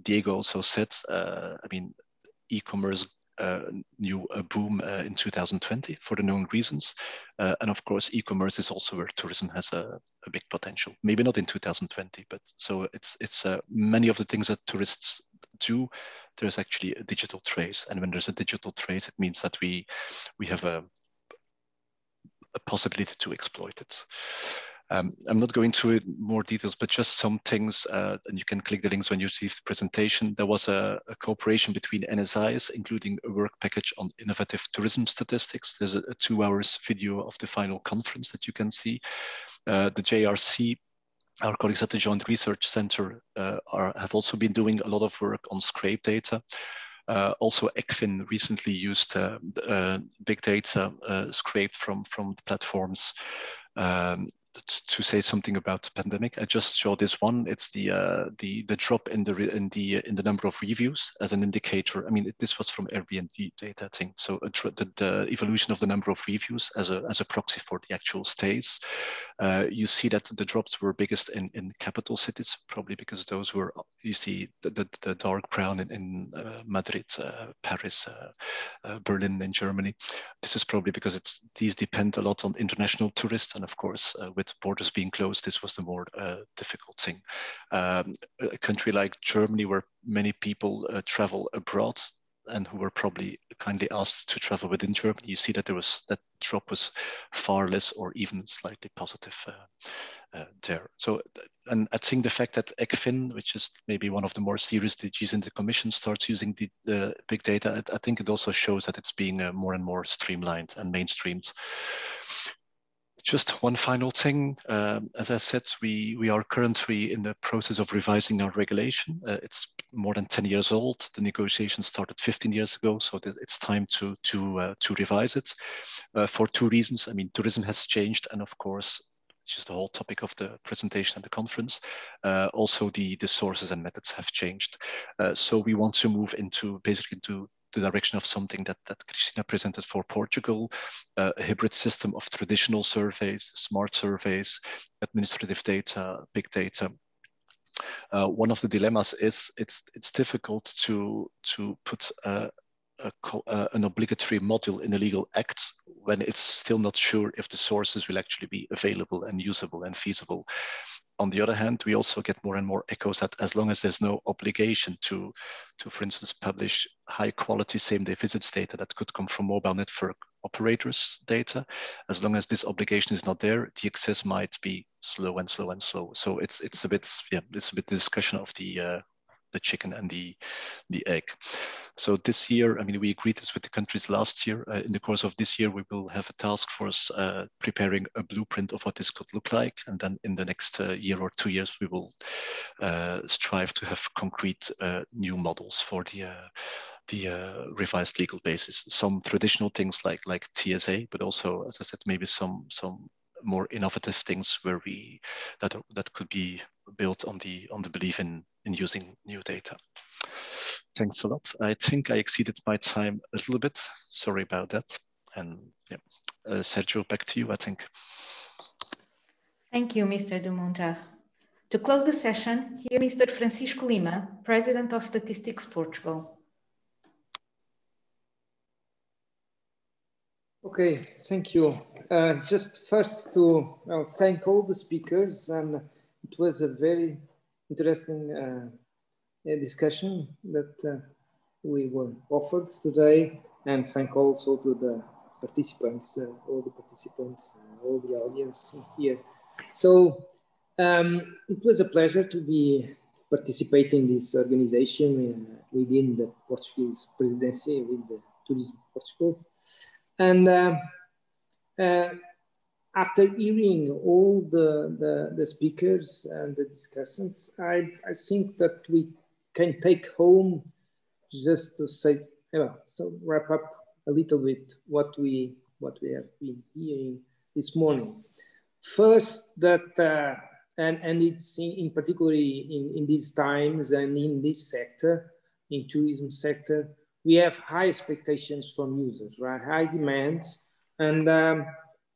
Diego also said, I mean, e-commerce knew a boom in 2020 for the known reasons. And of course, e-commerce is also where tourism has a big potential. Maybe not in 2020, but so it's many of the things that tourists do, there's actually a digital trace. And when there's a digital trace, it means that we have a possibility to exploit it. I'm not going through more details, but just some things, and you can click the links when you see the presentation. There was a cooperation between NSIs, including a work package on innovative tourism statistics. There's a 2 hours video of the final conference that you can see. The JRC, our colleagues at the Joint Research Center, have also been doing a lot of work on scrape data. Also, ECFIN recently used big data scraped from the platforms to say something about the pandemic. I just showed this one. It's the drop in the number of reviews as an indicator. I mean, this was from Airbnb data, I think. So the evolution of the number of reviews as a proxy for the actual stays. You see that the drops were biggest in capital cities, probably because those were, you see the dark brown in Madrid, Paris, Berlin in Germany. This is probably because these depend a lot on international tourists, and of course, with borders being closed, this was the more difficult thing. A country like Germany, where many people travel abroad and who were probably kindly asked to travel within Germany, you see that that drop was far less or even slightly positive there. So, and I think the fact that ECFIN, which is maybe one of the more serious DGs in the Commission, starts using the big data, I think it also shows that it's being more and more streamlined and mainstreamed. Just one final thing. As I said, we are currently in the process of revising our regulation. It's more than 10 years old. The negotiations started 15 years ago, so it's time to revise it for 2 reasons. I mean, tourism has changed, and of course, it's just the whole topic of the presentation and the conference. Also, the sources and methods have changed. So we want to move into the direction of something that Cristina presented for Portugal, a hybrid system of traditional surveys, smart surveys, administrative data, big data. One of the dilemmas is it's difficult to put an obligatory module in a legal act when it's still not sure if the sources will actually be available and usable and feasible. On the other hand, we also get more and more echoes that as long as there's no obligation to for instance, publish high quality same-day visits data that could come from mobile network operators data, as long as this obligation is not there, the access might be slow and slow and slow. So it's a bit the discussion of the chicken and the egg. So this year, I mean, we agreed this with the countries last year. In the course of this year, we will have a task force preparing a blueprint of what this could look like. And then in the next year or 2 years, we will strive to have concrete new models for the revised legal basis. Some traditional things like TSA, but also, as I said, maybe some more innovative things where that could be built on the belief in using new data. Thanks a lot. I think I exceeded my time a little bit. Sorry about that. And yeah, Sergio, back to you, I think. Thank you, Mr. de Montar. To close the session, here Mr. Francisco Lima, President of Statistics Portugal. Okay, thank you. Just first to thank all the speakers, and it was a very interesting discussion that we were offered today, and thank also to the participants, all the audience here. So it was a pleasure to be participating in this organization within the Portuguese Presidency with the Turismo Portugal. And after hearing all the speakers and the discussions, I think that we can take home just to say, so wrap up a little bit what we have been hearing this morning. First, that and it's in particularly in these times and in this sector, in tourism sector, we have high expectations from users, right? High demands and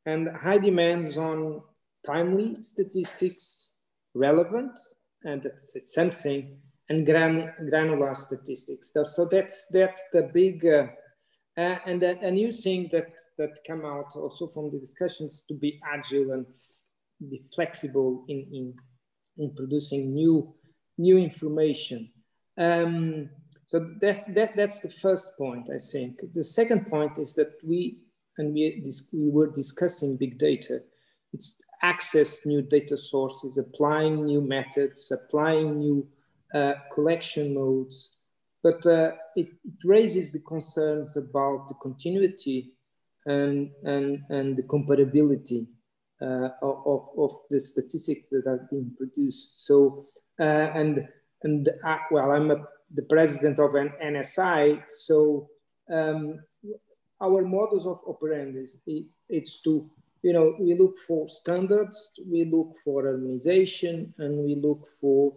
high demands on timely statistics, relevant, and that's something, and granular statistics. So that's the big and a new thing that come out also from the discussions, to be agile and be flexible in producing new information. So that's the first point, I think. The second point is that we were discussing big data. It's access new data sources, applying new methods, applying new collection modes. But it raises the concerns about the continuity and the comparability of the statistics that have been produced. So well, I'm the president of an NSI, so our modus of operandi it's to, we look for standards, we look for harmonization, and we look for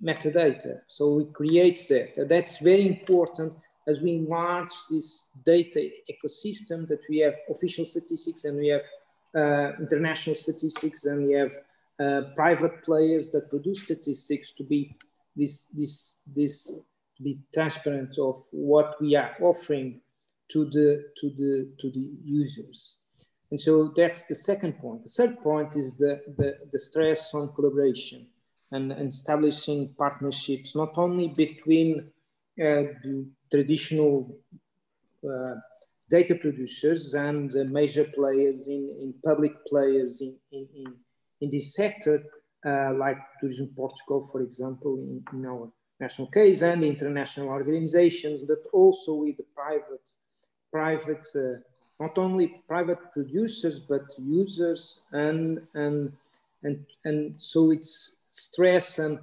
metadata. So we create that. That's very important as we enlarge this data ecosystem, that we have official statistics and we have international statistics, and we have private players that produce statistics, to be to be transparent of what we are offering to the users. And so that's the second point. The third point is the stress on collaboration and establishing partnerships, not only between the traditional data producers and major players in public players in this sector, like Tourism Portugal, for example, in our national case, and international organizations, but also with the private not only private producers, but users, and so it's stress and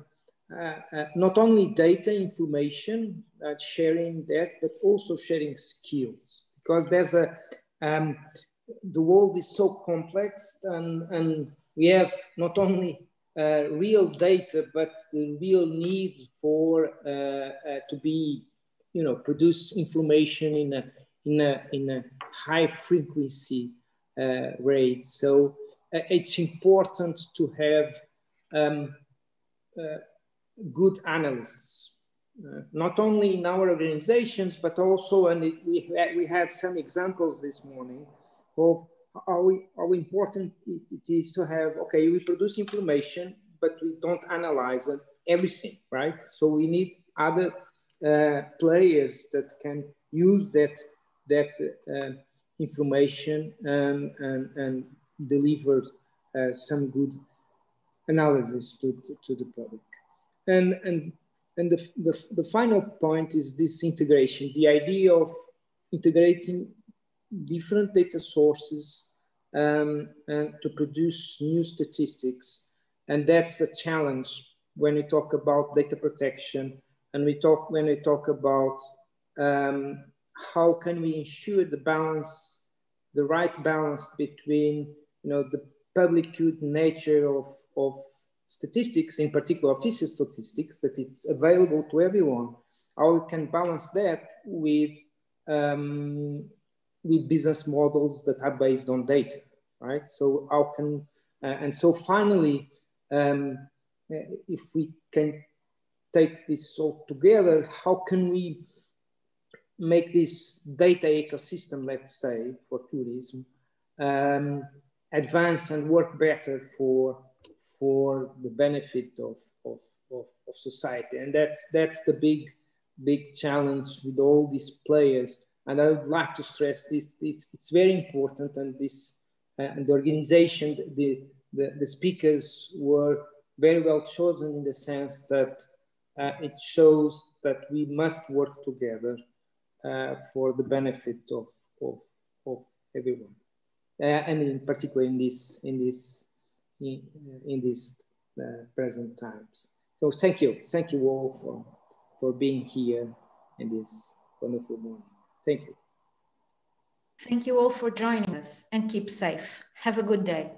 not only data information, sharing that, but also sharing skills, because there's the world is so complex, and we have not only real data, but the real need for to be, produce information in a high frequency rate. So it's important to have good analysts, not only in our organizations, but also, and we had some examples this morning of how important it is to have, okay, we produce information, but we don't analyze everything, right? So we need other players that can use that information and deliver some good analysis to the public. And the final point is this integration, the idea of integrating different data sources to produce new statistics. And that's a challenge when we talk about data protection, and when we talk about how can we ensure the right balance between, the public good nature of statistics, in particular official statistics, that it's available to everyone. How we can balance that with business models that are based on data, right? So how can, and so finally, if we can take this all together, how can we make this data ecosystem, let's say, for tourism, advance and work better for the benefit of society. And that's the big challenge with all these players. And I would like to stress this, it's very important, and this and the organization, the speakers were very well chosen in the sense that it shows that we must work together for the benefit of everyone, and in particular in these present times. So thank you all for being here in this wonderful morning. Thank you. Thank you all for joining us, and keep safe. Have a good day.